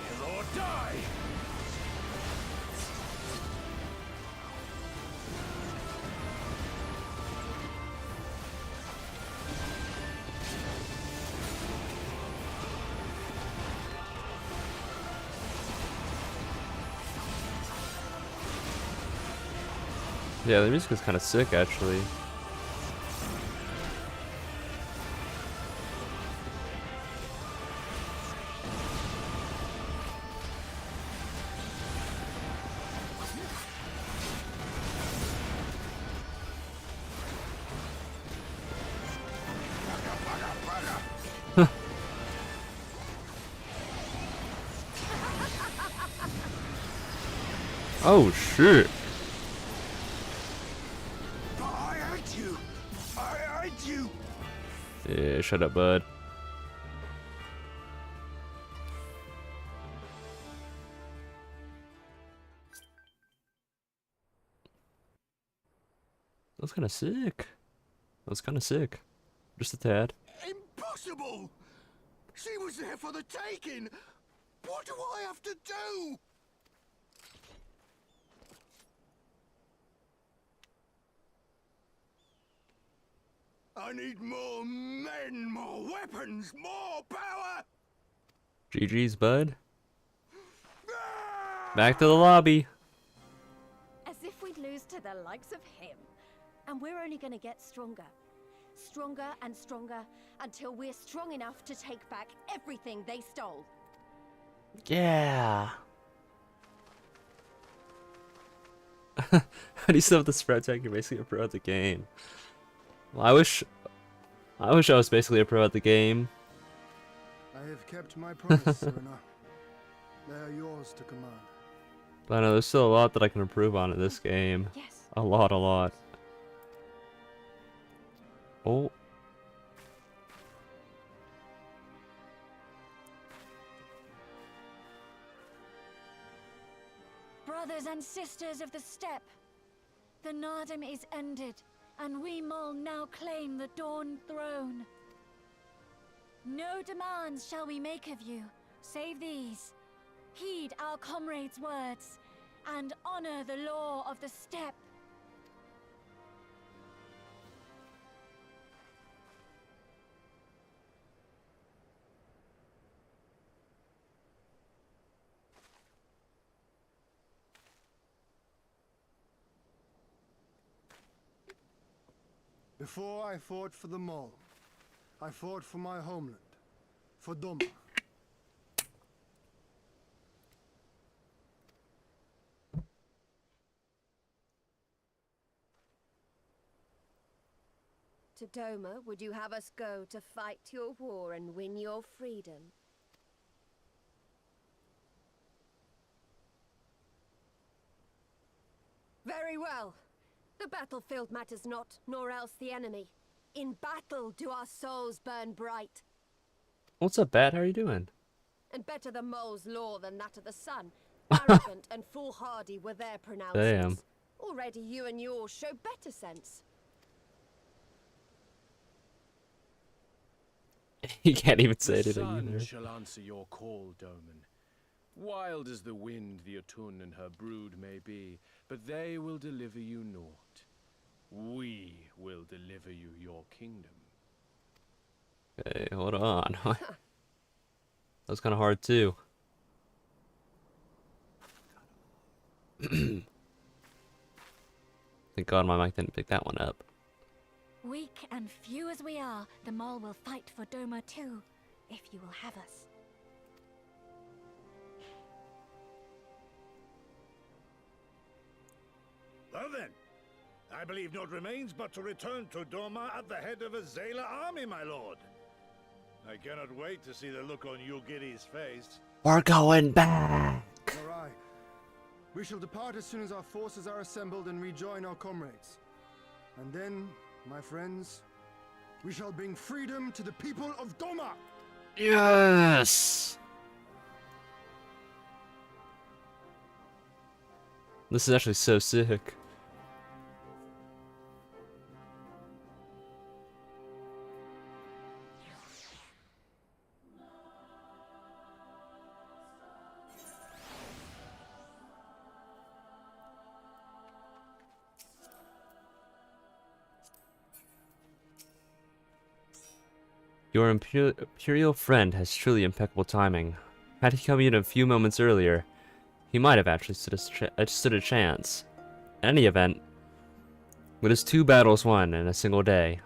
Kill or die! Yeah, the music is kind of sick actually. Oh shit. I hate you. I hate you. Yeah, shut up, bud. That's kind of sick. That's kind of sick. Just a tad. Impossible. She was there for the taking. What do I have to do? I need more men, more weapons, more power! GG's, bud. Back to the lobby. As if we'd lose to the likes of him. And we're only gonna get stronger. Stronger and stronger until we're strong enough to take back everything they stole. Yeah. How do you still have the spread tech? You're basically a pro at the game. Well, I wish I was basically a pro at the game. I have kept my promise, Serena. They are yours to command. But I know there's still a lot that I can improve on in this game. Yes. A lot. Oh. Brothers and sisters of the steppe, the Naadam is ended, and we Mol now claim the Dawn Throne. No demands shall we make of you, save these. Heed our comrades' words, and honor the law of the steppe. Before I fought for the Mole, I fought for my homeland, for Doma. To Doma, would you have us go to fight your war and win your freedom? Very well. The battlefield matters not, nor else the enemy. In battle do our souls burn bright. What's up, Bat? How are you doing? And better the mole's law than that of the sun. Arrogant and foolhardy were their pronouncements. Already you and yours show better sense. You can't even say The anything sun either. shall answer your call, Doman. Wild as the wind the Otun and her brood may be, but they will deliver you naught. We will deliver you your kingdom. Okay, hold on. That was kind of hard too. Thank God my mic didn't pick that one up. Weak and few as we are, the Mol will fight for Doma too, if you will have us. Well then, I believe naught remains but to return to Doma at the head of a Zayla army, my lord. I cannot wait to see the look on Yugiri's face. We're going back. All right. We shall depart as soon as our forces are assembled and rejoin our comrades. And then, my friends, we shall bring freedom to the people of Doma! Yes. This is actually so sick. Your imperial friend has truly impeccable timing. Had he come in a few moments earlier, he might have actually stood a chance. In any event, it is 2 battles won in a single day,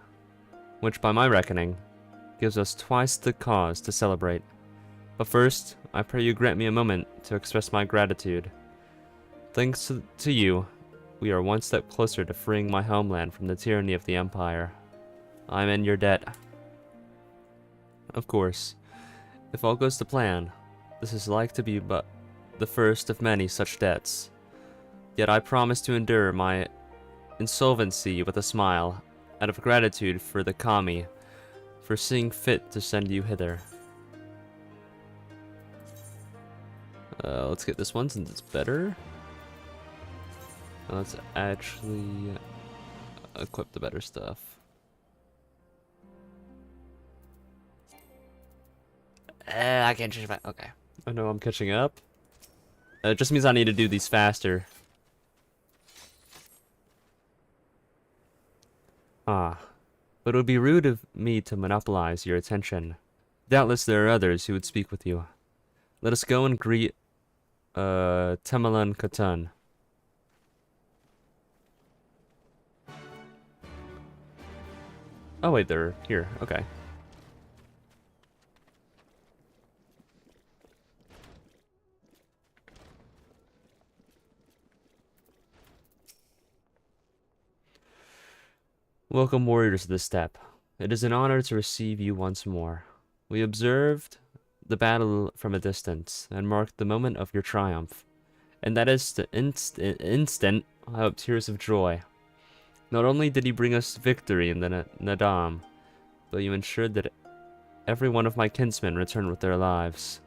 which by my reckoning, gives us twice the cause to celebrate. But first, I pray you grant me a moment to express my gratitude. Thanks to you, we are one step closer to freeing my homeland from the tyranny of the Empire. I'm in your debt. Of course, if all goes to plan, this is like to be but the first of many such debts. Yet I promise to endure my insolvency with a smile, out of gratitude for the Kami, for seeing fit to send you hither. Let's get this one since it's better. Let's actually equip the better stuff. I can't change my... Okay, I know I'm catching up. It just means I need to do these faster. Ah, but it would be rude of me to monopolize your attention. Doubtless there are others who would speak with you. Let us go and greet, Temalan Khatan. Oh wait, they're here. Okay. Welcome, warriors of the steppe. It is an honor to receive you once more. We observed the battle from a distance and marked the moment of your triumph. And that is the instant of tears of joy. Not only did you bring us victory in the Naadam, but you ensured that every one of my kinsmen returned with their lives.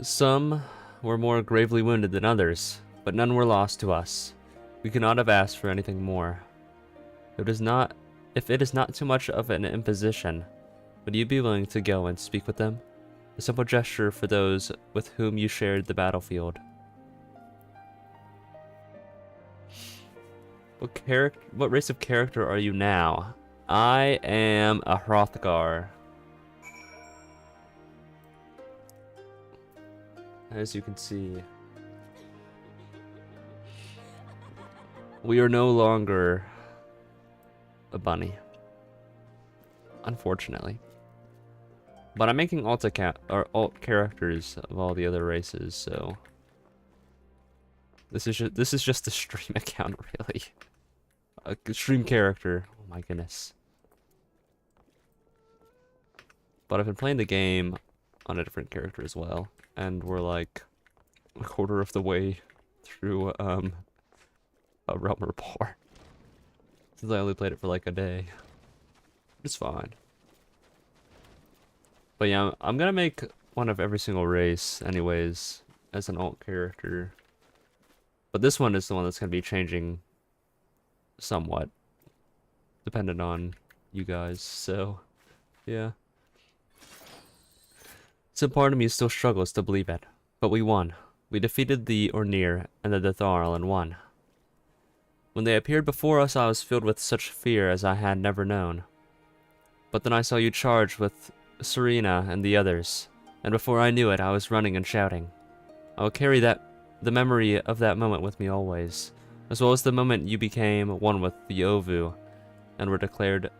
Some were more gravely wounded than others, but none were lost to us. We could not have asked for anything more. If it is not too much of an imposition, would you be willing to go and speak with them? A simple gesture for those with whom you shared the battlefield. What race of character are you now? I am a Hrothgar. As you can see, we are no longer a bunny, unfortunately. But I'm making alt characters of all the other races, so this is just a stream account, really. A stream character. Oh my goodness. But I've been playing the game on a different character as well, and we're like a quarter of the way through a Realm Report. Since I only played it for like a day. It's fine. But yeah, I'm gonna make one of every single race anyways as an alt character. But this one is the one that's gonna be changing somewhat, dependent on you guys, so yeah. Some part of me still struggles to believe it, but we won. We defeated the Ornir and the Detharl and won. When they appeared before us, I was filled with such fear as I had never known. But then I saw you charge with Serena and the others, and before I knew it, I was running and shouting. I will carry the memory of that moment with me always, as well as the moment you became one with the Ovu and were declared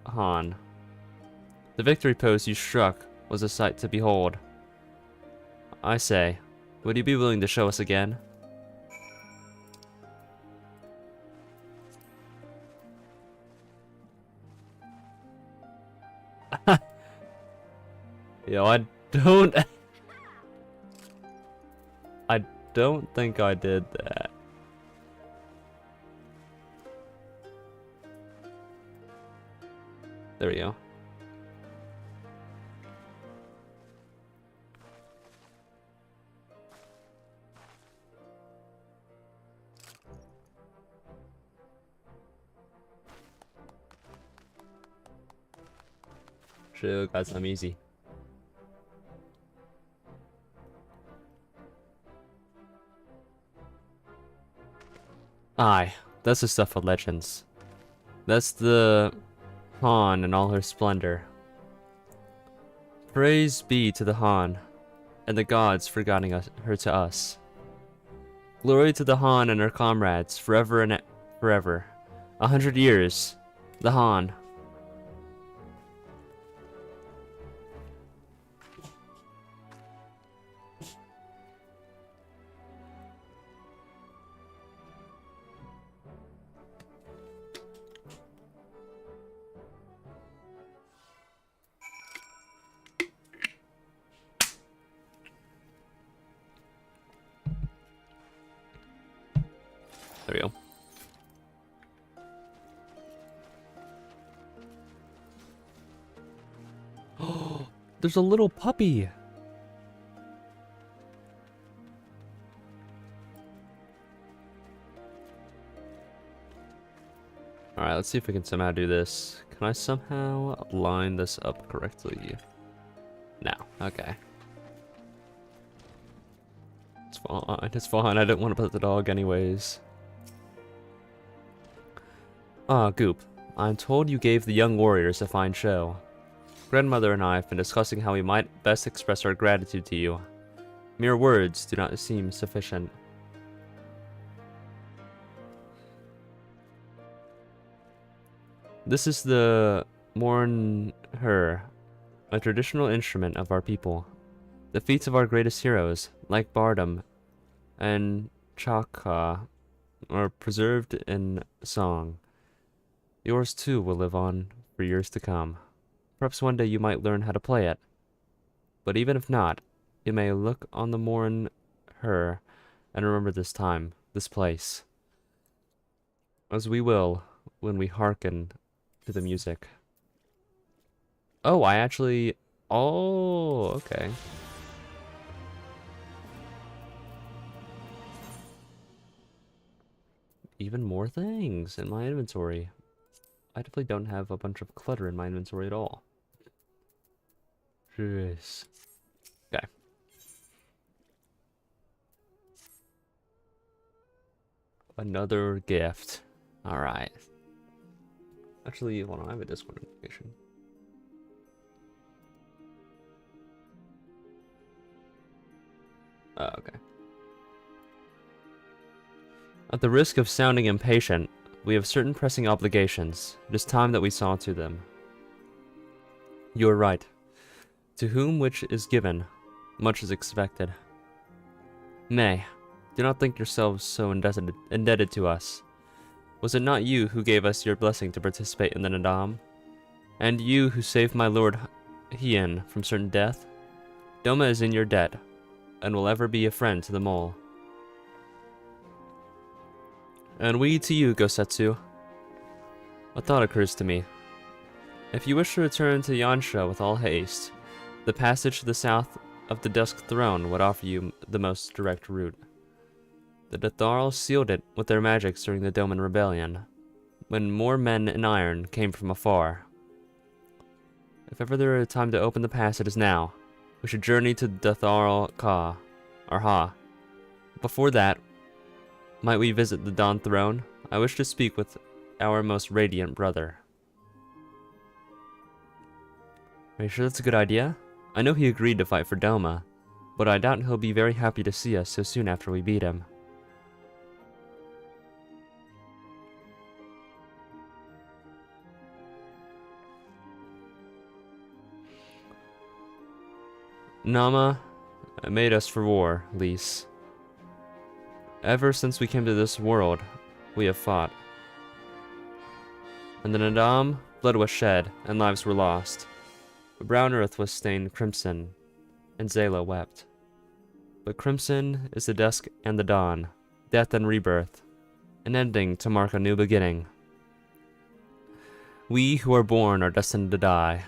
Han. The victory pose you struck was a sight to behold. I say, would you be willing to show us again? Yo, I don't think I did that. There we go. Sure, guys, I'm easy. Aye, that's the stuff of legends. That's the Han in all her splendor. Praise be to the Han, and the gods for guiding her to us. Glory to the Han and her comrades, forever and forever. 100 years, the Han. There we go. Oh, there's a little puppy. Alright, Let's see if we can somehow do this. Can I somehow line this up correctly? No. Okay. It's fine. It's fine. I didn't want to put the dog anyways. Ah, Goop. I'm told you gave the young warriors a fine show. Grandmother and I have been discussing how we might best express our gratitude to you. Mere words do not seem sufficient. This is the Mournher, a traditional instrument of our people. The feats of our greatest heroes, like Bardam and Chaka, are preserved in song. Yours too will live on for years to come. Perhaps one day you might learn how to play it. But even if not, you may look on the Mournher and remember this time, this place. As we will when we hearken to the music. Oh, I actually... Oh, okay. Even more things in my inventory. I definitely don't have a bunch of clutter in my inventory at all. Jeez. Okay. Another gift. Alright. Actually, hold on, I have a Discord notification. Oh, okay. At the risk of sounding impatient, we have certain pressing obligations. It is time that we saw to them. You are right. To whom which is given, much is expected. Nay, do not think yourselves so indebted to us. Was it not you who gave us your blessing to participate in the Naadam? And you who saved my lord Hien from certain death? Doma is in your debt, and will ever be a friend to the mole. And we to you, Gosetsu. A thought occurs to me. If you wish to return to Yansha with all haste, the passage to the south of the Dusk Throne would offer you the most direct route. The Datharl sealed it with their magics during the Doman Rebellion, when more men in iron came from afar. If ever there is a time to open the pass, it is now. We should journey to Datharl Ka, or Ha. Before that, might we visit the Dawn Throne? I wish to speak with our most radiant brother. Are you sure that's a good idea? I know he agreed to fight for Doma, but I doubt he'll be very happy to see us so soon after we beat him. Nama made us for war, Lise. Ever since we came to this world, we have fought. In the Naadam, blood was shed, and lives were lost. The brown earth was stained crimson, and Zayla wept. But crimson is the dusk and the dawn, death and rebirth, an ending to mark a new beginning. We who are born are destined to die.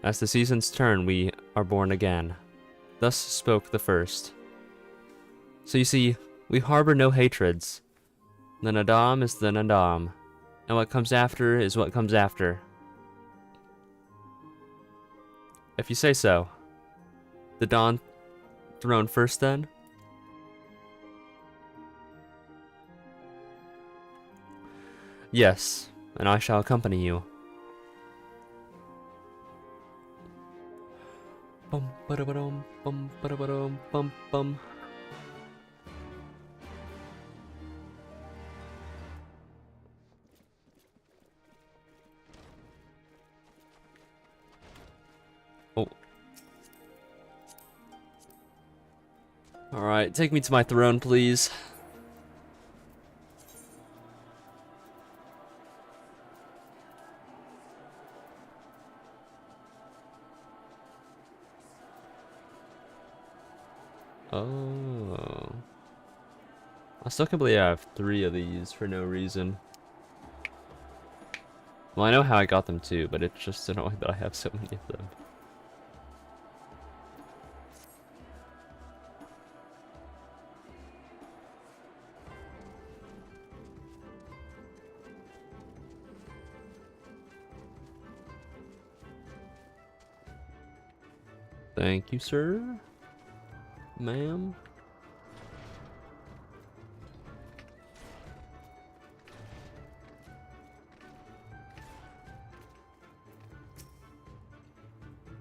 As the seasons turn, we are born again. Thus spoke the first. So you see, we harbor no hatreds. The Naadam is the Naadam, and what comes after is what comes after. If you say so. The Dawn Throne first, then? Yes, and I shall accompany you. Bum ba-da-ba-dum, bum ba-da-ba-dum, bum bum. Oh. Alright, take me to my throne, please. Oh. I still can't believe I have 3 of these for no reason. Well, I know how I got them too, but it's just annoying that I have so many of them. Thank you, sir. Ma'am.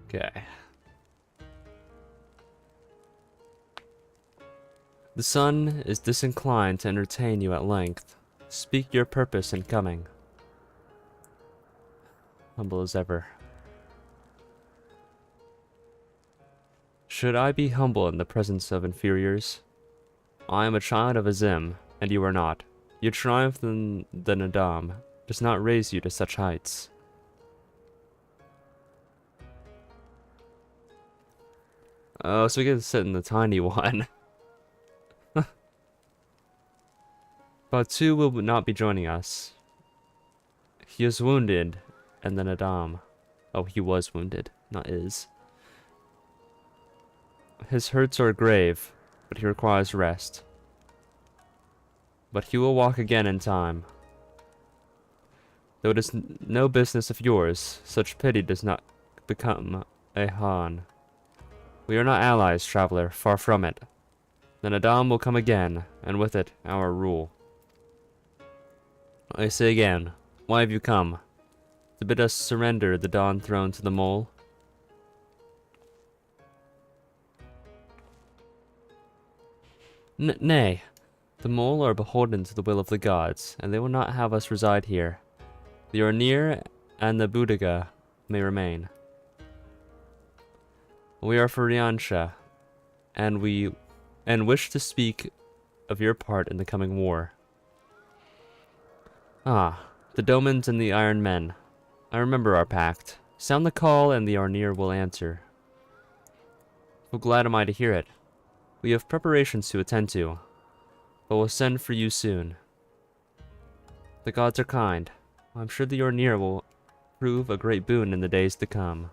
Okay. The sun is disinclined to entertain you at length. Speak your purpose in coming. Humble as ever. Should I be humble in the presence of inferiors? I am a child of Azim, and you are not. Your triumph in the Naadam does not raise you to such heights. Oh, so we get to sit in the tiny one. Batu will not be joining us. He is wounded, and the Naadam. Oh, he was wounded, not is. His hurts are grave, but he requires rest. But he will walk again in time. Though it is no business of yours, such pity does not become a Han. We are not allies, traveler, far from it. The Naadam will come again, and with it, our rule. I say again, why have you come? To bid us surrender the Dawn Throne to the Mole? Nay, the Mole are beholden to the will of the gods, and they will not have us reside here. The Ornir and the Budiga may remain. We are for Riansha, and wish to speak of your part in the coming war. Ah, the Domans and the Iron Men. I remember our pact. Sound the call and the Ornir will answer. How glad am I to hear it. We have preparations to attend to, but we'll send for you soon. The gods are kind. I'm sure the Ornir will prove a great boon in the days to come.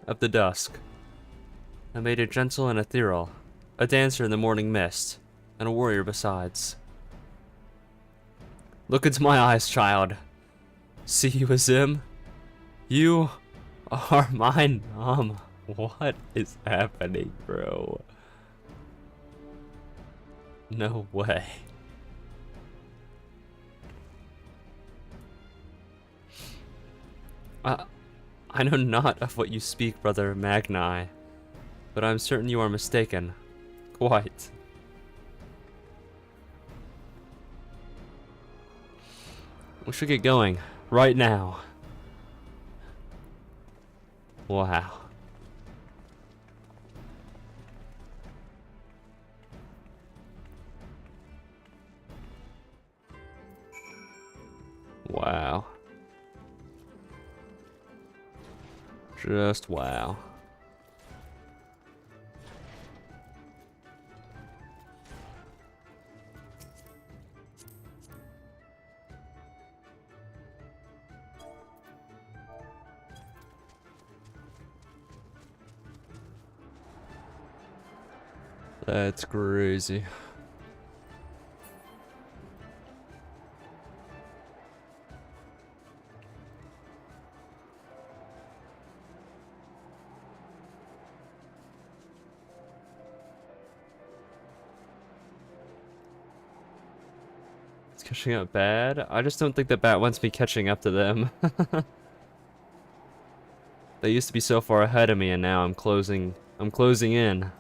Of the dusk, I made a gentle and ethereal, a dancer in the morning mist, and a warrior besides. Look into my eyes, child. See you, Azim? You are my Naadam. What is happening, bro? No way. I know not of what you speak, brother Magni, but I'm certain you are mistaken. Quite. We should get going, right now. Wow. Wow. Just wow. That's crazy. It's catching up bad. I just don't think the bat wants me catching up to them. They used to be so far ahead of me, and now I'm closing in.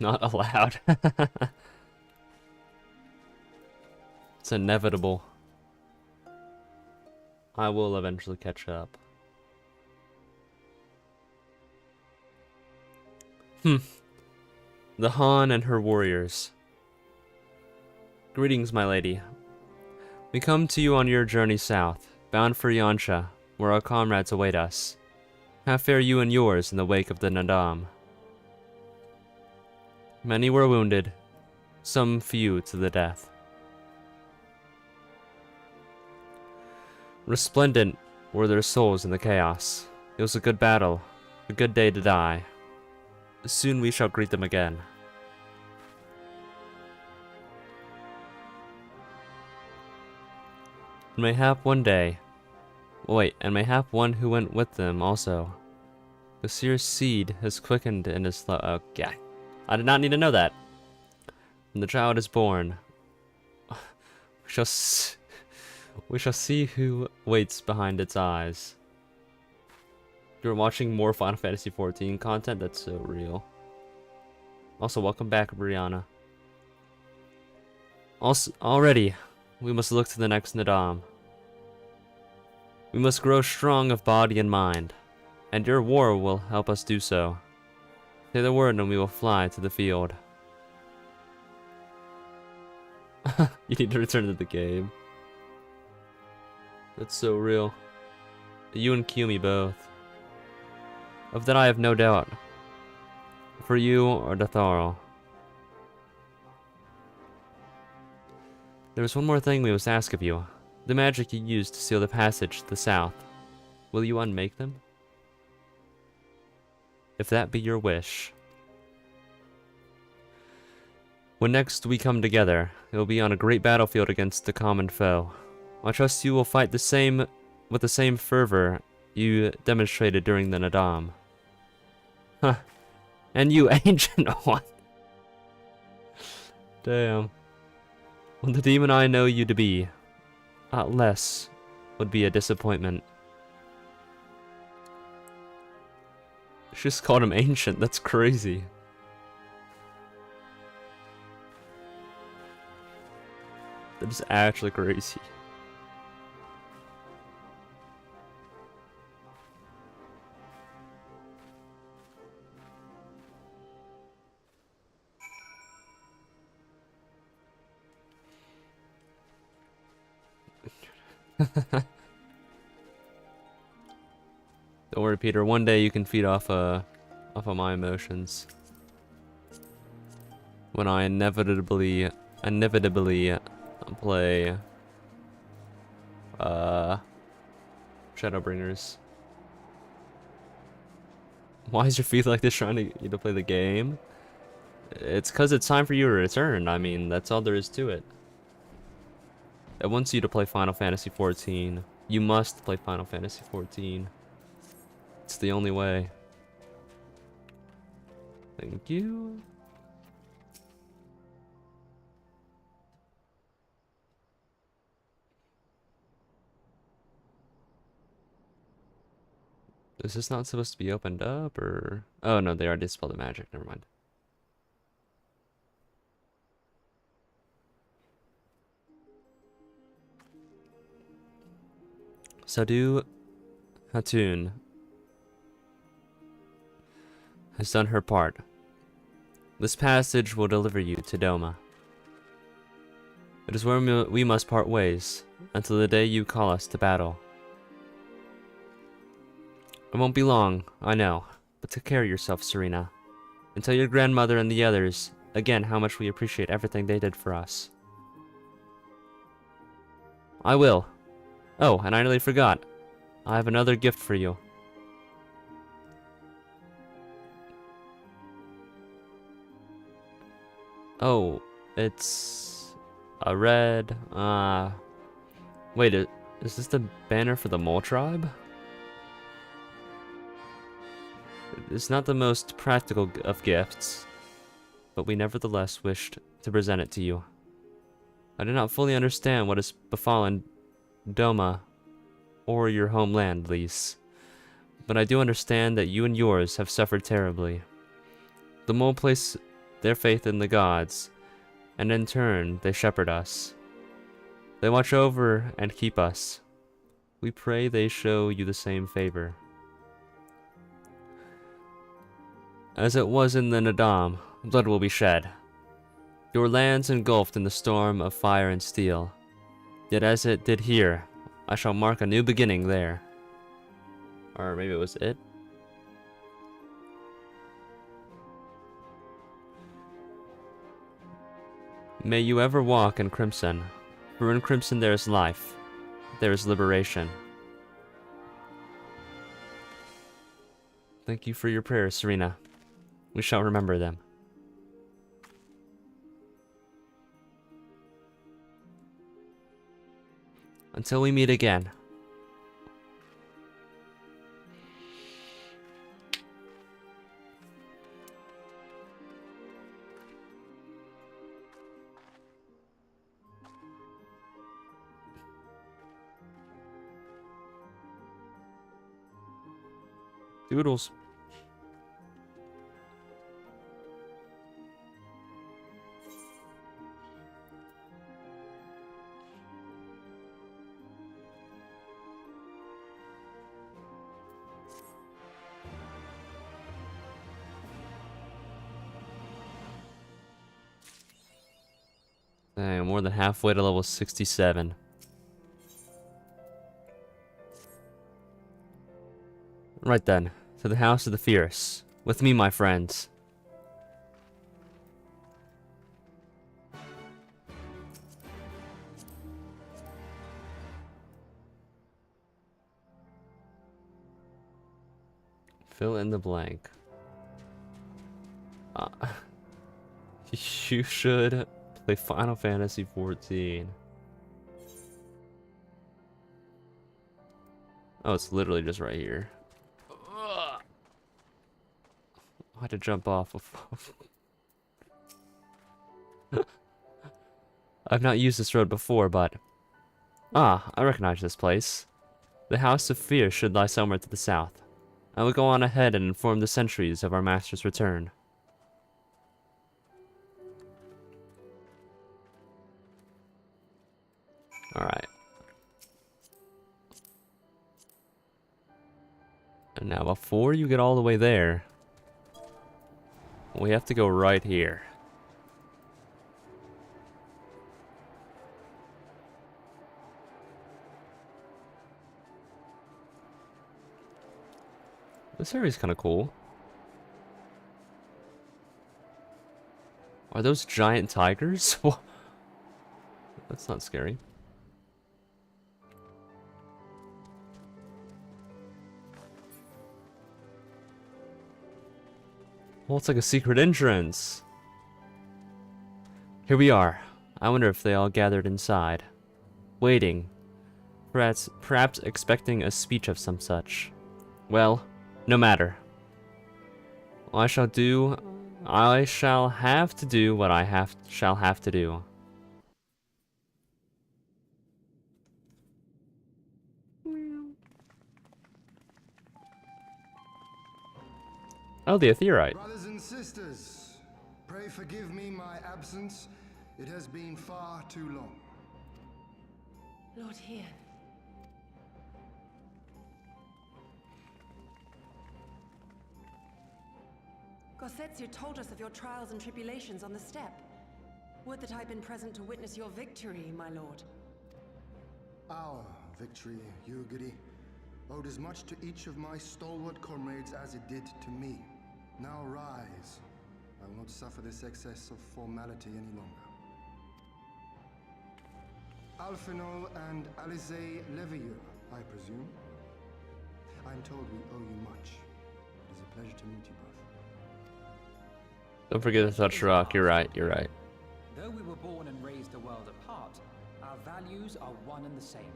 Not allowed. It's inevitable. I will eventually catch up. The Han and her warriors. Greetings, my lady. We come to you on your journey south, bound for Yansha, where our comrades await us. How fare you and yours in the wake of the Naadam? Many were wounded, some few to the death. Resplendent were their souls in the chaos. It was a good battle, a good day to die. Soon we shall greet them again. Mayhap one day. Wait, and mayhap one who went with them also. The seer's seed has quickened in his okay. I did not need to know that. When the child is born, we shall see who waits behind its eyes. You're watching more Final Fantasy XIV content? That's so real. Also, welcome back, Brianna. Also, already, we must look to the next Naadam. We must grow strong of body and mind, and your war will help us do so. Say the word and we will fly to the field. You need to return to the game. That's so real. You and Kumi both. Of that I have no doubt. For you or Datharo. There is one more thing we must ask of you. The magic you used to seal the passage to the south. Will you unmake them? If that be your wish. When next we come together, it will be on a great battlefield against the common foe. I trust you will fight with the same fervor you demonstrated during the Naadam. Huh. And you, ancient one. Damn. When the demon I know you to be, less would be a disappointment. She just called him ancient, that's crazy. That is actually crazy. Don't worry, Peter. One day you can feed off of my emotions. When I inevitably play Shadowbringers. Why is your feet like this trying to get you to play the game? It's because it's time for you to return. I mean, that's all there is to it. It wants you to play Final Fantasy XIV. You must play Final Fantasy XIV. It's the only way. Thank you. Is this not supposed to be opened up, or... Oh, no, they already dispelled the magic. Never mind. Sadu Hatun has done her part. This passage will deliver you to Doma. It is where we must part ways, until the day you call us to battle. It won't be long, I know, but take care of yourself, Serena. And tell your grandmother and the others, again, how much we appreciate everything they did for us. I will. Oh, and I nearly forgot. I have another gift for you. Oh, it's a red, wait, is this the banner for the Mole Tribe? It's not the most practical of gifts, but we nevertheless wished to present it to you. I do not fully understand what has befallen Doma or your homeland, Lise, but I do understand that you and yours have suffered terribly. The mole place their faith in the gods, and in turn they shepherd us. They watch over and keep us. We pray they show you the same favor. As it was in the Naadam, blood will be shed. Your lands engulfed in the storm of fire and steel. Yet as it did here, I shall mark a new beginning there. Or maybe it was it? May you ever walk in crimson, for in crimson there is life. there is liberation. Thank you for your prayers, Serena. We shall remember them. Until we meet again. Doodles. Dang, more than halfway to level 67. Right then, to the House of the Fierce. With me, my friends. Fill in the blank. You should play Final Fantasy XIV. Oh, it's literally just right here. I had to jump off. I've not used this road before, but... Ah, I recognize this place. The House of Fear should lie somewhere to the south. I will go on ahead and inform the sentries of our master's return. Alright. And now, before you get all the way there, we have to go right here. This area's kind of cool. Are those giant tigers? That's not scary. Well, it's like a secret entrance. Here we are. I wonder if they all gathered inside. Waiting. Perhaps expecting a speech of some such. Well, no matter. I shall have to do what I shall have to do. Oh, the Aetherite. Brothers and sisters, pray forgive me my absence. It has been far too long. Lord here. Gosetsu told us of your trials and tribulations on the steppe. Would that I'd been present to witness your victory, my lord. Our victory, Yugiri, owed as much to each of my stalwart comrades as it did to me. Now rise. I will not suffer this excess of formality any longer. Alphino and Alize Levieux, I presume. I'm told we owe you much. It is a pleasure to meet you both. Don't forget to touch rock. You're right. You're right. Though we were born and raised a world apart, our values are one and the same.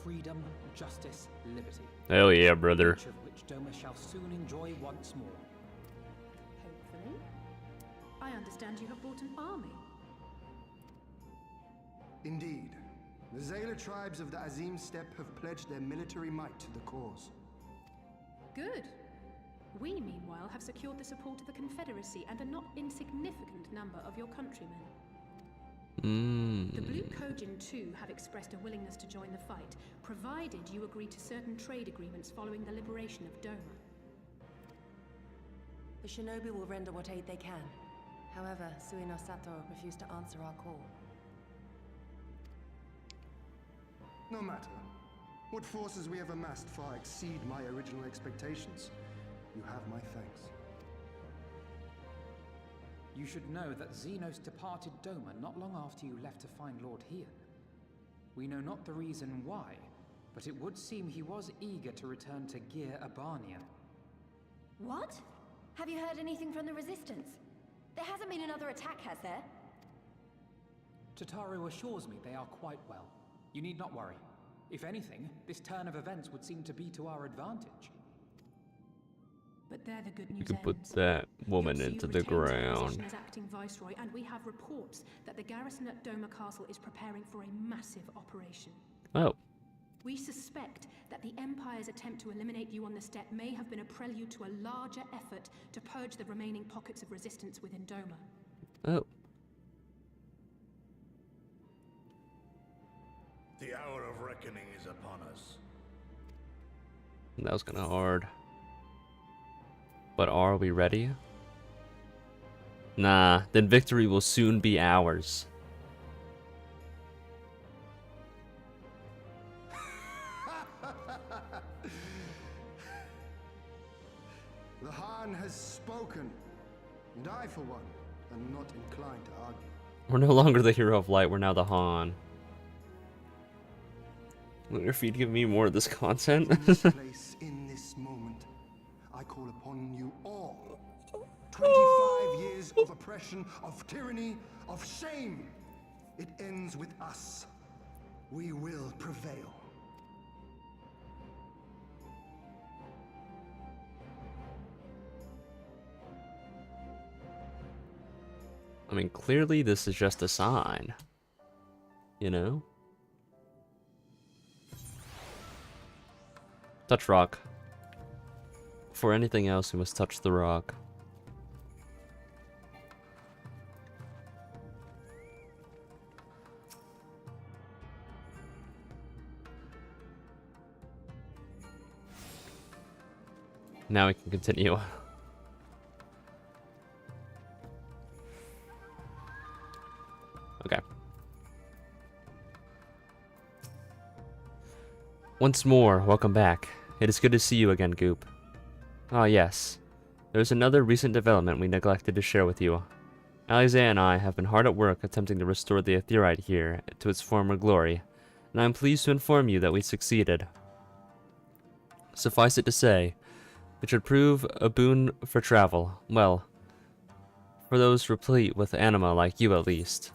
Freedom, justice, liberty. Hell yeah, brother. Each of which Doma shall soon enjoy once more. Hopefully. I understand you have brought an army. Indeed. The Zayla tribes of the Azim Steppe have pledged their military might to the cause. Good. We, meanwhile, have secured the support of the Confederacy and a not insignificant number of your countrymen. The Blue Kojin, too, have expressed a willingness to join the fight, provided you agree to certain trade agreements following the liberation of Doma. The shinobi will render what aid they can. However, Suino Sato refused to answer our call. No matter. What forces we have amassed far exceed my original expectations. You have my thanks. You should know that Xenos departed Doma not long after you left to find Lord Hian. We know not the reason why, but it would seem he was eager to return to Gir Abania. What? Have you heard anything from the Resistance? There hasn't been another attack, has there? Tataru assures me they are quite well. You need not worry. If anything, this turn of events would seem to be to our advantage. But they're the good news. You can put that woman into the ground. As acting viceroy, and we have reports that the garrison at Doma Castle is preparing for a massive operation. Oh. We suspect that the Empire's attempt to eliminate you on the steppe may have been a prelude to a larger effort to purge the remaining pockets of resistance within Doma. Oh. The hour of reckoning is upon us. That was kind of hard. But are we ready? Nah, then victory will soon be ours. The Han has spoken, and I, for one, am not inclined to argue. We're no longer the hero of light, we're now the Han. Will your feed give me more of this content? In this place, in this moment, I call upon you all. 25 years of oppression, of tyranny, of shame. It ends with us. We will prevail. I mean, clearly this is just a sign. You know? Touch rock. For anything else, we must touch the rock. Now we can continue. Okay. Once more, welcome back. It is good to see you again, Goop. Ah, yes. There's another recent development we neglected to share with you. Alize and I have been hard at work attempting to restore the Aetheryte here to its former glory, and I am pleased to inform you that we succeeded. Suffice it to say, it should prove a boon for travel, well, for those replete with anima like you at least.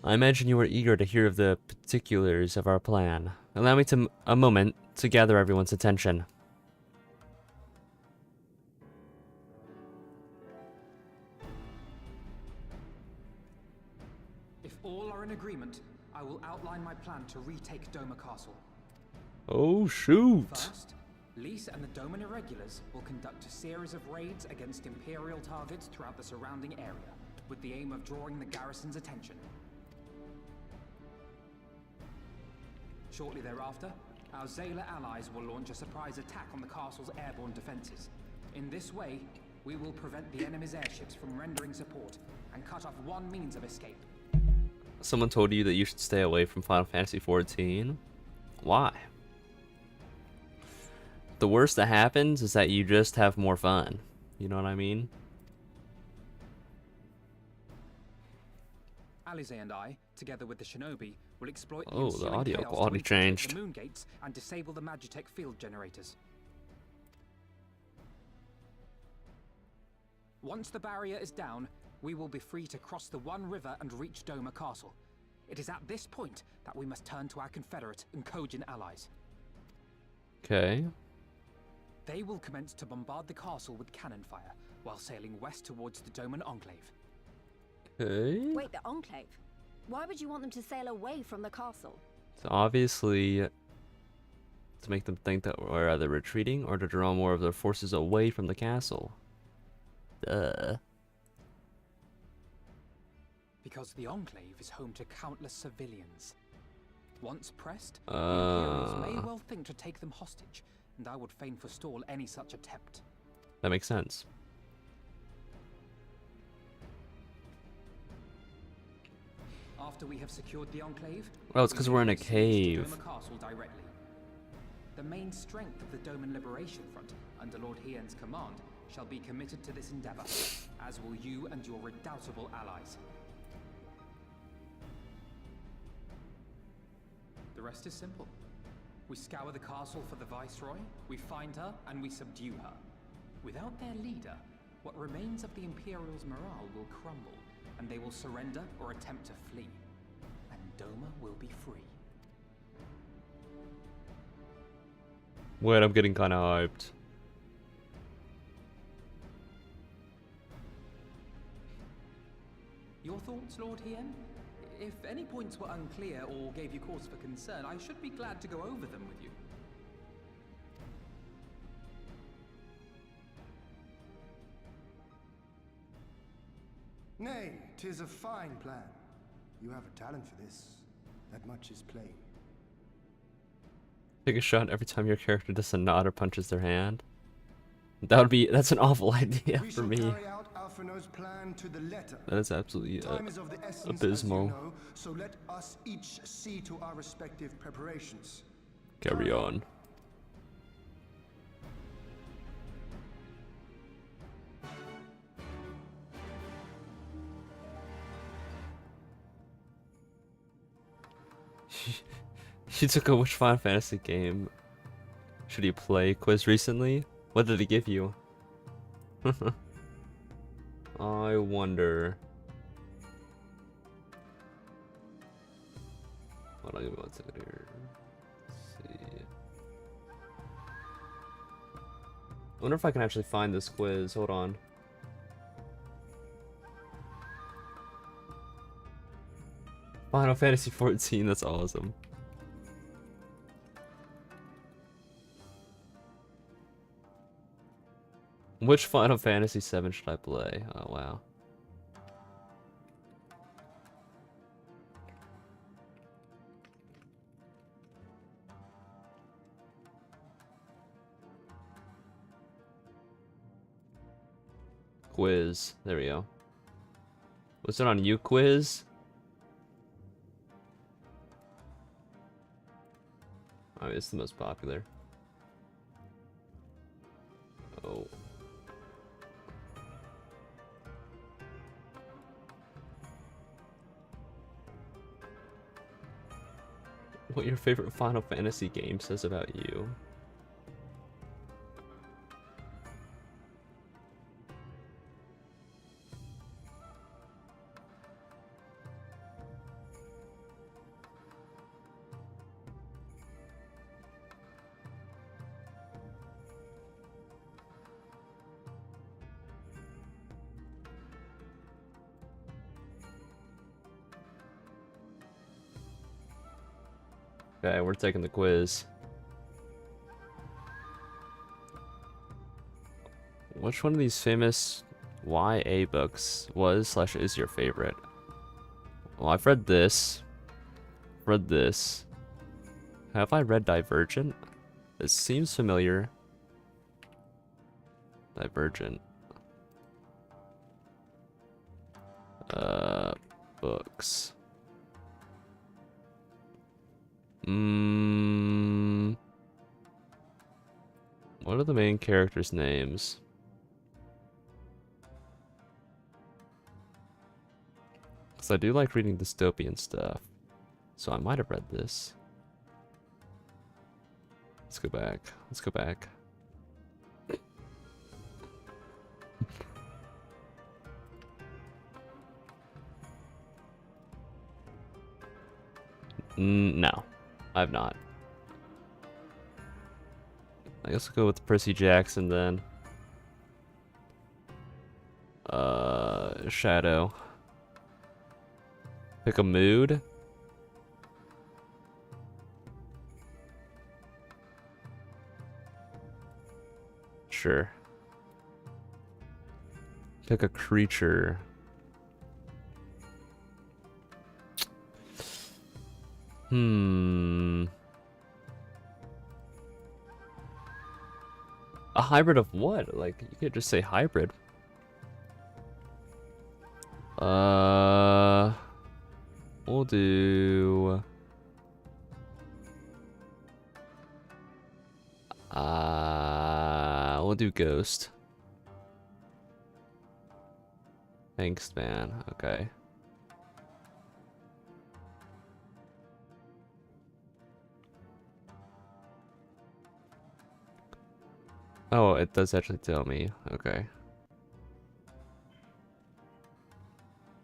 I imagine you are eager to hear of the particulars of our plan. Allow me a moment to gather everyone's attention. If all are in agreement, I will outline my plan to retake Doma Castle. Oh, shoot! First, Lise and the Doman Irregulars will conduct a series of raids against Imperial targets throughout the surrounding area, with the aim of drawing the garrison's attention. Shortly thereafter, our Zayla allies will launch a surprise attack on the castle's airborne defenses. In this way, we will prevent the enemy's airships from rendering support and cut off one means of escape. Someone told you that you should stay away from Final Fantasy XIV? Why? The worst that happens is that you just have more fun. You know what I mean? Alize and I, together with the Shinobi, will exploit the Oh, the ensuing audio chaos to quality infiltrate changed. the moon gates and disable the Magitech field generators. Once the barrier is down, we will be free to cross the One River and reach Doma Castle. It is at this point that we must turn to our Confederate and Kojin allies. Okay. They will commence to bombard the castle with cannon fire, while sailing west towards the Doman Enclave. Okay. Wait, the Enclave? Why would you want them to sail away from the castle? So obviously, to make them think that we're either retreating or to draw more of their forces away from the castle. Duh. Because the Enclave is home to countless civilians. Once pressed, the Imperials may well think to take them hostage, and I would fain forestall any such attempt. That makes sense. After we have secured the Enclave, Well, it's because we're in a we will cave. siege Doma Castle directly. The main strength of the Doman Liberation Front, under Lord Hien's command, shall be committed to this endeavor, as will you and your redoubtable allies. The rest is simple. We scour the castle for the Viceroy, we find her, and we subdue her. Without their leader, what remains of the Imperial's morale will crumble, and they will surrender or attempt to flee. And Doma will be free. Wait, I'm getting kind of hyped. Your thoughts, Lord Hien? If any points were unclear or gave you cause for concern, I should be glad to go over them with you. Nay, 'tis a fine plan. You have a talent for this. That much is plain. Take a shot every time your character does a nod or punches their hand. That's an awful idea for me. Carry out Alphino's plan to the letter. That is absolutely Time is of the essence, abysmal. as you know, so let us each see to our respective preparations. Carry on. You took a which Final Fantasy game should you play quiz recently? What did it give you? I wonder. Hold on, give me 1 second here. Let's see. I wonder if I can actually find this quiz. Hold on. Final Fantasy 14, that's awesome. Which Final Fantasy 7 should I play? Oh wow. Quiz. There we go. Was it on you quiz? I mean, it's the most popular. Oh. What your favorite Final Fantasy game says about you. Okay, we're taking the quiz. Which one of these famous YA books was/is your favorite? Well, I've read this. Read this. Have I read Divergent? It seems familiar. Divergent. Books. What are the main characters' names? Because I do like reading dystopian stuff. So I might have read this. Let's go back. Let's go back. No, I've not. I guess I'll go with Percy Jackson then. Shadow. Pick a mood. Sure. Pick a creature. A hybrid of what? Like, you could just say hybrid. We'll do... we'll do ghost. Thanks, man. Okay. Oh, it does actually tell me. Okay.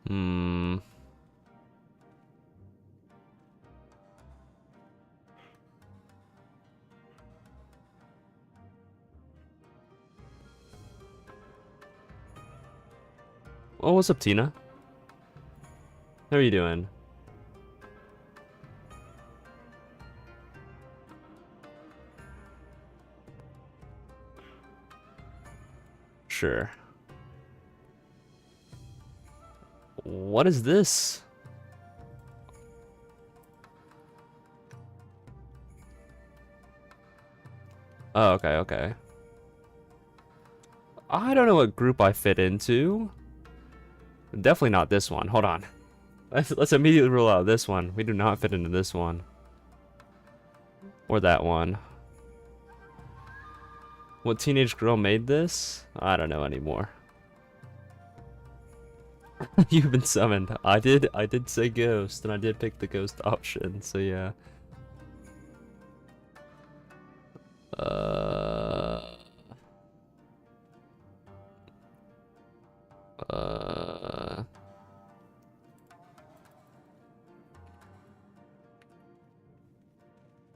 Hmm. Oh, what's up, Tina? How are you doing? Sure. What is this? Oh, okay, okay. I don't know what group I fit into. Definitely not this one. Hold on. Let's immediately rule out this one. We do not fit into this one. Or that one. What teenage girl made this? I don't know anymore. You've been summoned. I did say ghost, and I did pick the ghost option, so yeah.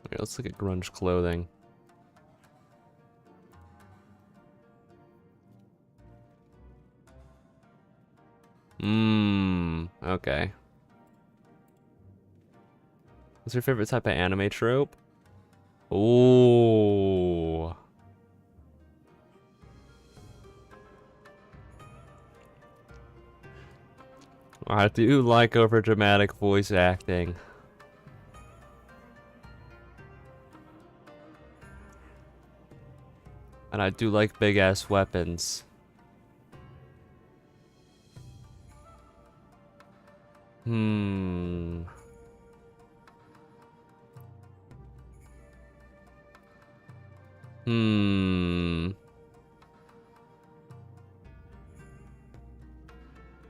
Okay, let's look at grunge clothing. Okay. What's your favorite type of anime trope? Ooh. I do like overdramatic voice acting. And I do like big ass weapons.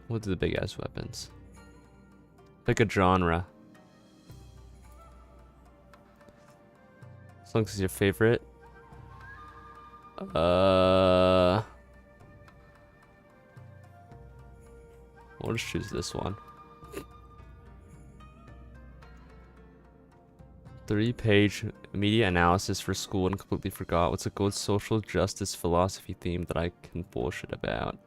What's the big ass weapons? Pick a genre. As long as it's your favorite. We'll just choose this one. 3-page media analysis for school and completely forgot. What's a good social justice philosophy theme that I can bullshit about?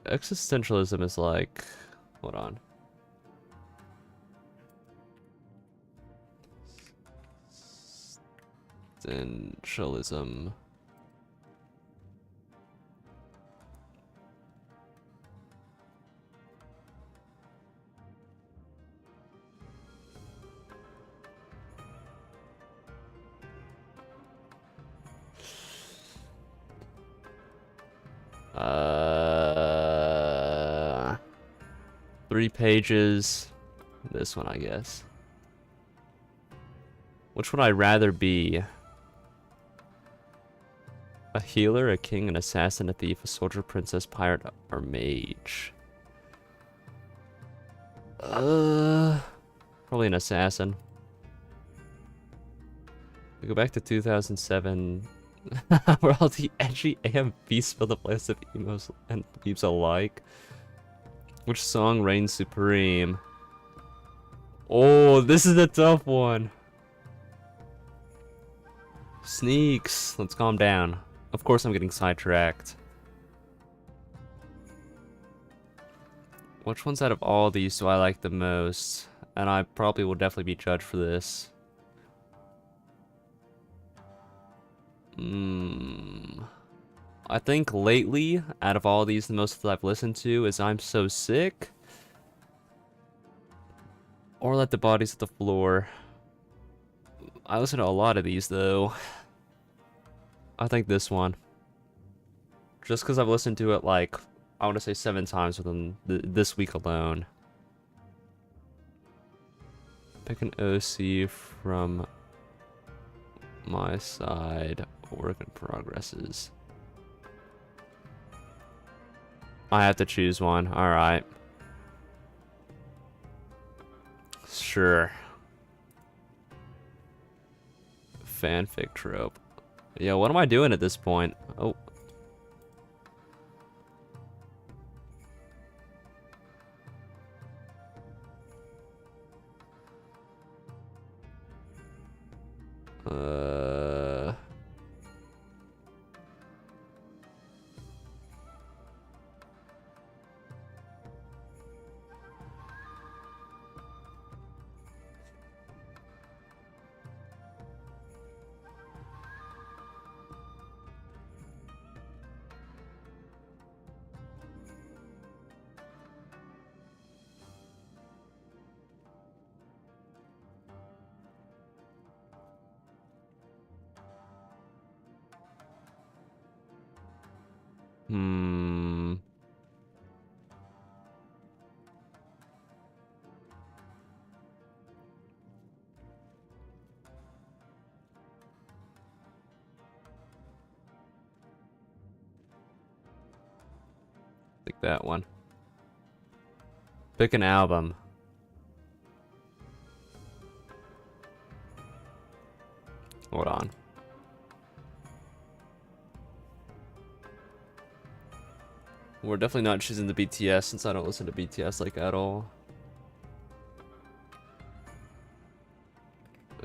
Existentialism is like, hold on. Existentialism. Uh, 3 pages. This one, I guess. Which would I rather be? A healer, a king, an assassin, a thief, a soldier, princess, pirate, or mage? Probably an assassin. We go back to 2007. Where all the edgy AMV spill the place of emos and peeps alike. Which song reigns supreme? Oh, this is a tough one. Sneaks. Let's calm down. Of course I'm getting sidetracked. Which ones out of all these do I like the most? And I probably will definitely be judged for this. I think lately, out of all these, the most that I've listened to is I'm So Sick. Or Let the Bodies Hit the Floor. I listen to a lot of these, though. I think this one. Just because I've listened to it, like, I want to say 7 times within this week alone. Pick an OC from My side work in progresses. I have to choose one. Alright. Sure. Fanfic trope. Yeah, what am I doing at this point? Oh. Hmm. Pick that one. Pick an album. Hold on. We're definitely not choosing the BTS since I don't listen to BTS like at all.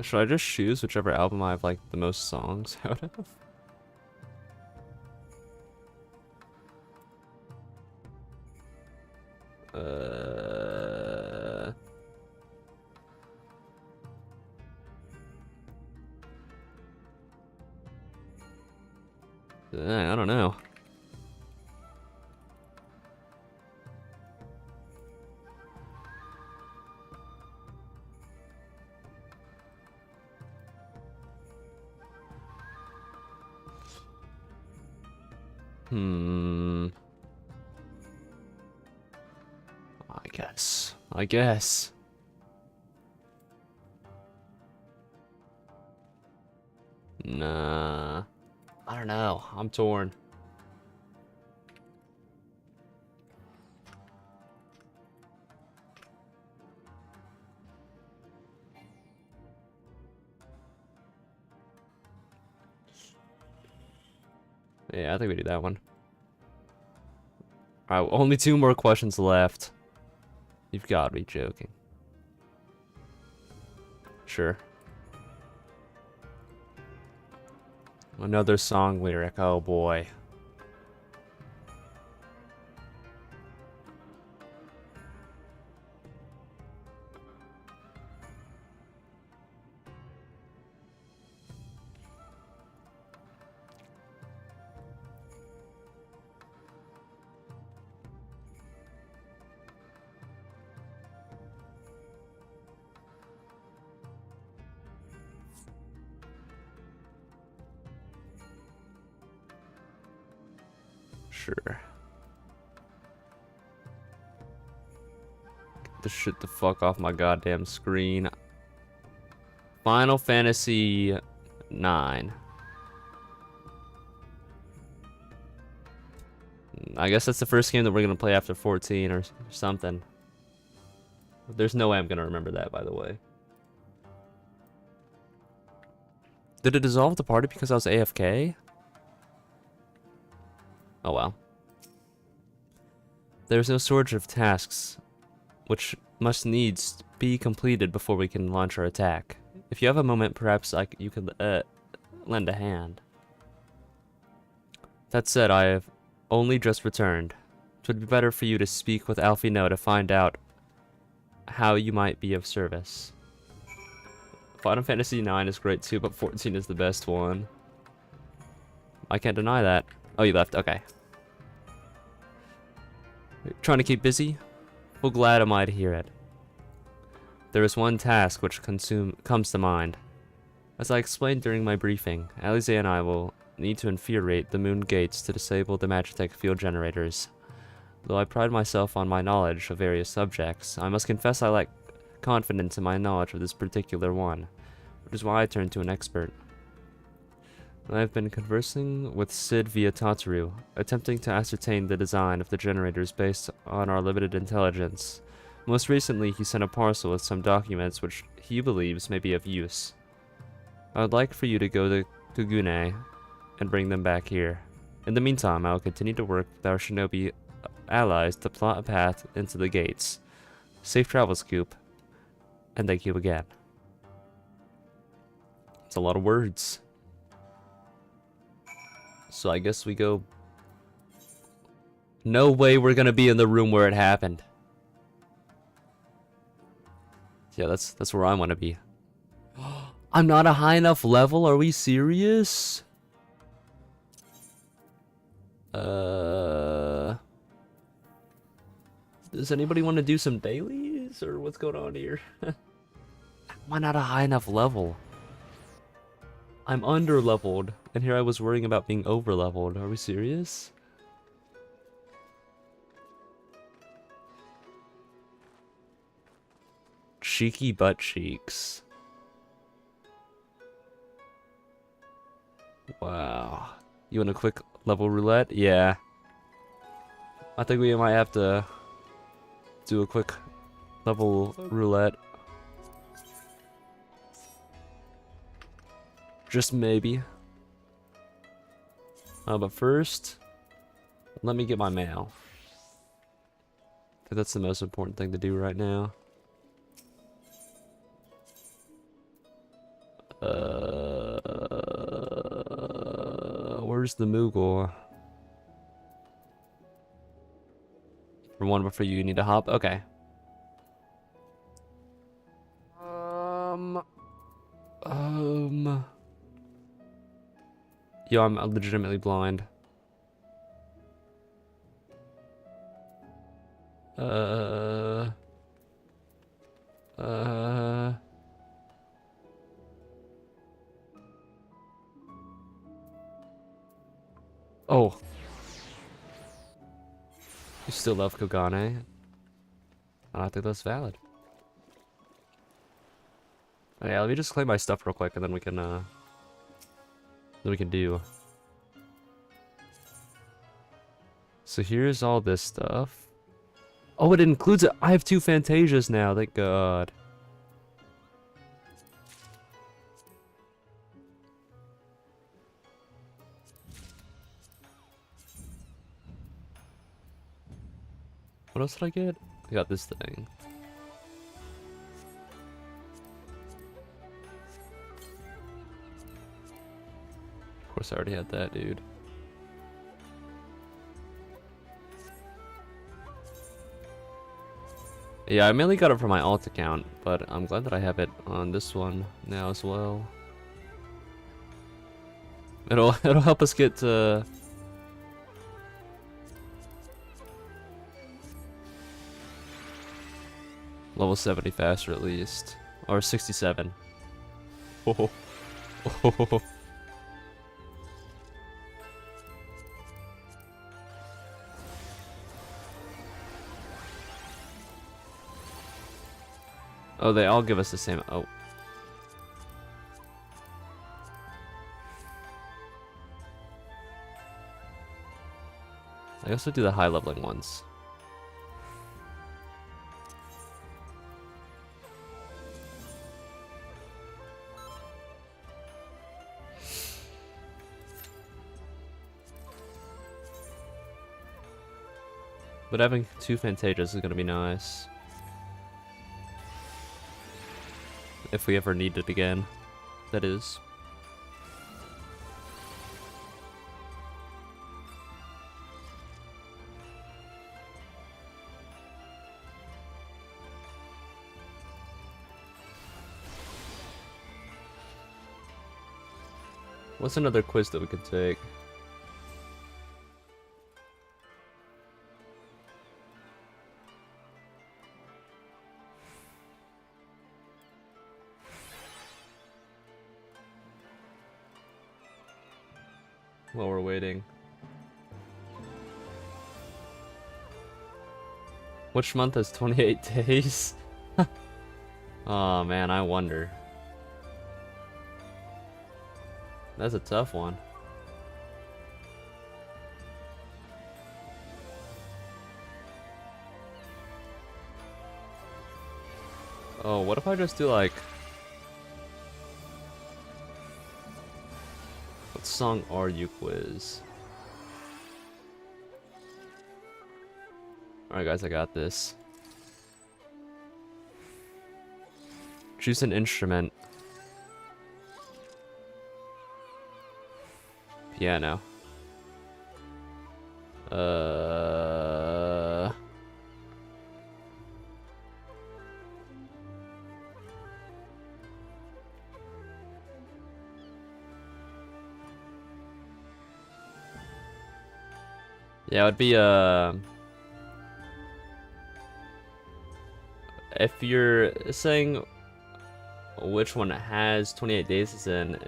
Should I just choose whichever album I have like the most songs out of? I don't know. I guess. Nah. I don't know. I'm torn. Yeah, I think we do that one. Alright, only 2 more questions left. You've got to be joking. Sure. Another song lyric. Oh boy. Sure. Get the shit the fuck off my goddamn screen. Final Fantasy 9. I guess that's the first game that we're gonna play after 14 or something. There's no way I'm gonna remember that, by the way. Did it dissolve the party because I was AFK? Oh well. There's no shortage of tasks, which must needs be completed before we can launch our attack. If you have a moment, perhaps you could lend a hand. That said, I have only just returned. It would be better for you to speak with Alfino to find out how you might be of service. Final Fantasy 9 is great too, but 14 is the best one. I can't deny that. Oh, you left. Okay. Trying to keep busy? Well, glad am I to hear it. There is one task which comes to mind. As I explained during my briefing, Alize and I will need to infuriate the moon gates to disable the Magitech field generators. Though I pride myself on my knowledge of various subjects, I must confess I lack confidence in my knowledge of this particular one, which is why I turned to an expert. I've been conversing with Sid via Tataru, attempting to ascertain the design of the generators based on our limited intelligence. Most recently, he sent a parcel with some documents which he believes may be of use. I would like for you to go to Kugune and bring them back here. In the meantime, I will continue to work with our shinobi allies to plot a path into the gates. Safe travels, Coop. And thank you again. It's a lot of words. So I guess we go... No way we're gonna be in the room where it happened. Yeah, that's where I want to be. I'm not a high enough level? Are we serious? Does anybody want to do some dailies? Or what's going on here? Am I not a high enough level? I'm under leveled, and here I was worrying about being over leveled. Are we serious? Cheeky butt cheeks. Wow. You want a quick level roulette? Yeah. I think we might have to do a quick level roulette. Just maybe. But first, let me get my mail. I think that's the most important thing to do right now. Where's the Moogle? For one before you need to hop? Okay. Yo, I'm legitimately blind. Oh. You still love Kogane? I don't think that's valid. Oh, yeah, let me just claim my stuff real quick and then we can do. So here's all this stuff. Oh, it includes it. I have 2 Fantasias now, thank God. What else did I get? I got this thing. Of course I already had that, dude. Yeah, I mainly got it for my alt account, but I'm glad that I have it on this one now as well. It'll help us get to level 70 faster at least. Or 67. Oh. Oh. Oh, they all give us the same. Oh. I guess we'll do the high leveling ones. But having 2 Fantasias is gonna be nice. If we ever need it again, that is. What's another quiz that we could take? While we're waiting. Which month has 28 days? Oh man, I wonder. That's a tough one. Oh, what if I just do like... What song are you quiz? Alright guys, I got this. Choose an instrument. Piano. Yeah, it would be if you're saying which one has 28 days is in,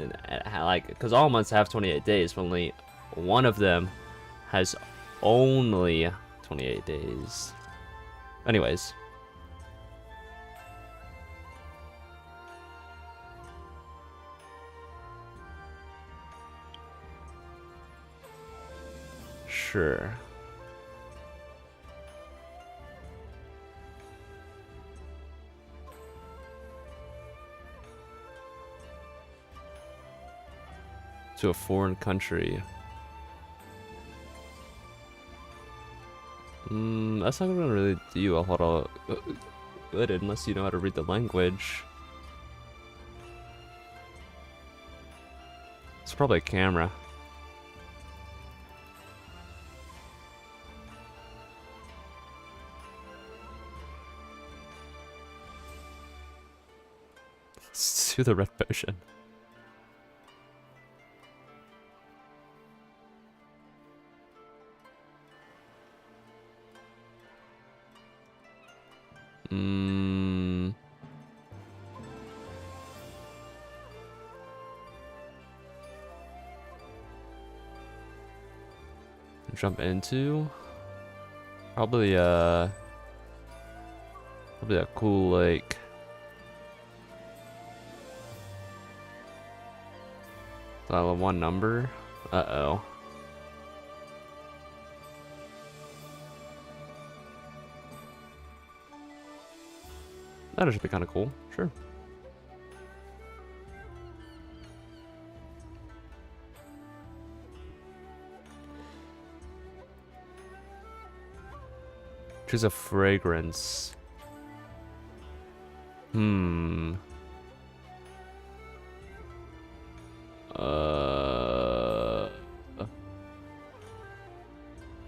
like, because all months have 28 days, but only one of them has only 28 days. Anyways. Sure. To a foreign country. That's not gonna really do you a whole lot good unless you know how to read the language. It's probably a camera. Let's do the red potion. Jump into probably a cool lake. One number. Uh-oh. That should be kind of cool. Sure. Choose a fragrance.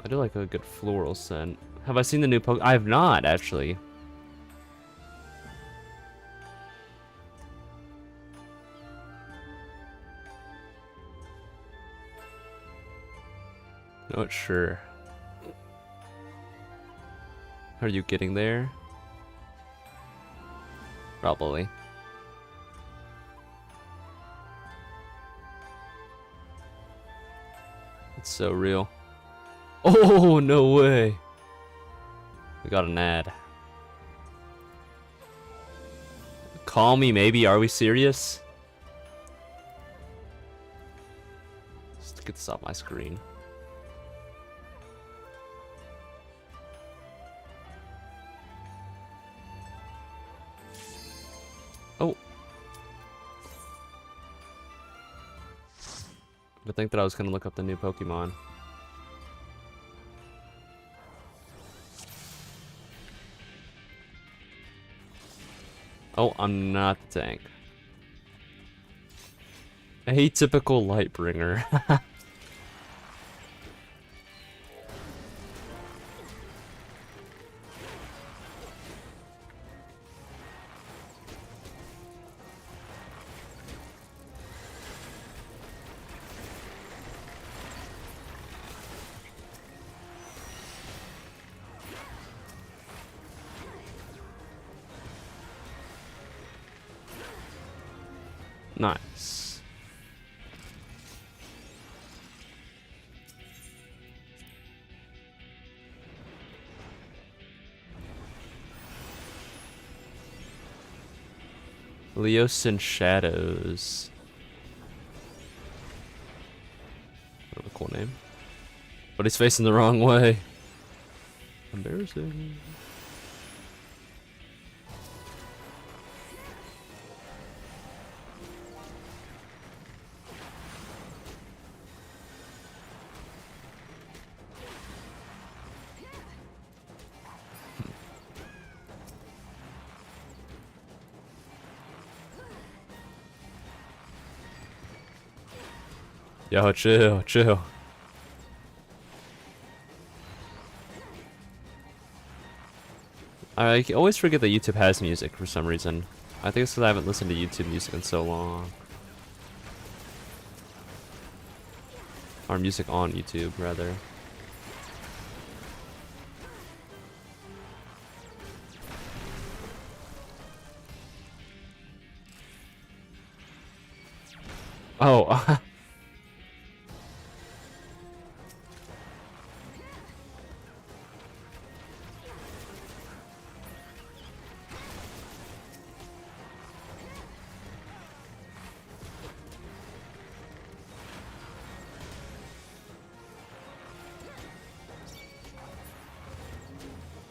I do like a good floral scent. Have I seen the new I have not, actually. Not sure. Are you getting there? Probably. It's so real. Oh, no way. We got an ad. Call me, maybe. Are we serious? Just get this off my screen. Oh. I think that I was gonna look up the new Pokemon. Oh, I'm not the tank. Atypical Lightbringer. Nice. Leosin Shadows. a cool name. But he's facing the wrong way. Embarrassing. Yo, chill, chill. I always forget that YouTube has music for some reason. I think it's because I haven't listened to YouTube music in so long. Or music on YouTube, rather. Oh,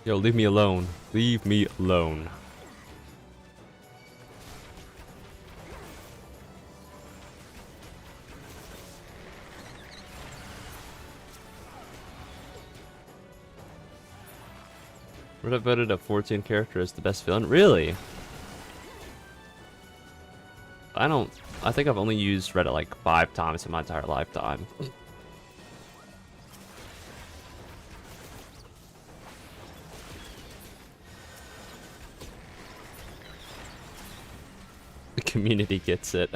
yo, leave me alone. Leave me alone. Would have voted a 14 character as the best villain? Really? I think I've only used Reddit like 5 times in my entire lifetime. The community gets it.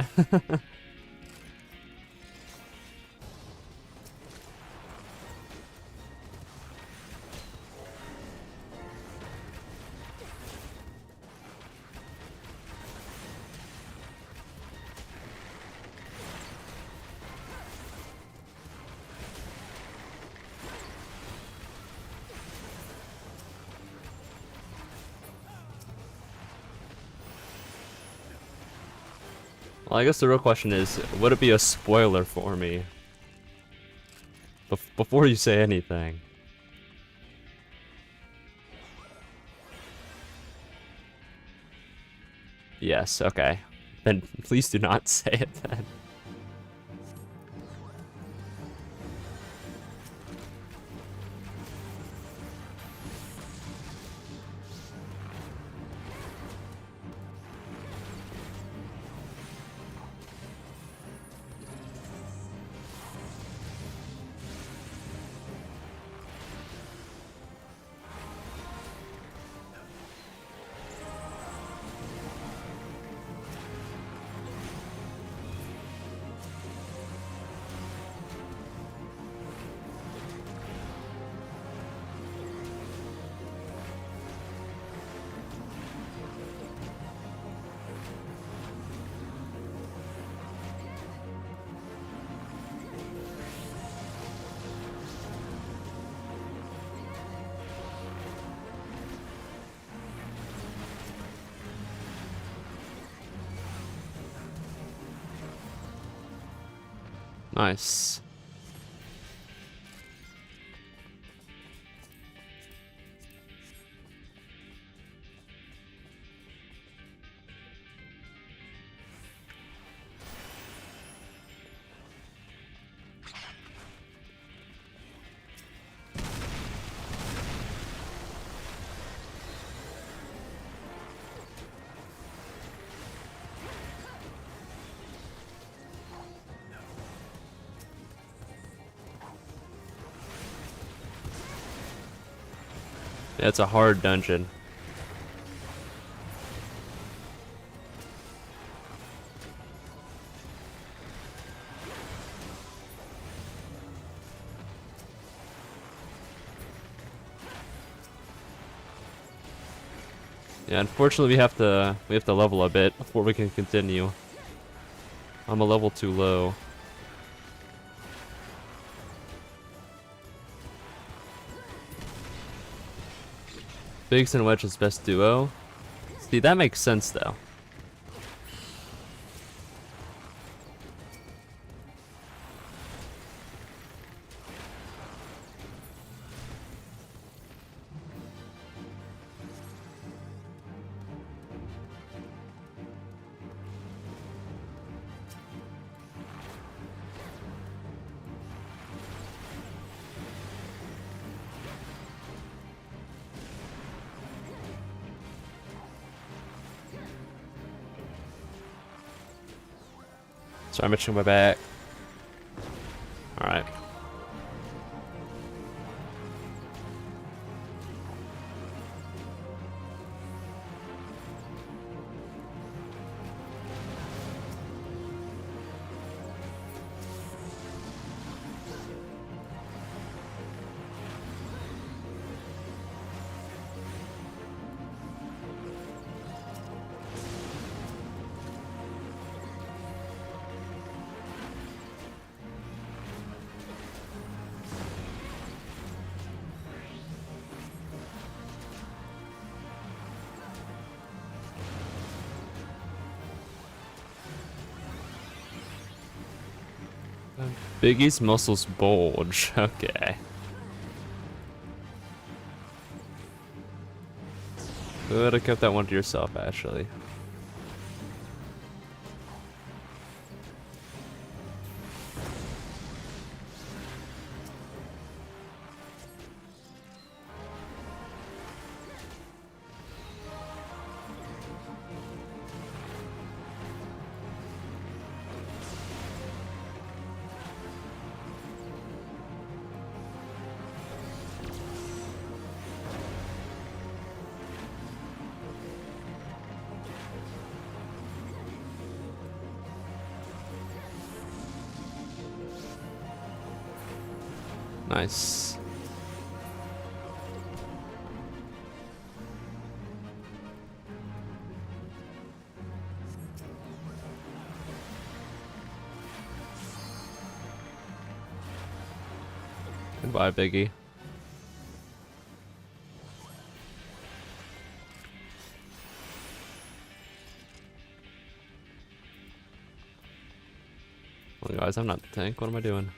Well, I guess the real question is, would it be a spoiler for me? Before you say anything. Yes, okay. Then please do not say it then. Nice. Yeah, it's a hard dungeon. Yeah, unfortunately we have to level a bit before we can continue. I'm a level too low. Biggs and Wedge's best duo. See, that makes sense though. Sorry, I'm itching my back. Alright. Biggie's muscles bulge. Okay. Could have kept that one to yourself, actually. Nice. Goodbye, Biggie. Well, guys, I'm not the tank. What am I doing?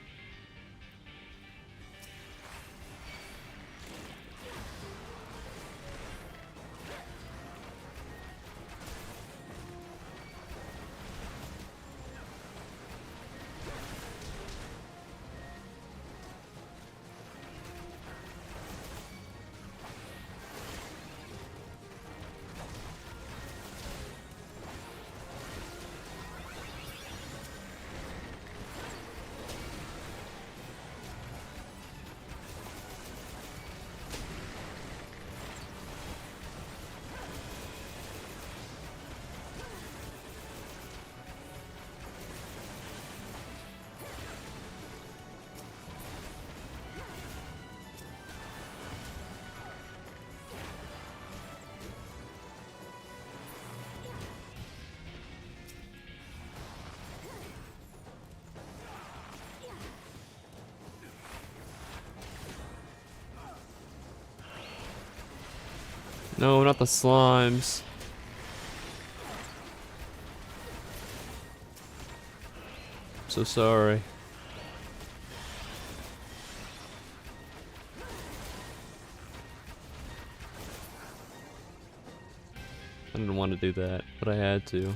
No, not the slimes. I'm so sorry. I didn't want to do that, but I had to.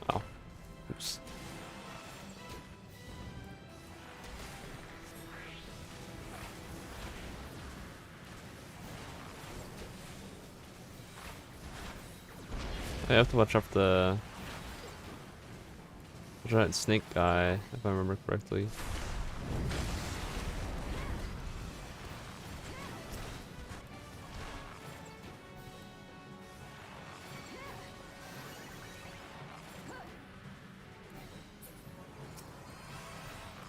Oh. Oops. I have to watch out for the giant snake guy, if I remember correctly.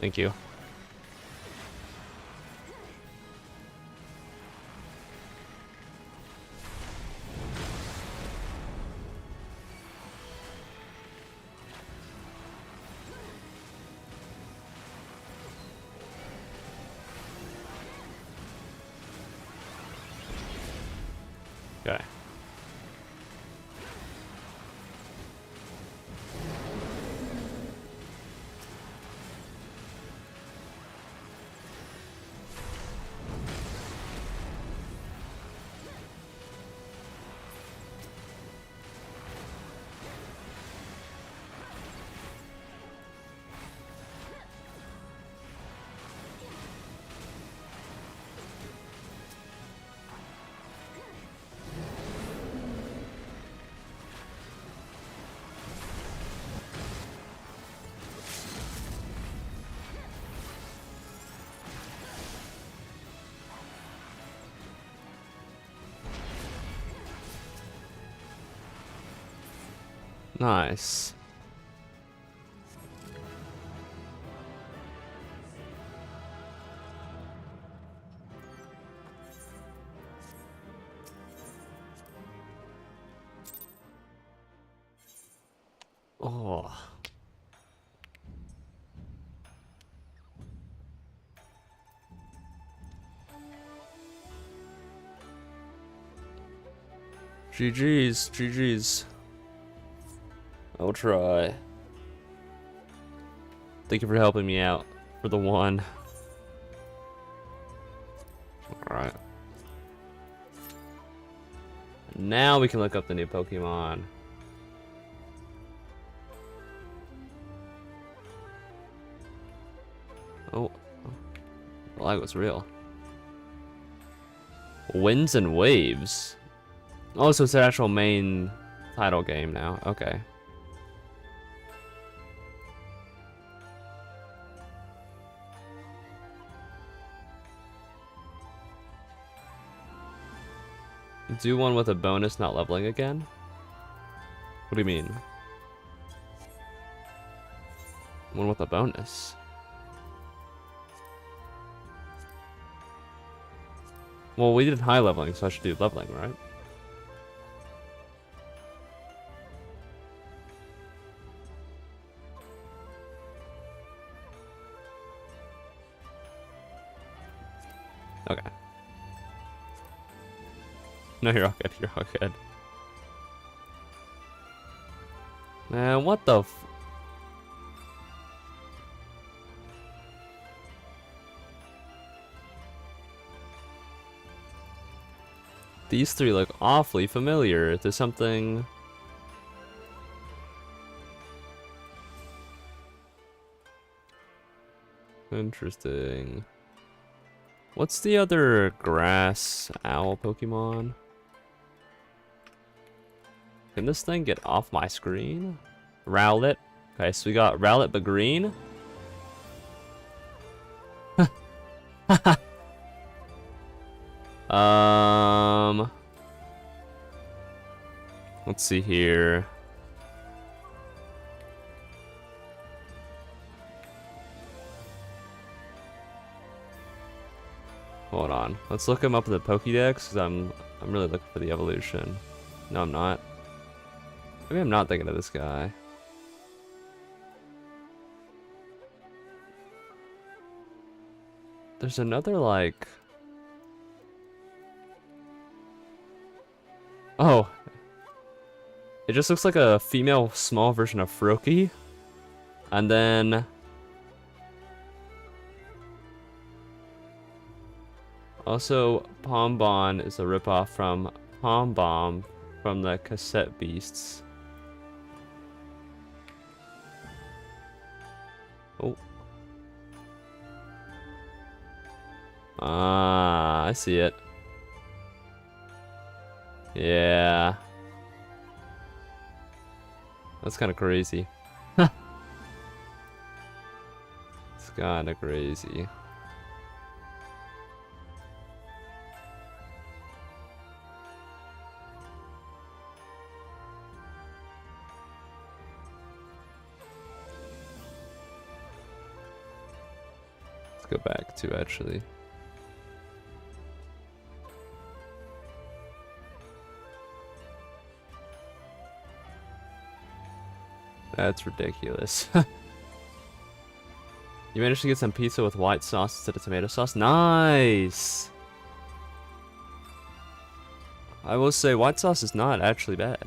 Thank you. Okay. Nice. Oh. GG's, GG's. I'll try. Thank you for helping me out for the one. Alright. Now we can look up the new Pokemon. Oh. The lag was real. Winds and Waves. Oh, so it's an actual main title game now. Okay. Do one with a bonus, not leveling again? What do you mean? One with a bonus? Well, we did high leveling, so I should do leveling, right? Okay. No, you're all good. You're all good. Man, what the f... These three look awfully familiar to something... Interesting. What's the other grass owl Pokemon? Can this thing get off my screen? Rowlet. Okay, so we got Rowlet but green. Let's see here. Hold on. Let's look him up in the Pokédex because I'm really looking for the evolution. No, I'm not. Maybe I'm not thinking of this guy. There's another, like... Oh. It just looks like a female small version of Froakie. And then... Also, Pombon is a ripoff from Pombomb from the Cassette Beasts. Oh. Ah, I see it. Yeah. That's kind of crazy. It's kind of crazy. Let's go back to actually. That's ridiculous. You managed to get some pizza with white sauce instead of tomato sauce? Nice! I will say white sauce is not actually bad.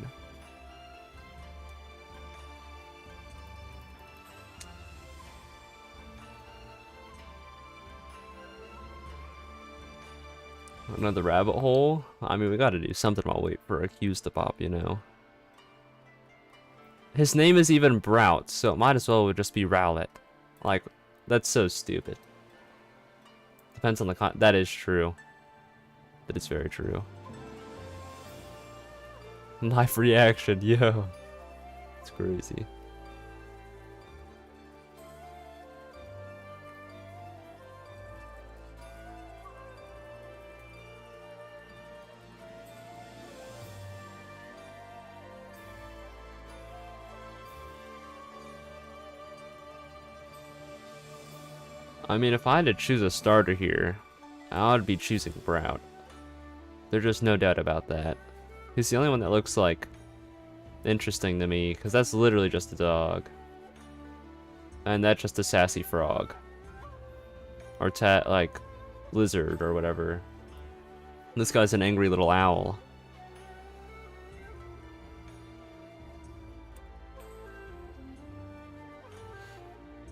Another rabbit hole? I mean, we gotta do something while we wait for a Q's to pop, you know. His name is even Brout, so it might as well just be Rowlet. Like, that's so stupid. Depends on the that is true. That is very true. Live reaction, yo. It's crazy. I mean, if I had to choose a starter here, I would be choosing Brout. There's just no doubt about that. He's the only one that looks like interesting to me, because that's literally just a dog. And that's just a sassy frog. Or like lizard or whatever. This guy's an angry little owl.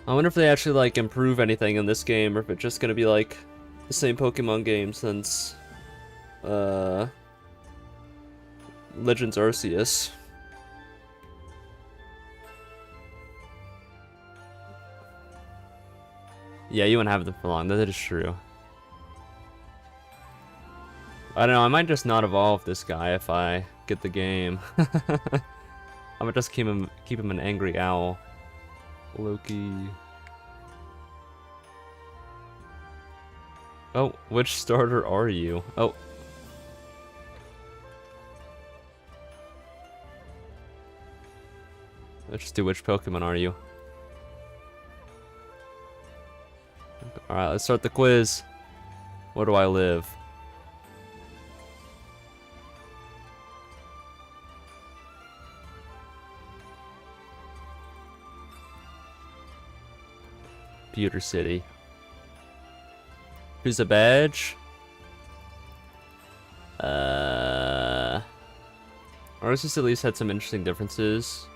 I wonder if they actually like improve anything in this game, or if it's just gonna be like the same Pokemon game since Legends Arceus. Yeah, you won't have them for long. That is true. I don't know. I might just not evolve this guy if I get the game. I might just keep him an angry owl. Loki. Oh, which starter are you? Oh. Let's just do which Pokemon are you? Alright, let's start the quiz. Where do I live? Pewter City. Who's a badge? Arceus at least had some interesting differences,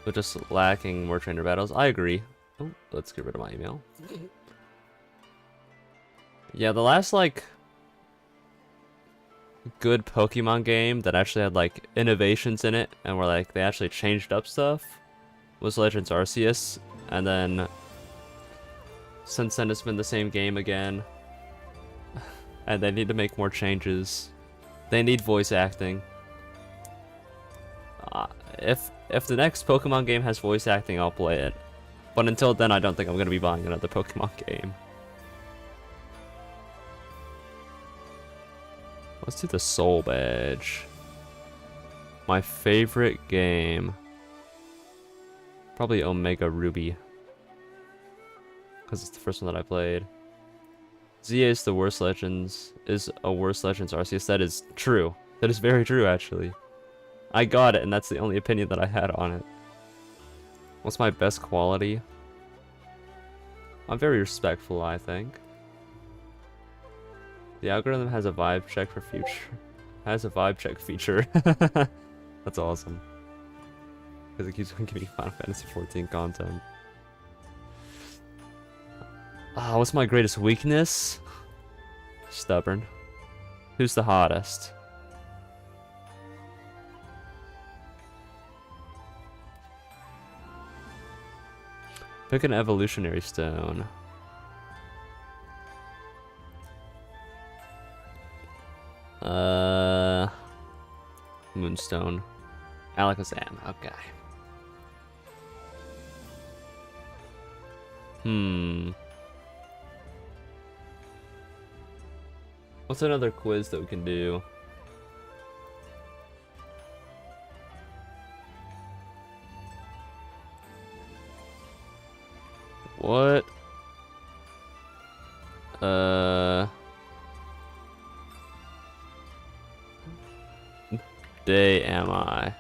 but just lacking more trainer battles. I agree. Oh, let's get rid of my email. Yeah, the last like good Pokemon game that actually had like innovations in it and where like they actually changed up stuff was Legends Arceus, and then since then it's been the same game again. And they need to make more changes. They need voice acting. If the next Pokemon game has voice acting, I'll play it. But until then, I don't think I'm going to be buying another Pokemon game. Let's do the Soul Badge. My favorite game. Probably Omega Ruby. Because it's the first one that I played. ZA is the worst Legends, is a worse Legends Arceus. That is true. That is very true, actually. I got it, and that's the only opinion that I had on it. What's my best quality? I'm very respectful, I think. The algorithm has a vibe check for future. Has a vibe check feature. That's awesome. Because it keeps on giving Final Fantasy XIV content. What's my greatest weakness? Stubborn. Who's the hottest? Pick an evolutionary stone. Moonstone. Alakazam. Okay. What's another quiz that we can do? What? Day am I?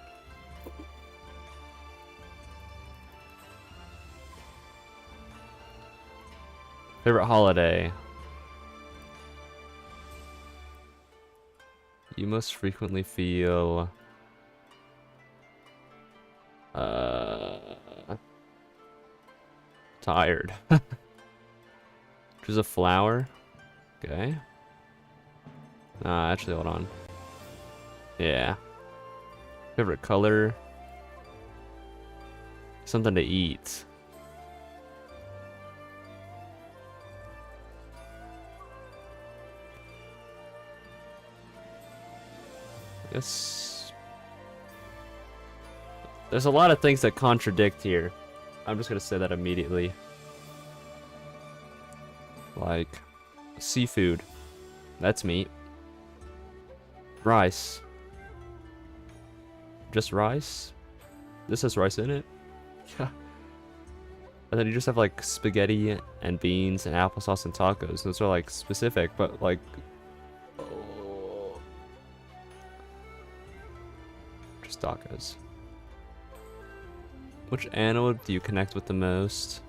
Favorite holiday? You most frequently feel tired. Choose a flower. Okay. Actually, hold on. Yeah. Favorite color? Something to eat. I guess there's a lot of things that contradict here. I'm just gonna say that immediately. Like seafood. That's meat. Rice. Just rice? This has rice in it? Yeah. And then you just have like spaghetti and beans and applesauce and tacos. Those are like specific, but like, oh, just tacos. Which animal do you connect with the most?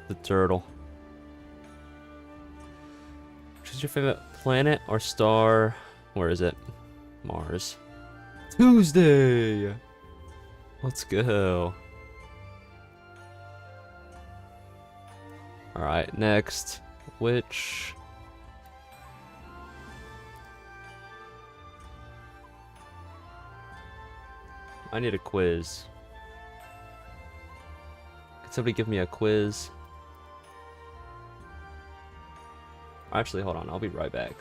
The turtle. Which is your favorite planet or star? Where is it? Mars. Tuesday! Let's go. Alright, next. Which... I need a quiz. Could somebody give me a quiz? Actually, hold on. I'll be right back.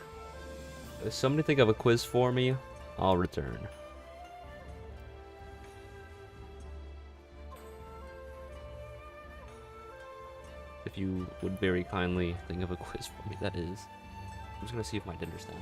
If somebody think of a quiz for me, I'll return. If you would very kindly think of a quiz for me, that is. I'm just gonna see if my dinner's done.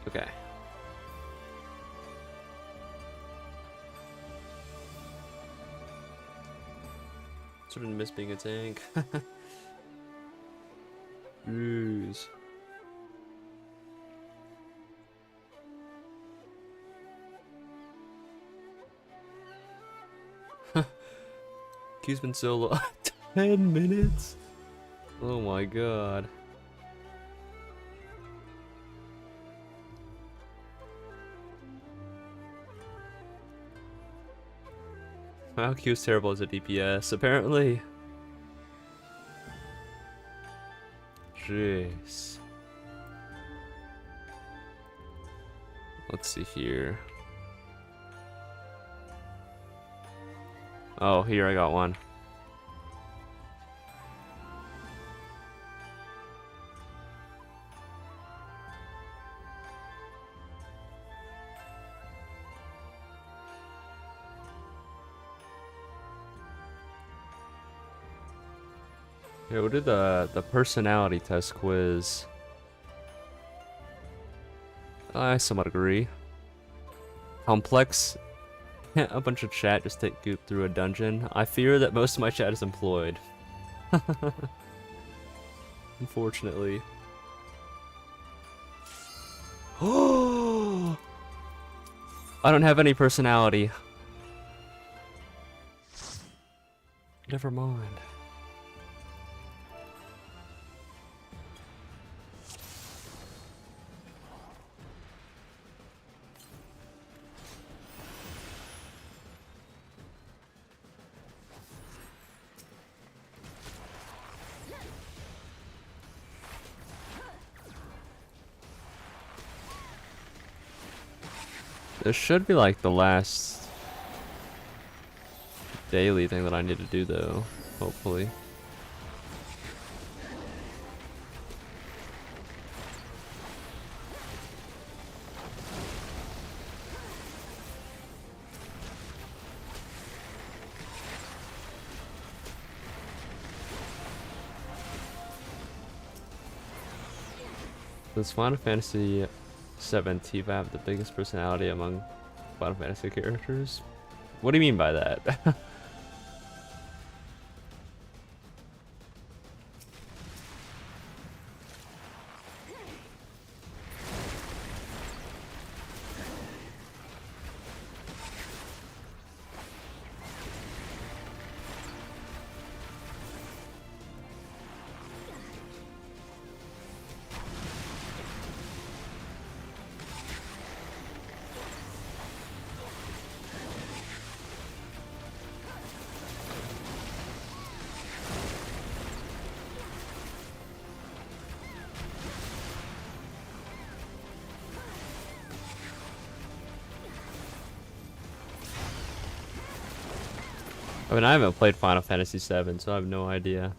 Okay. Sort of miss being a tank. Jeez. Queue's been so long. 10 minutes? Oh my god. Wow, Q's terrible as a DPS, apparently. Jeez. Let's see here. Oh, here I got one. Yeah, we'll do the personality test quiz. I somewhat agree. Complex. Can't a bunch of chat just take goop through a dungeon? I fear that most of my chat is employed. Unfortunately. Oh! I don't have any personality. Never mind. This should be like the last daily thing that I need to do though, hopefully. Does Final Fantasy 7 Tifa have the biggest personality among Final Fantasy characters? What do you mean by that? I mean, I haven't played Final Fantasy VII, so I have no idea.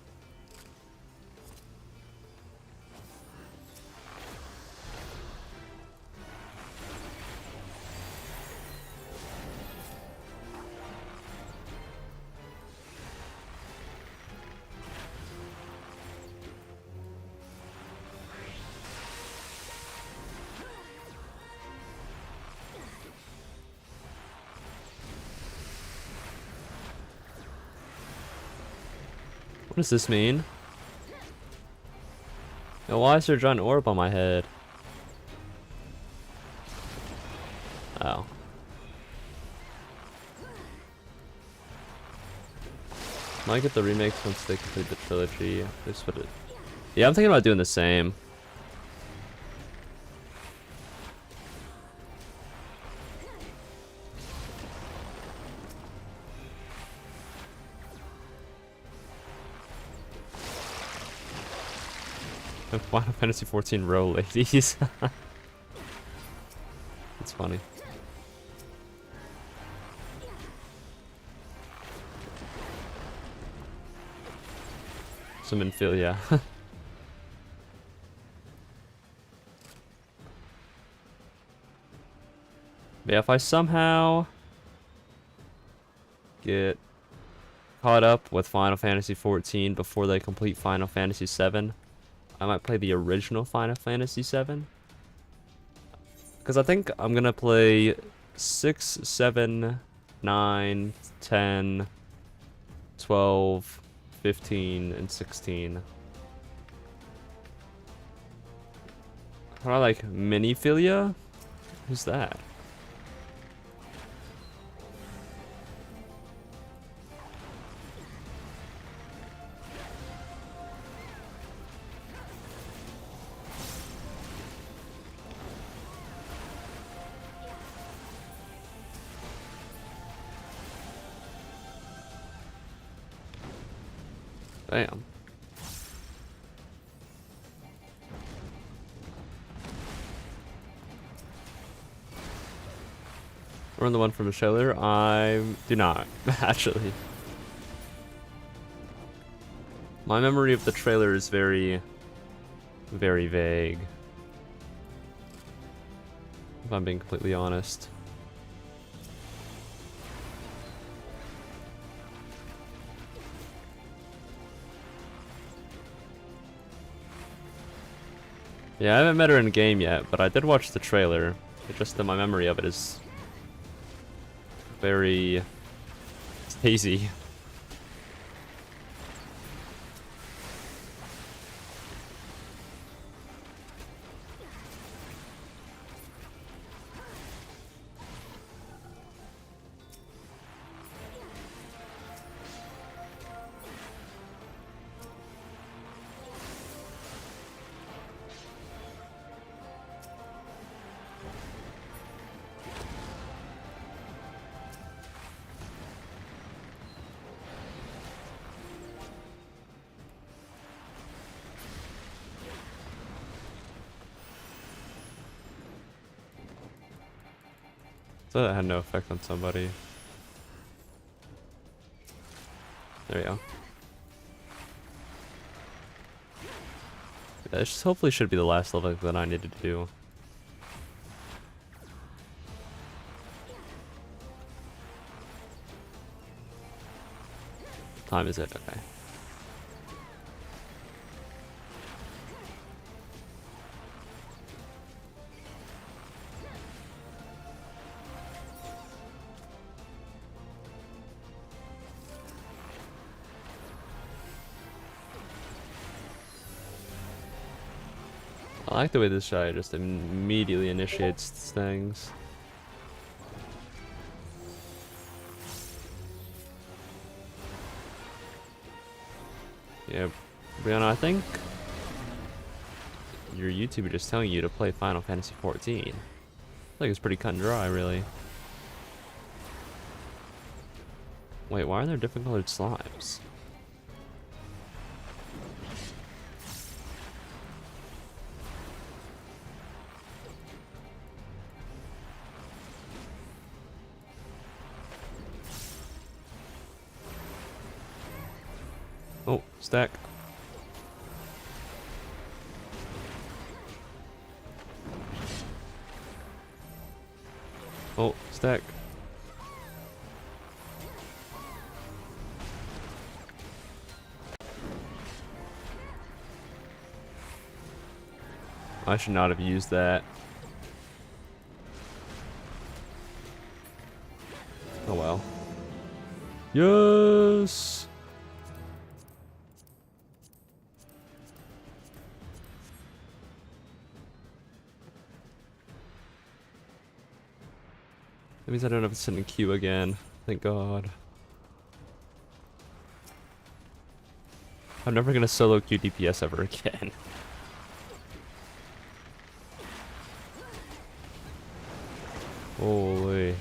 What does this mean? Now, why is there a giant orb on my head? Oh. Might get the remakes once they complete the trilogy. This would it. Yeah, I'm thinking about doing the same. Final Fantasy 14 row ladies. It's funny. Some infill, yeah. Yeah, if I somehow get caught up with Final Fantasy 14 before they complete Final Fantasy 7, I might play the original Final Fantasy 7. Because I think I'm gonna play 6, 7, 9, 10, 12, 15, and 16. How do I like Miniphilia? Who's that? Damn. Run the one from the trailer? I do not, actually. My memory of the trailer is very, very vague. If I'm being completely honest. Yeah, I haven't met her in game yet, but I did watch the trailer. It's just that my memory of it is very hazy. So that had no effect on somebody. There we go. Yeah, this hopefully should be the last level that I needed to do. What time is it? Okay. I like the way this guy just immediately initiates things. Yeah, Brianna, I think your YouTuber just telling you to play Final Fantasy 14. I think it's pretty cut and dry, really. Wait, why are there different colored slimes? Oh, stack. Oh, stack. I should not have used that. Oh well. Yes! That means I don't have to sit in queue again. Thank God. I'm never gonna solo queue DPS ever again. Holy.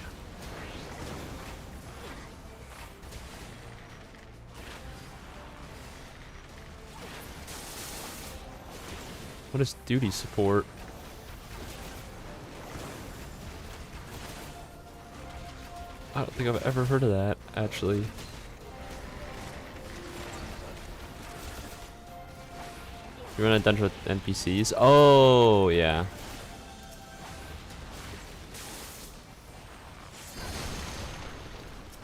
What is duty support? I don't think I've ever heard of that, actually. You run a dungeon with NPCs? Oh, yeah.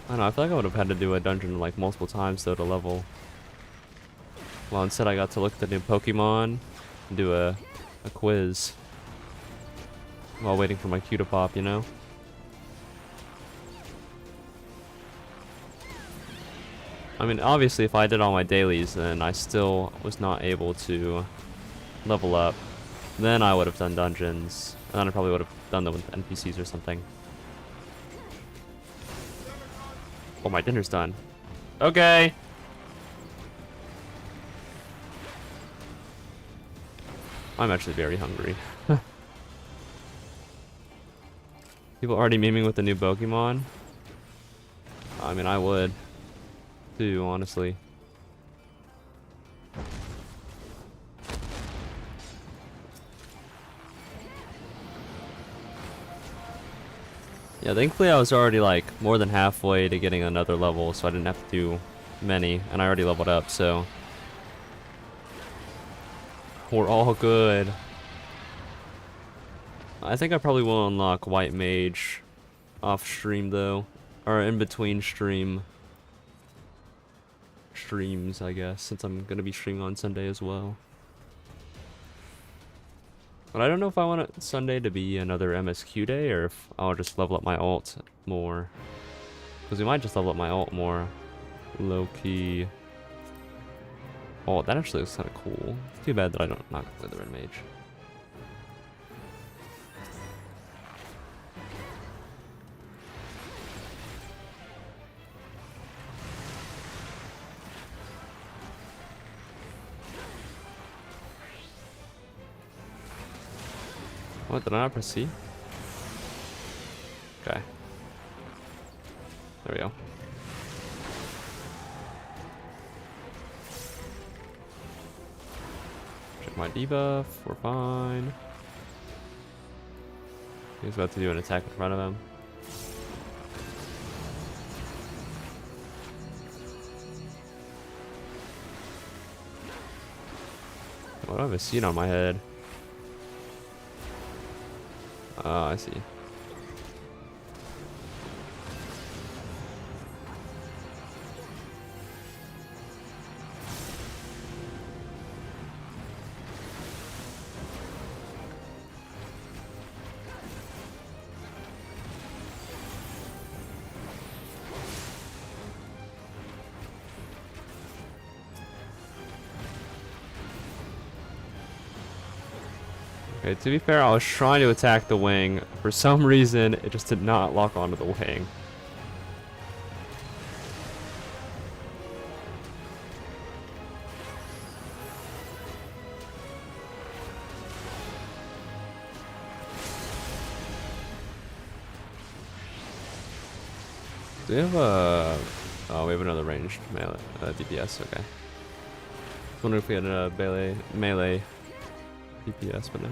I don't know, I feel like I would have had to do a dungeon like multiple times though to level. Well, instead I got to look at the new Pokemon and do a quiz while waiting for my queue to pop, you know? I mean, obviously if I did all my dailies and I still was not able to level up, then I would have done dungeons, and then I probably would have done them with NPCs or something. Oh, my dinner's done. Okay. I'm actually very hungry. People already memeing with the new Pokemon? I mean, I would. Too, honestly. Yeah, thankfully I was already like more than halfway to getting another level, so I didn't have to do many, and I already leveled up, so we're all good. I think I probably will unlock White Mage off stream though, or in between streams, I guess, since I'm gonna be streaming on Sunday as well. But I don't know if I want Sunday to be another MSQ day or if I'll just level up my ult more. Because we might just level up my ult more. Low key. Oh, that actually looks kind of cool. Too bad that I don't not play the red mage. What, did I not press C? Okay. There we go. Check my debuff, we're fine. He's about to do an attack in front of him. What do I have a seat on my head? Oh, I see. Okay, to be fair, I was trying to attack the wing. For some reason, it just did not lock onto the wing. Do we have a... Oh, we have another ranged melee, DPS, okay. I was wondering if we had a melee DPS, but no.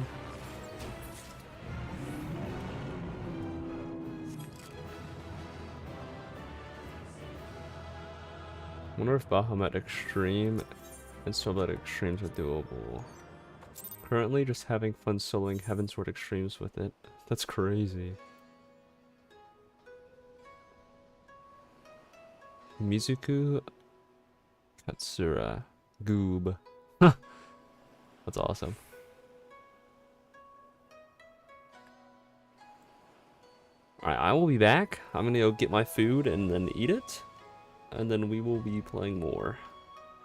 Wonder if Bahamut Extreme and Stormblood Extremes are doable. Currently just having fun soloing Heavensward Extremes with it. That's crazy. Mizuku Katsura Goob. That's awesome. Alright, I will be back. I'm gonna go get my food and then eat it. And then we will be playing more.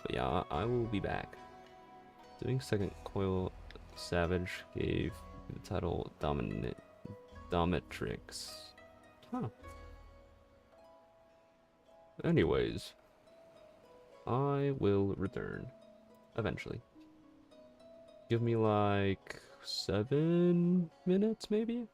But yeah, I will be back. Doing second coil Savage gave the title Dominatrix. Huh. Anyways, I will return eventually. Give me like 7 minutes maybe?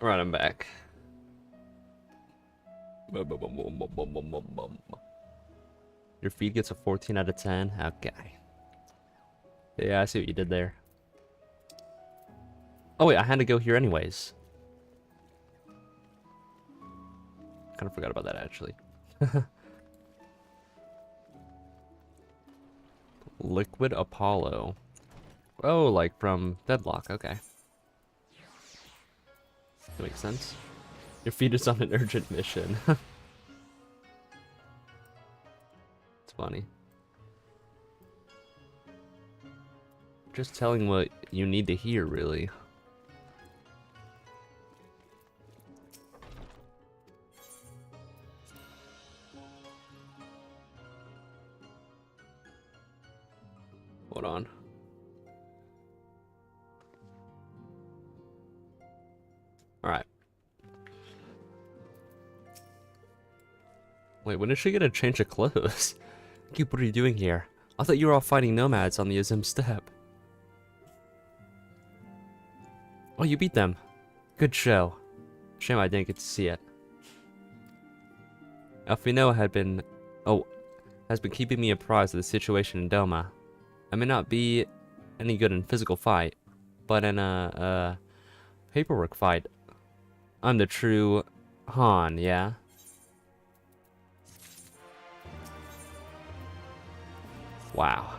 Alright, I'm back. Your feed gets a 14 out of 10? Okay. Yeah, I see what you did there. Oh wait, I had to go here anyways. Kind of forgot about that actually. Liquid Apollo. Oh, like from Deadlock, okay. That makes sense. Your feed is on an urgent mission. It's funny. Just telling what you need to hear, really. Hold on. Alright. Wait, when is she gonna change her clothes? Keep, what are you doing here? I thought you were all fighting nomads on the Azim steppe. Oh, you beat them. Good show. Shame I didn't get to see it. Elfino has been keeping me apprised of the situation in Doma. I may not be any good in physical fight, but in a paperwork fight, I'm the true Han, yeah? Wow.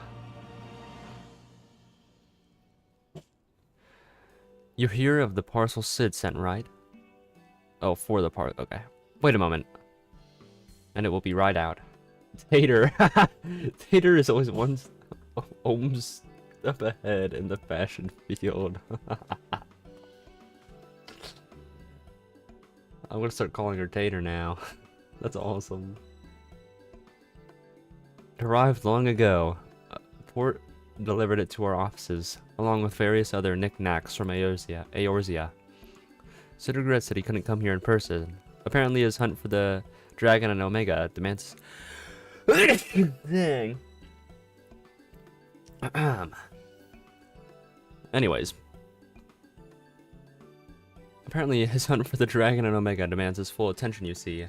You hear of the parcel Sid sent, right? Oh, for the okay. Wait a moment. And it will be right out. Tater. Tater is always one step ahead in the fashion field. I'm gonna start calling her Tater now. That's awesome. It arrived long ago. Port delivered it to our offices, along with various other knickknacks from Eorzea. Sid regrets that he couldn't come here in person. Apparently his hunt for the Dragon and Omega demands... Dang. Anyways. Apparently his hunt for the Dragon and Omega demands his full attention, you see.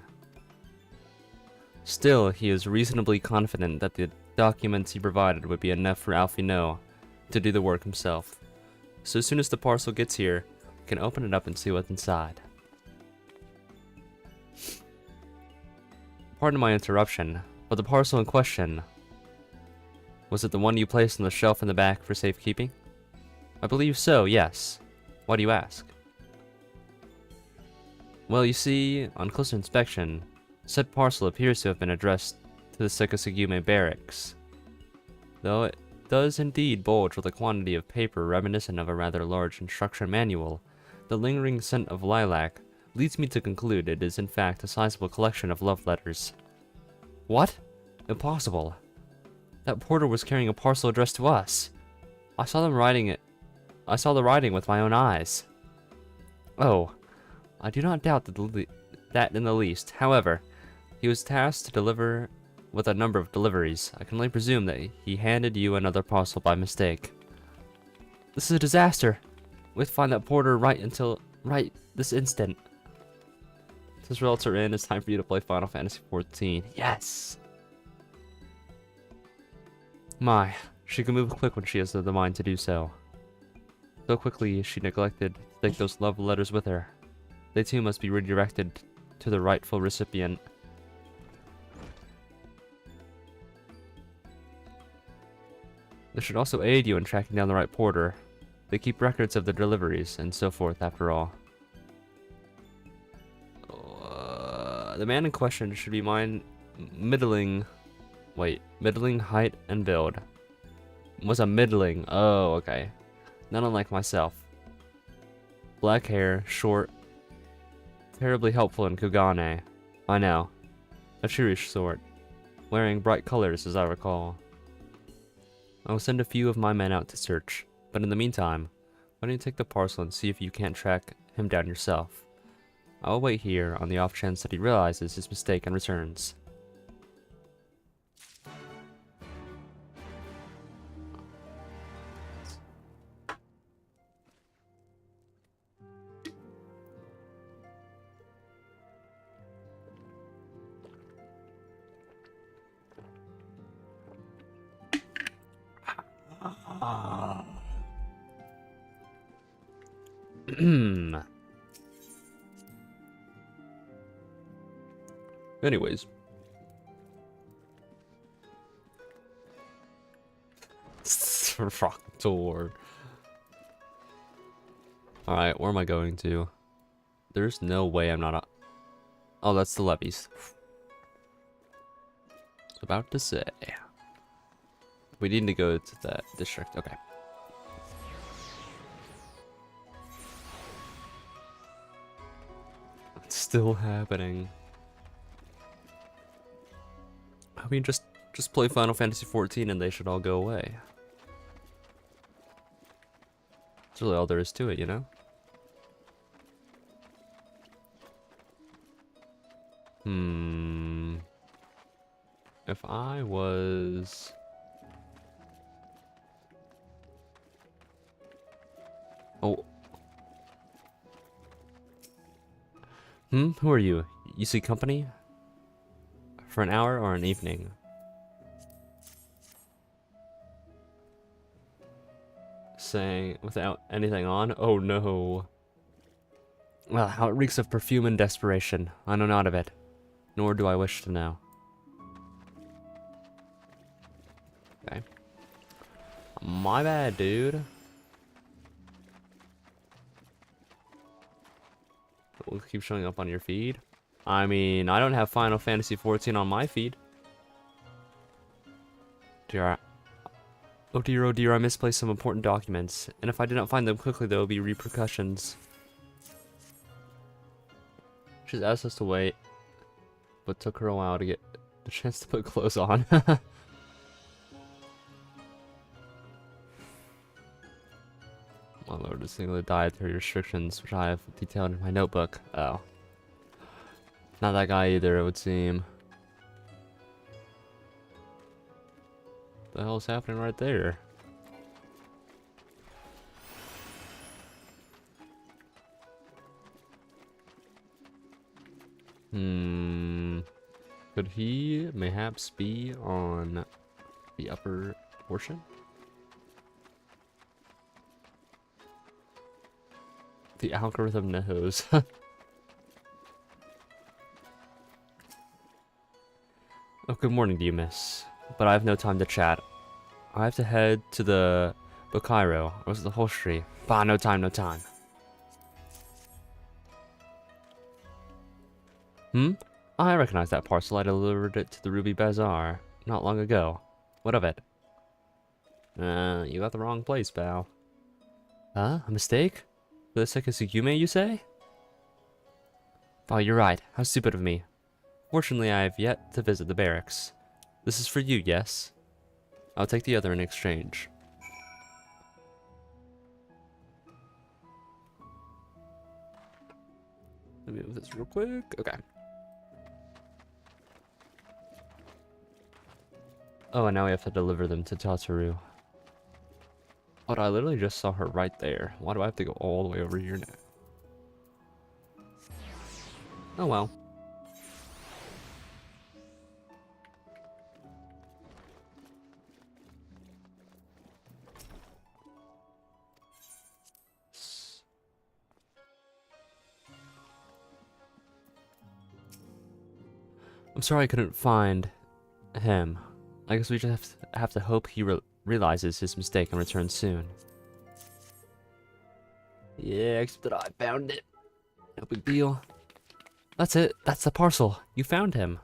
Still, he is reasonably confident that the documents he provided would be enough for Alfino to do the work himself. So as soon as the parcel gets here, we can open it up and see what's inside. Pardon my interruption, but the parcel in question, was it the one you placed on the shelf in the back for safekeeping? I believe so, yes. Why do you ask? Well, you see, on closer inspection, said parcel appears to have been addressed to the Sekisugume barracks. Though it does indeed bulge with a quantity of paper reminiscent of a rather large instruction manual, the lingering scent of lilac leads me to conclude it is in fact a sizable collection of love letters. What? Impossible. That porter was carrying a parcel addressed to us. I saw them writing it. I saw the writing with my own eyes. Oh, I do not doubt that in the least. However, he was tasked to deliver with a number of deliveries. I can only presume that he handed you another parcel by mistake. This is a disaster. We have to find that porter right this instant. Since results are in, it's time for you to play Final Fantasy XIV. Yes! My, she can move quick when she has the mind to do so. So quickly she neglected to take those love letters with her. They too must be redirected to the rightful recipient. This should also aid you in tracking down the right porter. They keep records of the deliveries and so forth, after all. The man in question should be middling height and build. Was a middling. Oh, okay. Not unlike myself. Black hair, short, terribly helpful in Kugane. I know. A cheerish sort. Wearing bright colors, as I recall. I will send a few of my men out to search, but in the meantime, why don't you take the parcel and see if you can't track him down yourself. I will wait here on the off chance that he realizes his mistake and returns. Anyways. Rock tour. Alright, where am I going to? There's no way I'm not. Oh, that's the levees. About to say. We need to go to that district. Okay. It's still happening. I mean, just play Final Fantasy XIV and they should all go away. That's really all there is to it, you know? If I was... Oh. Who are you? You see company? For an hour or an evening? Saying without anything on? Oh no. Well, how it reeks of perfume and desperation. I know not of it. Nor do I wish to know. Okay. My bad, dude. It will keep showing up on your feed. I mean, I don't have Final Fantasy XIV on my feed. Dear, oh dear, I misplaced some important documents. And if I do not find them quickly, there will be repercussions. She's asked us to wait, but took her a while to get the chance to put clothes on. My lord, this single dietary restrictions, which I have detailed in my notebook. Oh. Not that guy either, it would seem. What the hell's happening right there? Could he mayhaps be on the upper portion? The algorithm knows. Oh, good morning to you, miss. But I have no time to chat. I have to head to the Bokairo, or was it the Holstry? Bah, no time, no time. I recognize that parcel. I delivered it to the Ruby Bazaar not long ago. What of it? You got the wrong place, pal. Huh? A mistake? For the sake of Sugume, you say? Oh, you're right. How stupid of me. Fortunately, I have yet to visit the barracks. This is for you, yes? I'll take the other in exchange. Let me move this real quick. Okay. Oh, and now we have to deliver them to Tataru. Oh, I literally just saw her right there. Why do I have to go all the way over here now? Oh well. I'm sorry I couldn't find him. I guess we just have to hope he realizes his mistake and returns soon. Yeah, except that I found it. No big deal. That's it. That's the parcel. You found him.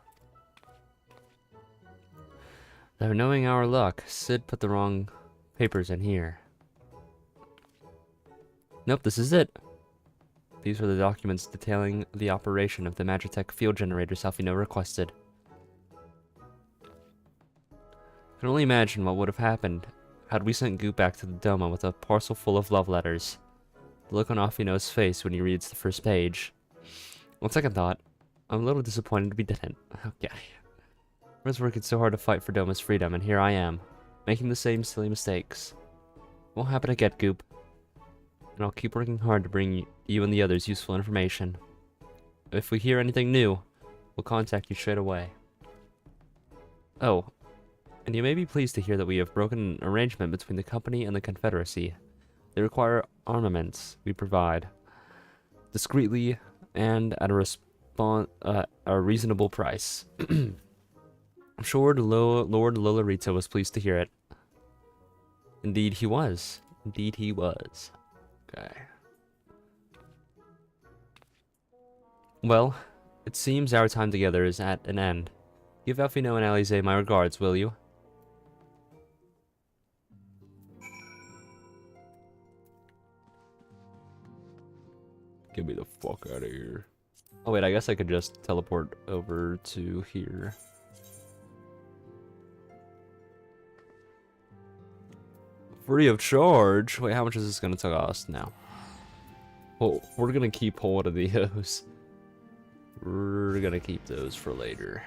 Though knowing our luck, Sid put the wrong papers in here. Nope, this is it. These were the documents detailing the operation of the Magitech field generator Salfino requested. I can only imagine what would have happened had we sent Goop back to the Doma with a parcel full of love letters. The look on Afino's face when he reads the first page. On second thought, I'm a little disappointed we didn't. Okay. I was working so hard to fight for Doma's freedom, and here I am, making the same silly mistakes. Won't happen again, Goop. And I'll keep working hard to bring you and the others useful information. If we hear anything new, we'll contact you straight away. Oh, and you may be pleased to hear that we have broken an arrangement between the company and the Confederacy. They require armaments we provide. discreetly and at a reasonable price. I'm sure Lord Lolorito was pleased to hear it. Indeed he was. Indeed he was. Okay. Well, it seems our time together is at an end. Give Alfino and Alize my regards, will you? Get me the fuck out of here. Oh wait, I guess I could just teleport over to here. Free of charge? Wait, how much is this gonna cost now? Well, we're gonna keep hold of those. We're gonna keep those for later.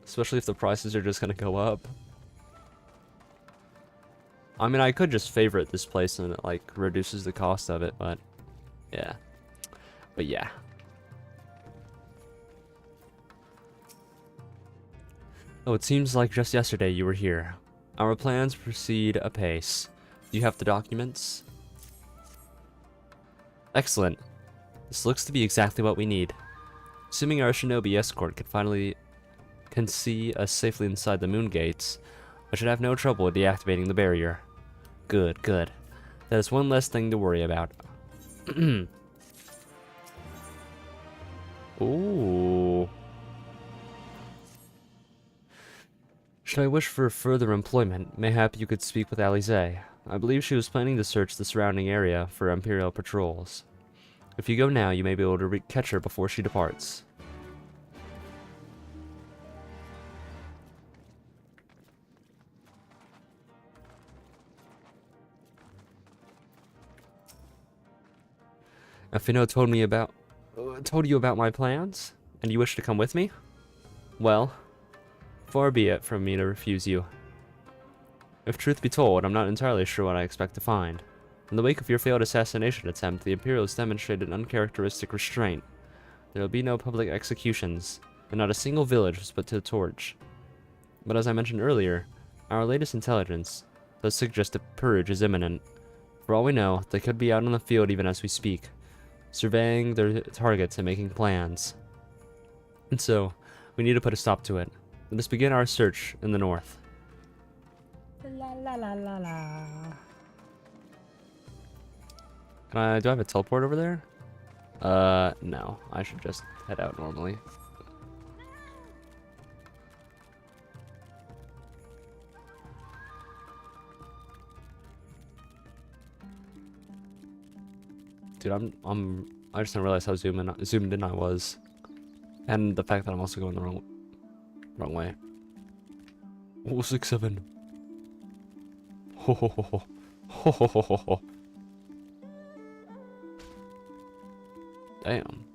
Especially if the prices are just gonna go up. I mean, I could just favorite this place and it, like, reduces the cost of it, but... yeah. But yeah. Oh, it seems like just yesterday you were here. Our plans proceed apace. Do you have the documents? Excellent. This looks to be exactly what we need. Assuming our shinobi escort can see us safely inside the moon gates, I should have no trouble deactivating the barrier. Good, good. That is one less thing to worry about. Ooh. Should I wish for further employment, mayhap you could speak with Alize. I believe she was planning to search the surrounding area for Imperial patrols. If you go now, you may be able to catch her before she departs. Alfino told you about my plans, and you wish to come with me? Well, far be it from me to refuse you. If truth be told, I'm not entirely sure what I expect to find. In the wake of your failed assassination attempt, the Imperials demonstrated uncharacteristic restraint. There will be no public executions, and not a single village was put to the torch. But as I mentioned earlier, our latest intelligence does suggest a purge is imminent. For all we know, they could be out on the field even as we speak, surveying their targets and making plans. And so, we need to put a stop to it. Let us begin our search in the north. La la la la la. Do I have a teleport over there? No. I should just head out normally. Dude, I just didn't realize how zoomed in I was. And the fact that I'm also going the wrong way. Oh, 6-7. Ho ho ho ho. Ho ho ho ho ho. Damn.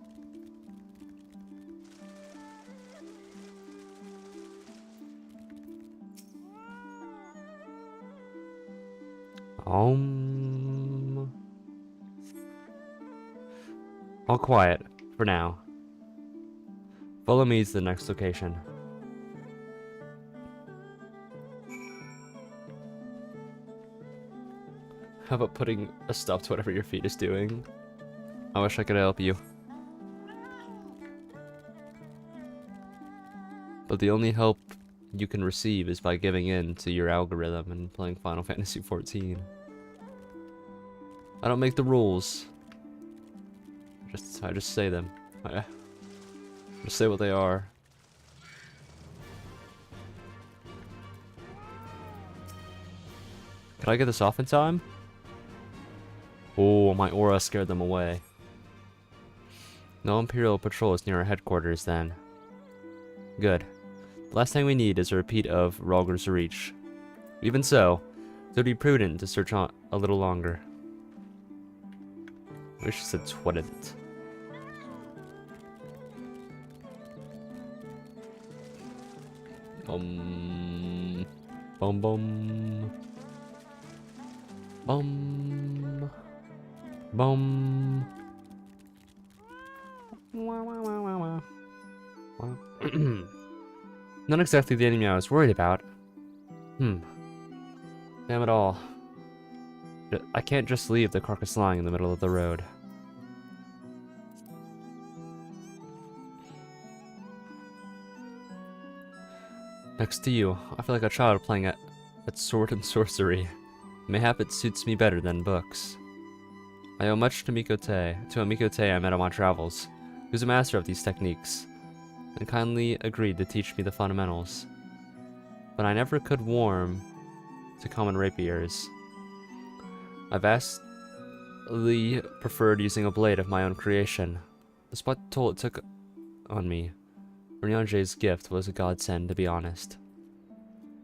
All quiet for now. Follow me to the next location. How about putting a stop to whatever your feet is doing? I wish I could help you. But the only help you can receive is by giving in to your algorithm and playing Final Fantasy XIV. I don't make the rules. I just say them. I just say what they are. Can I get this off in time? Oh, my aura scared them away. No Imperial patrols near our headquarters, then. Good. The last thing we need is a repeat of Rogger's Reach. Even so, it would be prudent to search on a little longer. I wish it said twouldn't. Bum bum. Bum. Bum. Not exactly the enemy I was worried about. Damn it all. I can't just leave the carcass lying in the middle of the road. Next to you, I feel like a child playing at sword and sorcery. Mayhap it suits me better than books. I owe much to a Mikote I met on my travels, who's a master of these techniques, and kindly agreed to teach me the fundamentals. But I never could warm to common rapiers. I vastly preferred using a blade of my own creation. The spot toll it took on me. Ryanje's gift was a godsend, to be honest.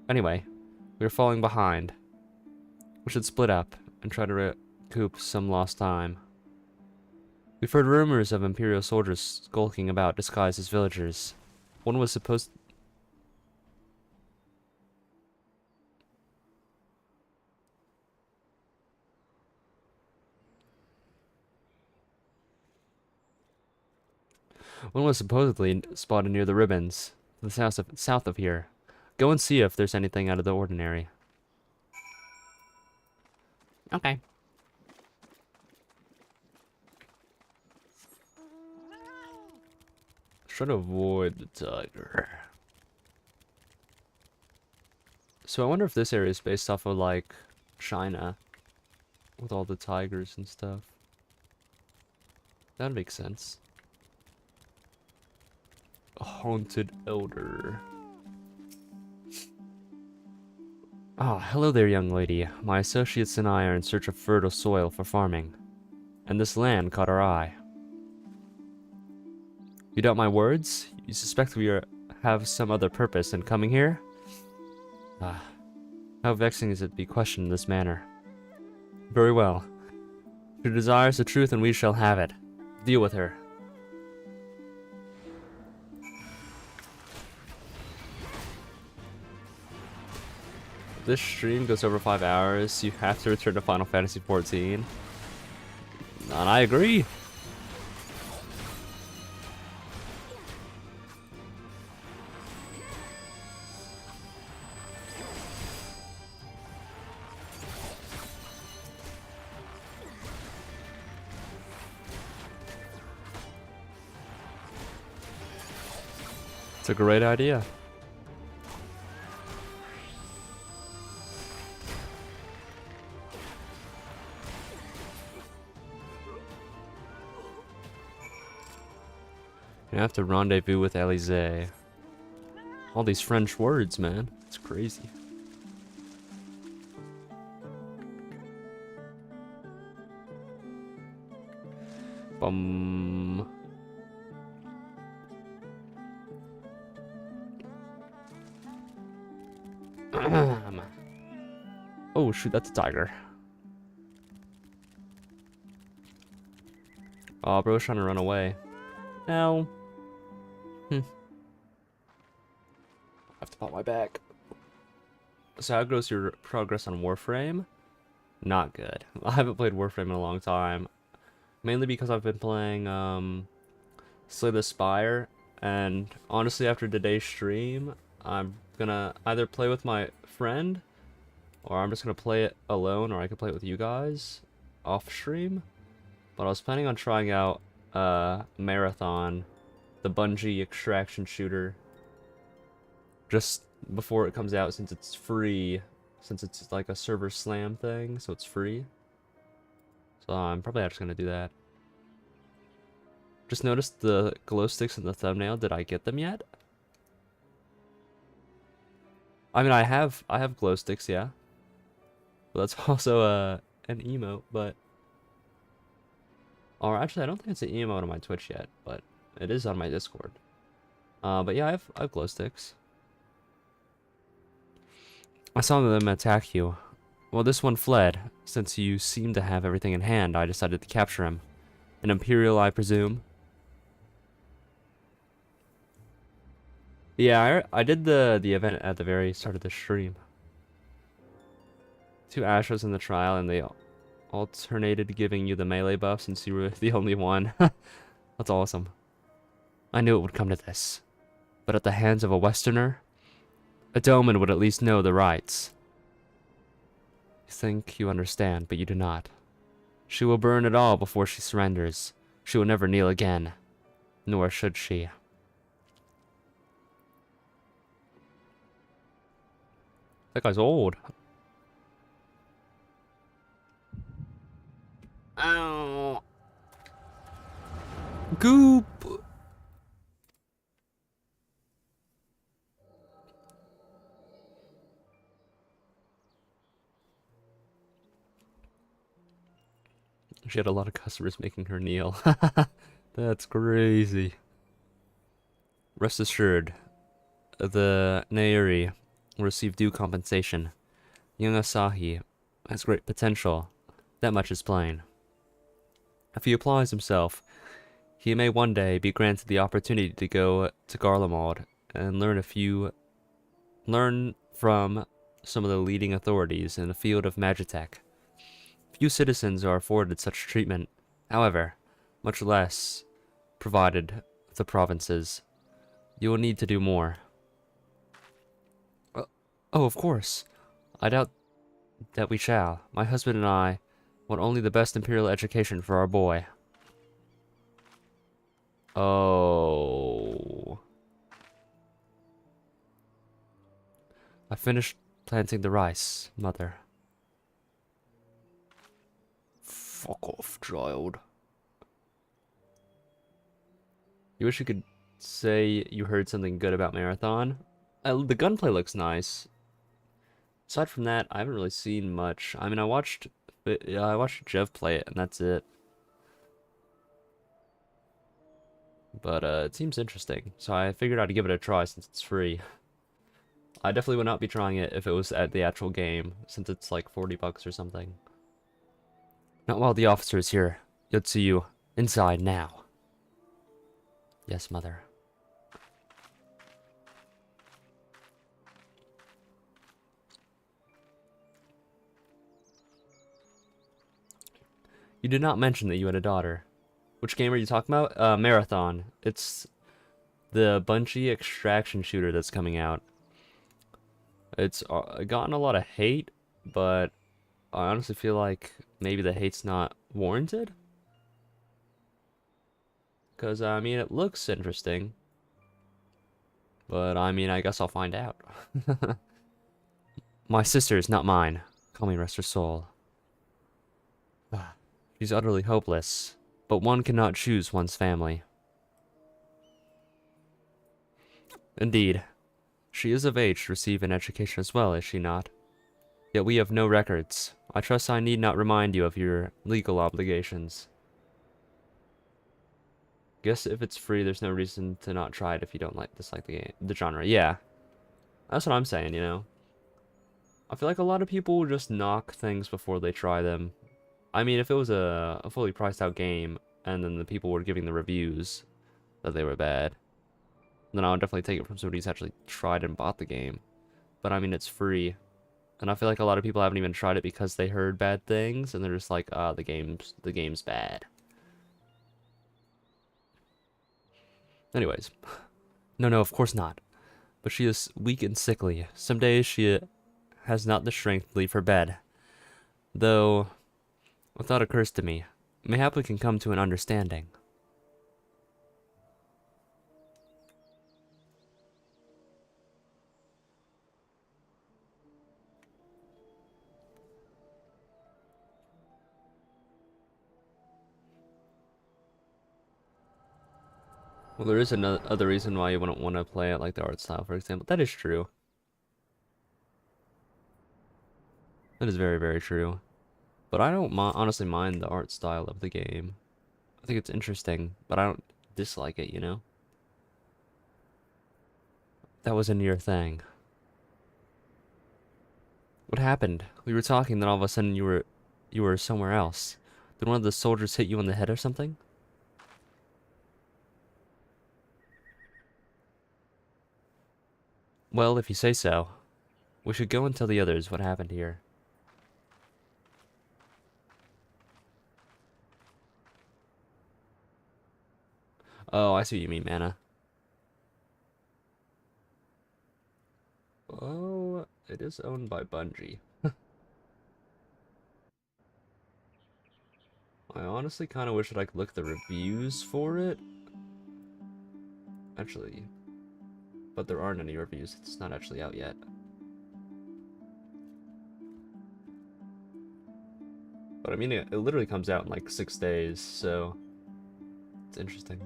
Anyway, we were falling behind. We should split up and try to recoup some lost time. We've heard rumors of Imperial soldiers skulking about disguised as villagers. One was supposed supposedly spotted near the ribbons, to the south of here. Go and see if there's anything out of the ordinary. Okay. Try to avoid the tiger. So I wonder if this area is based off of, like, China, with all the tigers and stuff. That makes sense. A haunted elder. Ah, hello there, young lady. My associates and I are in search of fertile soil for farming, and this land caught our eye. You doubt my words? You suspect we have some other purpose in coming here? Ah, how vexing is it to be questioned in this manner. Very well. She desires the truth, and we shall have it. Deal with her. If this stream goes over 5 hours, you have to return to Final Fantasy XIV. And I agree. It's a great idea. You have to rendezvous with Elysée. All these French words, man. It's crazy. Bum. Oh shoot, that's a tiger. Oh, bro's trying to run away. No. I have to pop my back. So how goes your progress on Warframe? Not good. I haven't played Warframe in a long time. Mainly because I've been playing Slay the Spire. And honestly, after today's stream, I'm gonna either play with my friend, or I'm just gonna play it alone, or I could play it with you guys off stream. But I was planning on trying out Marathon, the Bungie extraction shooter, just before it comes out, since it's free, since it's like a server slam thing, so it's free. So I'm probably just gonna do that. Just noticed the glow sticks in the thumbnail. Did I get them yet? I mean, I have glow sticks, yeah. But that's also an emote, but or actually, I don't think it's an emote on my Twitch yet, but it is on my Discord. But yeah, I have glow sticks. I saw them attack you. Well, this one fled. Since you seem to have everything in hand, I decided to capture him. An Imperial, I presume. Yeah, I did the event at the very start of the stream. 2 Ashras in the trial, and they alternated giving you the melee buff since you were the only one. That's awesome. I knew it would come to this. But at the hands of a Westerner, a Doman would at least know the rights. You think you understand, but you do not. She will burn it all before she surrenders. She will never kneel again. Nor should she. That guy's old. Ow. Goop. She had a lot of customers making her kneel. That's crazy. Rest assured, the Nairi will receive due compensation. Young Asahi has great potential. That much is plain. If he applies himself, he may one day be granted the opportunity to go to Garlemald and learn from some of the leading authorities in the field of Magitech. Few citizens are afforded such treatment, however, much less provided the provinces. You will need to do more. Oh, of course. I doubt that we shall. My husband and I want only the best imperial education for our boy. Oh. I finished planting the rice, Mother. Fuck off, child. You wish you could say you heard something good about Marathon? The gunplay looks nice. Aside from that, I haven't really seen much. I mean, I watched Jev play it, and that's it. But it seems interesting, so I figured I'd give it a try since it's free. I definitely would not be trying it if it was at the actual game, since it's like 40 bucks or something. Not while the officer is here. Yotsuyu, inside now. Yes, Mother. You did not mention that you had a daughter. Which game are you talking about? Marathon. It's the Bungie extraction shooter that's coming out. It's gotten a lot of hate, but I honestly feel like maybe the hate's not warranted. Because, I mean, it looks interesting. But, I mean, I guess I'll find out. My sister is not mine. Call me rest her soul. She's utterly hopeless, but one cannot choose one's family. Indeed, she is of age to receive an education as well, is she not? Yet we have no records. I trust I need not remind you of your legal obligations. Guess if it's free, there's no reason to not try it if you don't dislike the genre. Yeah, that's what I'm saying, you know? I feel like a lot of people will just knock things before they try them. I mean, if it was a fully priced out game, and then the people were giving the reviews that they were bad, then I would definitely take it from somebody who's actually tried and bought the game. But I mean, it's free. And I feel like a lot of people haven't even tried it because they heard bad things, and they're just like, the game's bad. Anyways. No, of course not. But she is weak and sickly. Some days she has not the strength to leave her bed. Though, a thought occurs to me. Mayhap we can come to an understanding. Well, there is another reason why you wouldn't want to play it, like the art style, for example. That is true. That is very, very true. But I don't honestly mind the art style of the game. I think it's interesting, but I don't dislike it, you know? That wasn't your thing. What happened? We were talking, then all of a sudden you were somewhere else. Did one of the soldiers hit you on the head or something? Well, if you say so. We should go and tell the others what happened here. Oh, I see what you mean, Mana. Oh, it is owned by Bungie. I honestly kind of wish that I could look at the reviews for it. Actually, but there aren't any reviews. It's not actually out yet. But I mean, it literally comes out in like 6 days, so it's interesting.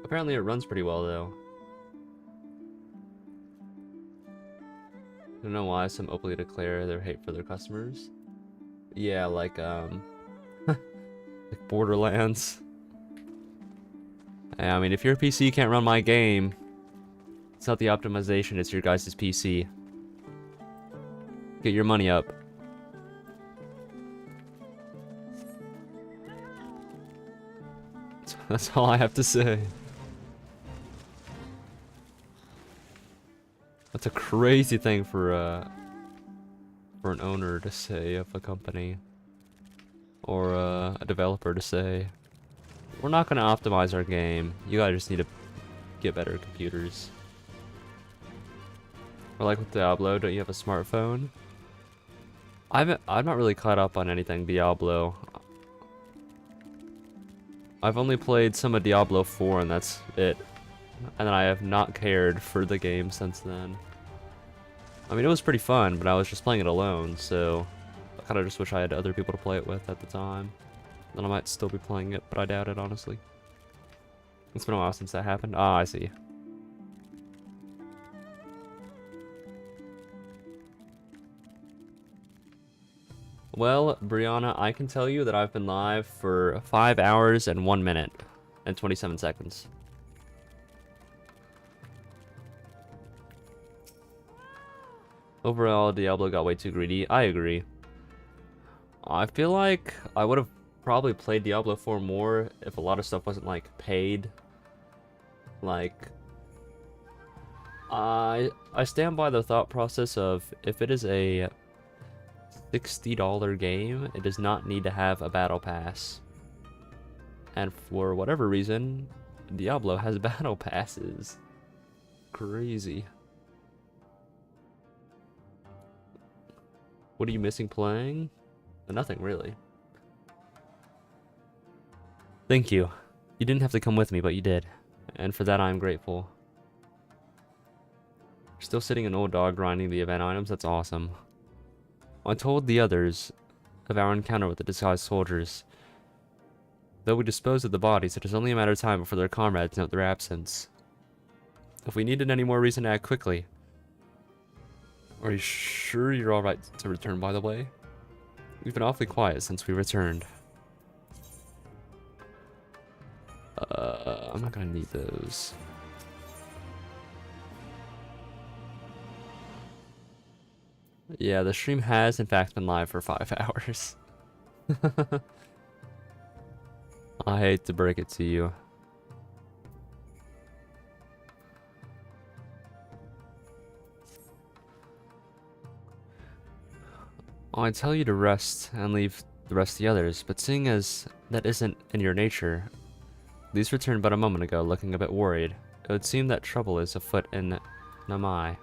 Apparently it runs pretty well though. I don't know why some openly declare their hate for their customers. Yeah, like like Borderlands. Yeah, I mean, if your PC can't run my game, it's not the optimization, it's your guys' PC. Get your money up. That's all I have to say. That's a crazy thing for an owner to say of a company. Or a developer to say. We're not going to optimize our game. You guys just need to get better computers. Or like with Diablo, don't you have a smartphone? I'm not really caught up on anything Diablo. I've only played some of Diablo 4 and that's it. And I have not cared for the game since then. I mean, it was pretty fun, but I was just playing it alone, so I kind of just wish I had other people to play it with at the time. Then I might still be playing it, but I doubt it, honestly. It's been a while since that happened. Ah, I see. Well, Brianna, I can tell you that I've been live for 5 hours and 1 minute and 27 seconds. Overall, Diablo got way too greedy. I agree. I feel like I would have probably played Diablo 4 more if a lot of stuff wasn't like paid. Like, I stand by the thought process of if it is a $60 game, it does not need to have a battle pass. And for whatever reason, Diablo has battle passes. Crazy. What are you missing playing? Nothing really. Thank you. You didn't have to come with me, but you did. And for that I am grateful. Still sitting an old dog grinding the event items? That's awesome. I told the others of our encounter with the disguised soldiers. Though we disposed of the bodies, it is only a matter of time before their comrades note their absence. If we needed any more reason to act quickly. Are you sure you're alright to return, by the way? We've been awfully quiet since we returned. I'm not gonna need those. Yeah, the stream has in fact been live for 5 hours. I hate to break it to you. I tell you to rest and leave the rest of the others, but seeing as that isn't in your nature, Lise returned but a moment ago looking a bit worried. It would seem that trouble is afoot in Namai.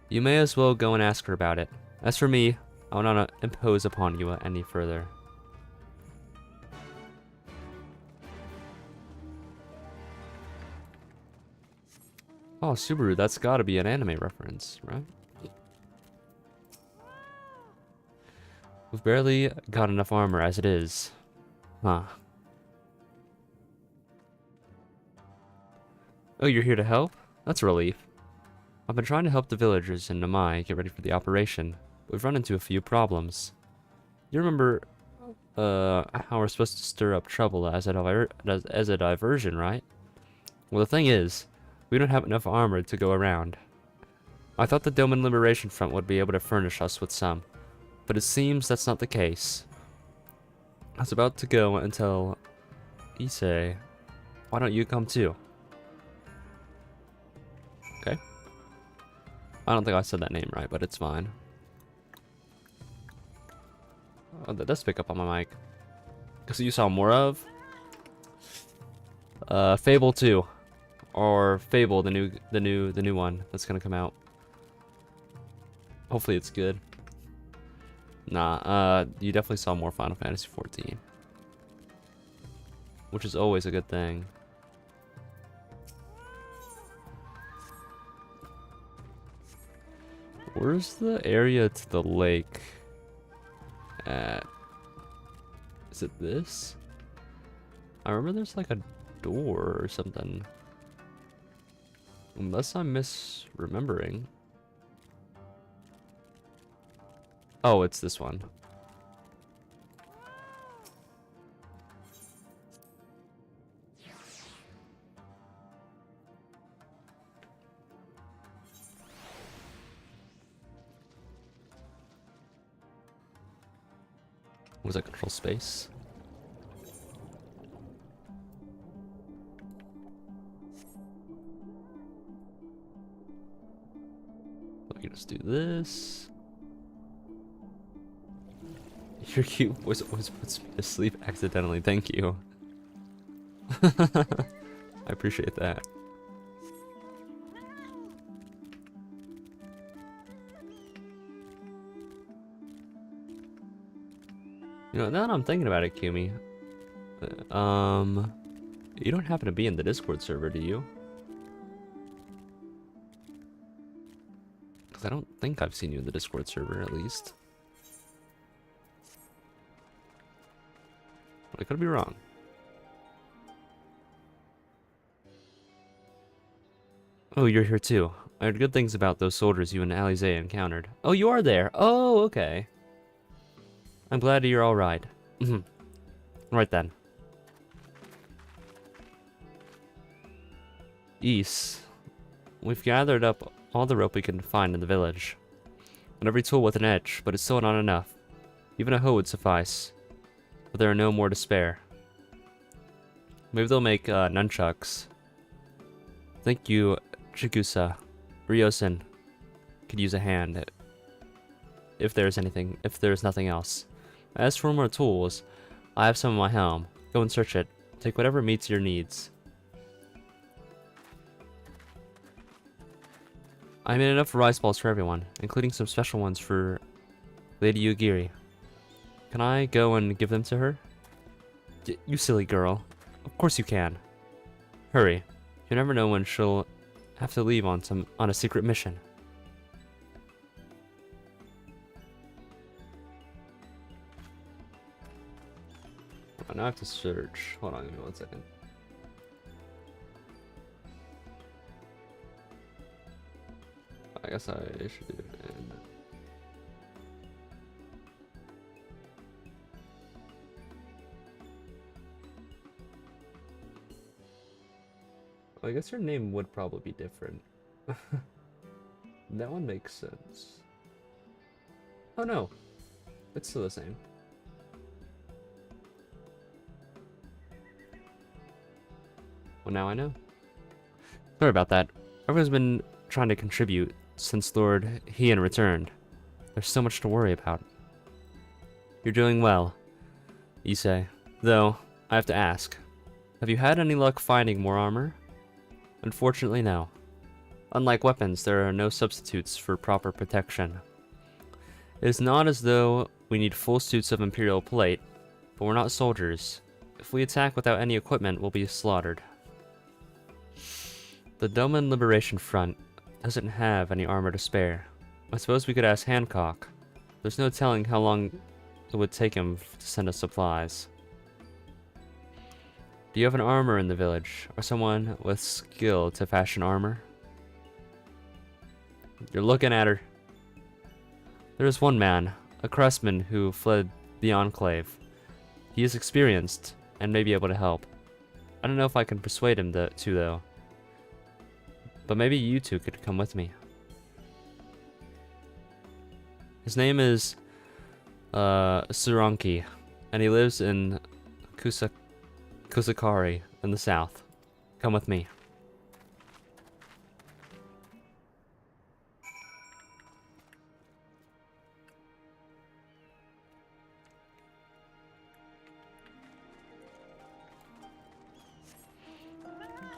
You may as well go and ask her about it. As for me, I will not impose upon you any further. Oh, Subaru, that's gotta be an anime reference, right? We've barely got enough armor as it is. Huh. Oh, you're here to help? That's a relief. I've been trying to help the villagers in Namai get ready for the operation. We've run into a few problems. You remember, how we're supposed to stir up trouble as a diversion, right? Well, the thing is, we don't have enough armor to go around. I thought the Doman Liberation Front would be able to furnish us with some, but it seems that's not the case. I was about to go and tell Issei, why don't you come too? Okay. I don't think I said that name right, but it's fine. Oh, that does pick up on my mic. Because you saw more of? Fable 2. Or Fable, the new one that's gonna come out. Hopefully it's good. Nah, you definitely saw more Final Fantasy 14. Which is always a good thing. Where's the area to the lake at? Is it this? I remember there's like a door or something. Unless I'm misremembering. Oh, it's this one. Was that control space? We can just do this. Your cute voice always puts me to sleep accidentally. Thank you. I appreciate that. You know, now that I'm thinking about it, Kumi, you don't happen to be in the Discord server, do you? Because I don't think I've seen you in the Discord server, at least. But I could be wrong. Oh, you're here too. I heard good things about those soldiers you and Alize encountered. Oh, you are there. Oh, okay. I'm glad you're all right. Right then. East. We've gathered up all the rope we can find in the village. And every tool with an edge, but it's still not enough. Even a hoe would suffice. But there are no more to spare. Maybe they'll make nunchucks. Thank you, Chigusa. Ryosen could use a hand. If there's nothing else. As for more tools, I have some in my helm. Go and search it. Take whatever meets your needs. I made enough rice balls for everyone, including some special ones for Lady Yugiri. Can I go and give them to her? You silly girl. Of course you can. Hurry. You never know when she'll have to leave on a secret mission. Oh, now I have to search. Hold on, give me 1 second. I guess I should do it in... I guess her name would probably be different. That one makes sense. Oh no, it's still the same. Well, now I know. Sorry about that. Everyone's been trying to contribute since Lord Heian returned. There's so much to worry about. You're doing well, Issei. Though, I have to ask. Have you had any luck finding more armor? Unfortunately, no. Unlike weapons, there are no substitutes for proper protection. It is not as though we need full suits of Imperial plate, but we're not soldiers. If we attack without any equipment, we'll be slaughtered. The Doman Liberation Front doesn't have any armor to spare. I suppose we could ask Hancock. There's no telling how long it would take him to send us supplies. Do you have an armor in the village, or someone with skill to fashion armor? You're looking at her. There is one man, a craftsman who fled the Enclave. He is experienced, and may be able to help. I don't know if I can persuade him to though. But maybe you two could come with me. His name is Suranki, and he lives in Kusakari in the south. Come with me.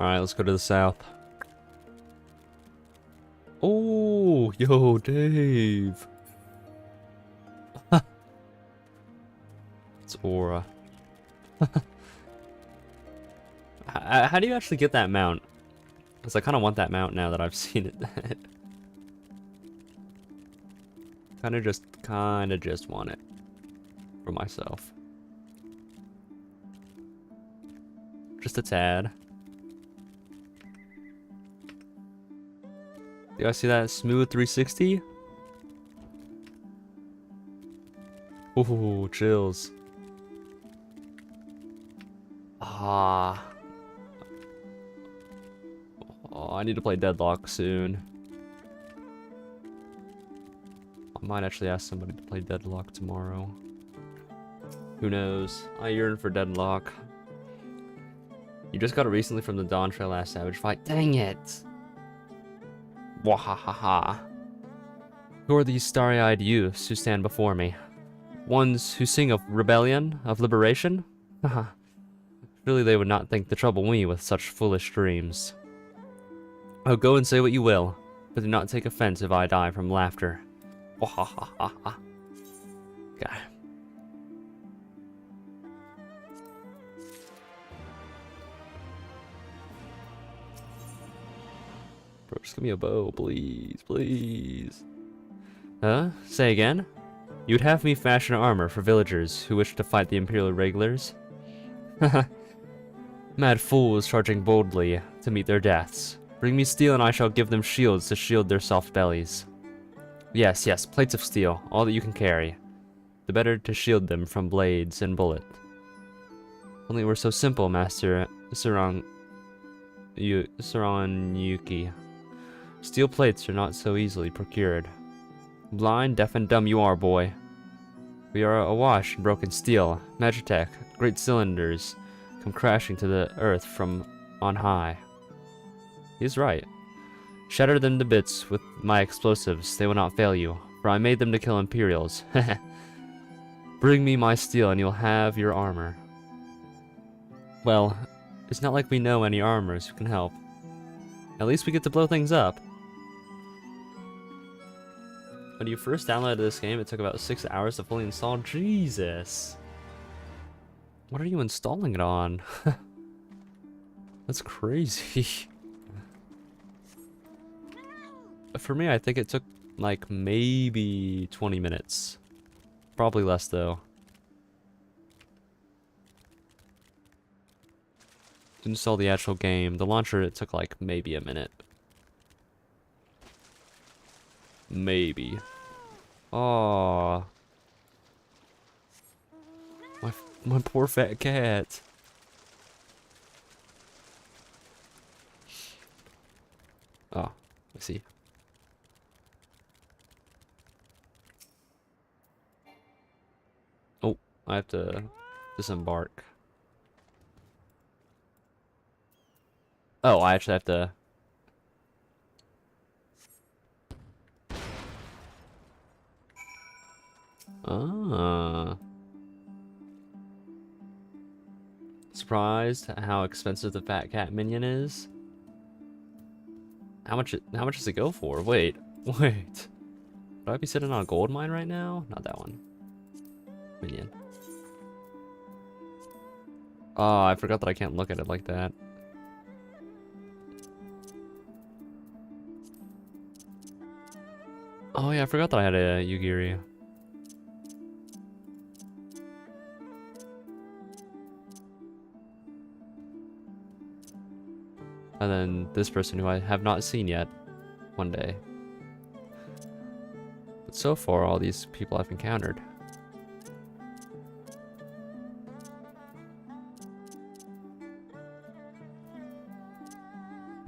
Alright, let's go to the south. Oh, yo, Dave. aura. How do you actually get that mount? Because I kind of want that mount now that I've seen it. kind of just want it for myself. Just a tad. Do I see that smooth 360? Ooh, chills. Ah. Oh, I need to play Deadlock soon. I might actually ask somebody to play Deadlock tomorrow. Who knows? I yearn for Deadlock. You just got it recently from the Dawn Trail last Savage fight. Dang it! Wahahaha. Who are these starry-eyed youths who stand before me? Ones who sing of rebellion, of liberation? Haha. Surely they would not think to trouble me with such foolish dreams. Oh, go and say what you will, but do not take offense if I die from laughter. Wahahaha. Okay. Bro, just give me a bow, please, please. Huh? Say again? You'd have me fashion armor for villagers who wish to fight the Imperial regulars? Haha. Mad fools charging boldly to meet their deaths. Bring me steel and I shall give them shields to shield their soft bellies. Yes, yes, plates of steel, all that you can carry. The better to shield them from blades and bullet. Only it were so simple, Master Saranyuki. Steel plates are not so easily procured. Blind, deaf, and dumb you are, boy. We are awash in broken steel, Magitech, great cylinders come crashing to the earth from on high. He's right. Shatter them to bits with my explosives, they will not fail you, for I made them to kill Imperials. Bring me my steel and you'll have your armor. Well, it's not like we know any armors who can help. At least we get to blow things up. When you first downloaded this game, it took about 6 hours to fully install. Jesus! What are you installing it on? That's crazy. For me, I think it took like maybe 20 minutes. Probably less though. To install the actual game. The launcher, it took like maybe a minute. Maybe. Oh, my poor fat cat. Oh, I see. Oh, I have to disembark. Oh, I actually have to. Ah. Surprised at how expensive the fat cat minion is? How much does it go for? Wait. Would I be sitting on a gold mine right now? Not that one. Minion. Oh, I forgot that I can't look at it like that. Oh yeah, I forgot that I had a Yugiri. And then this person who I have not seen yet, one day. But so far, all these people I've encountered.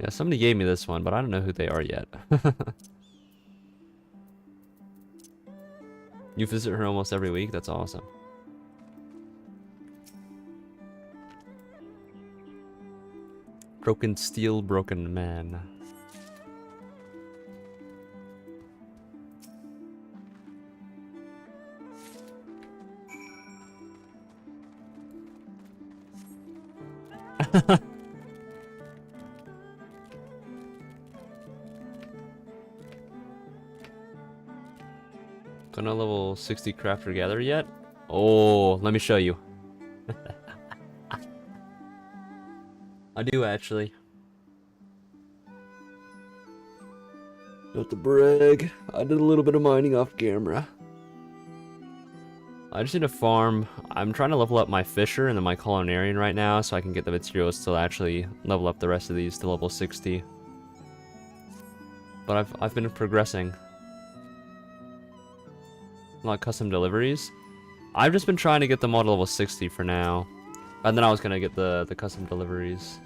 Yeah, somebody gave me this one, but I don't know who they are yet. You visit her almost every week? That's awesome. Broken steel, broken man. Gonna level 60 crafter gather yet? Oh, let me show you. I do actually. Not to brag, I did a little bit of mining off camera. I just need to farm. I'm trying to level up my fisher and then my culinarian right now so I can get the materials to actually level up the rest of these to level 60. But I've been progressing. A lot of custom deliveries. I've just been trying to get them all to level 60 for now. And then I was gonna get the custom deliveries.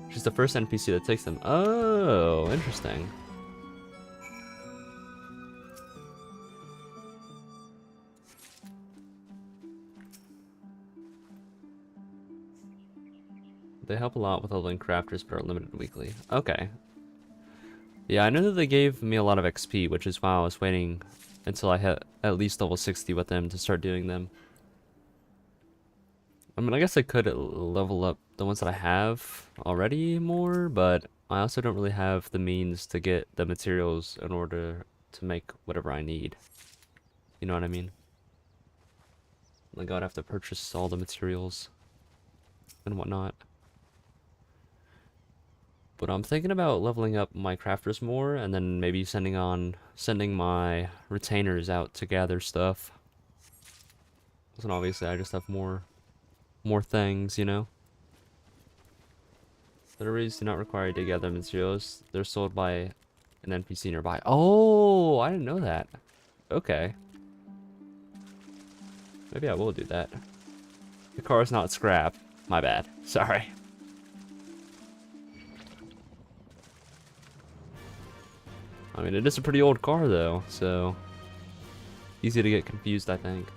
She's the first NPC that takes them. Oh, interesting. They help a lot with leveling crafters, but are limited weekly. Okay. Yeah, I know that they gave me a lot of XP, which is why I was waiting until I hit at least level 60 with them to start doing them. I mean, I guess I could level up the ones that I have already more, but I also don't really have the means to get the materials in order to make whatever I need. You know what I mean? Like, I'd have to purchase all the materials and whatnot. But I'm thinking about leveling up my crafters more, and then maybe sending my retainers out to gather stuff. And obviously, I just have more things, you know. Deliveries do not require you to gather materials. They're sold by an NPC nearby. Oh, I didn't know that. Okay. Maybe I will do that. The car is not scrap. My bad. Sorry. I mean, it is a pretty old car, though, so easy to get confused, I think.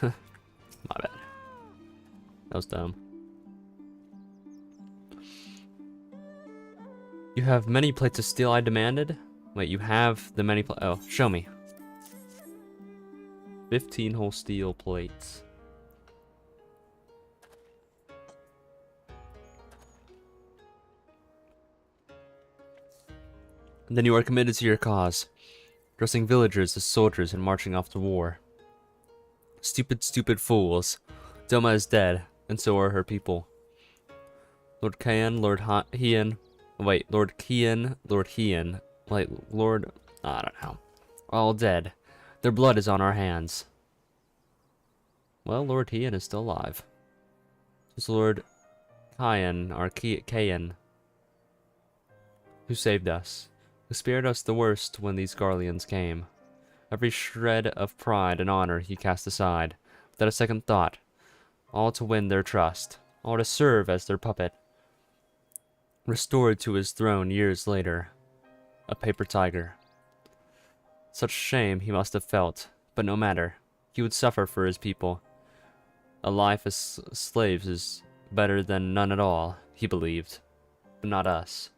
My bad. That was dumb. You have many plates of steel, I demanded. Wait, you have the many oh, show me. 15 whole steel plates. And then you are committed to your cause, dressing villagers as soldiers and marching off to war. Stupid, stupid fools. Doma is dead, and so are her people. Lord Kian, Lord Hien, wait, Lord Kian, Lord Hien, like Lord, I don't know, all dead. Their blood is on our hands. Well, Lord Hien is still alive. It's Lord Kian, or Kian, who saved us, who spared us the worst when these Garleans came. Every shred of pride and honor he cast aside, without a second thought, all to win their trust, all to serve as their puppet. Restored to his throne years later, a paper tiger. Such shame he must have felt, but no matter, he would suffer for his people. A life as slaves is better than none at all, he believed, but not us.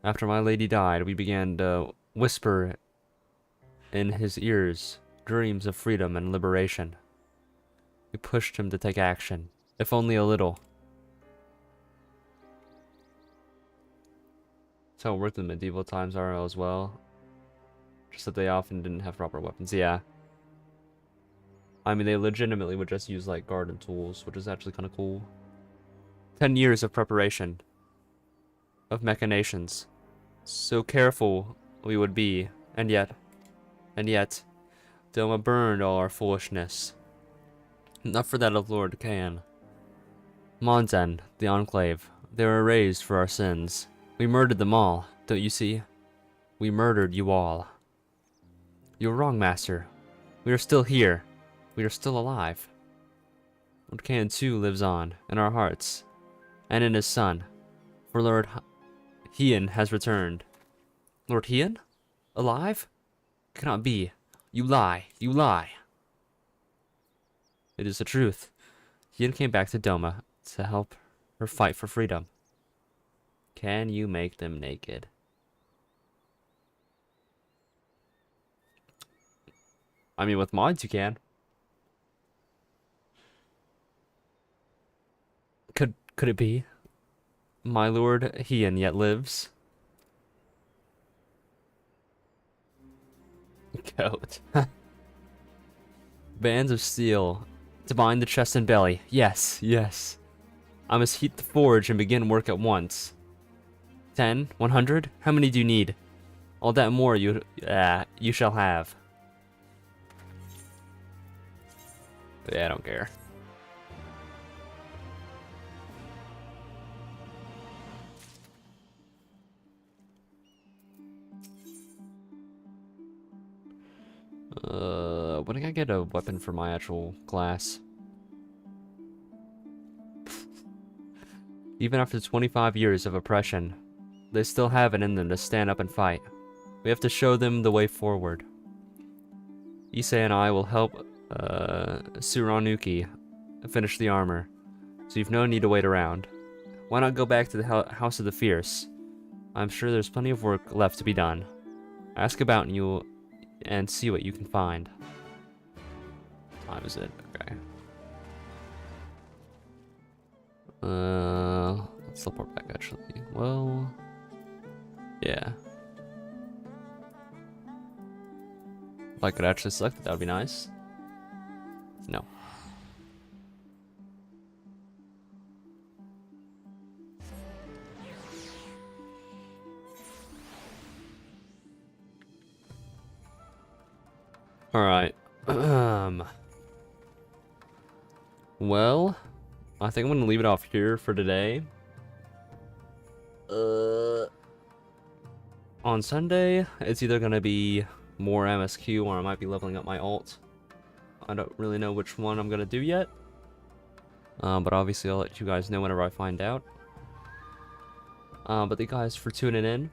After my lady died, we began to whisper in his ears dreams of freedom and liberation. We pushed him to take action, if only a little. That's how it worked in medieval times are as well. Just that they often didn't have proper weapons. Yeah. I mean, they legitimately would just use, like, garden tools, which is actually kind of cool. 10 years of preparation. Of machinations. So careful we would be, and yet, Doma burned all our foolishness. Not for that of Lord Kian. Monzen, the Enclave, they were erased for our sins. We murdered them all, don't you see? We murdered you all. You're wrong, Master. We are still here. We are still alive. Lord Kian too lives on, in our hearts, and in his son. For Lord Hien has returned. Lord Hien? Alive? Cannot be. You lie. You lie. It is the truth. Hien came back to Doma to help her fight for freedom. Can you make them naked? I mean, with mods you can. Could it be? My lord, he and yet lives. Goat. Bands of steel to bind the chest and belly. Yes, yes. I must heat the forge and begin work at once. 10? 100? How many do you need? All that more you shall have. Yeah, I don't care. When can I get a weapon for my actual class? Even after 25 years of oppression, they still have it in them to stand up and fight. We have to show them the way forward. Issei and I will help Suranuki finish the armor, so you've no need to wait around. Why not go back to the House of the Fierce? I'm sure there's plenty of work left to be done. Ask about and see what you can find. What time is it? Okay. Let's teleport back actually. Well, yeah. If I could actually select it, that would be nice. No. Alright. Well, I think I'm gonna leave it off here for today. On Sunday, it's either gonna be more MSQ or I might be leveling up my alt. I don't really know which one I'm gonna do yet. But obviously I'll let you guys know whenever I find out. But thank you guys for tuning in.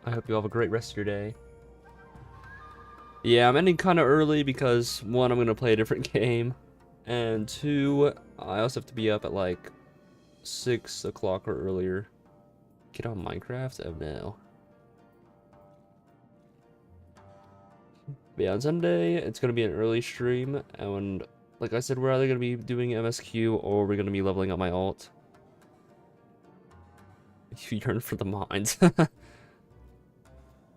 I hope you all have a great rest of your day. Yeah, I'm ending kind of early because, one, I'm going to play a different game. And two, I also have to be up at like 6 o'clock or earlier. Get on Minecraft? Oh no. But yeah, on Sunday, it's going to be an early stream. And like I said, we're either going to be doing MSQ or we're going to be leveling up my alt. You yearn for the mines.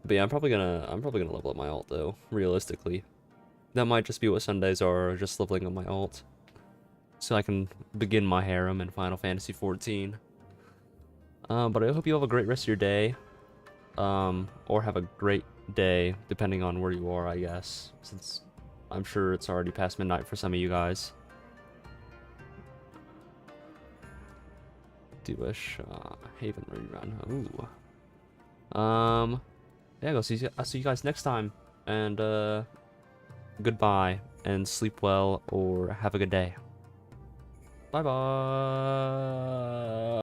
But yeah, I'm probably gonna level up my alt though, realistically. That might just be what Sundays are, just leveling up my alt. So I can begin my harem in Final Fantasy XIV. But I hope you have a great rest of your day. Or have a great day, depending on where you are, I guess. Since I'm sure it's already past midnight for some of you guys. Do-ish, Haven rerun. Ooh. Yeah, I'll see you guys next time, and goodbye, and sleep well, or have a good day. Bye bye.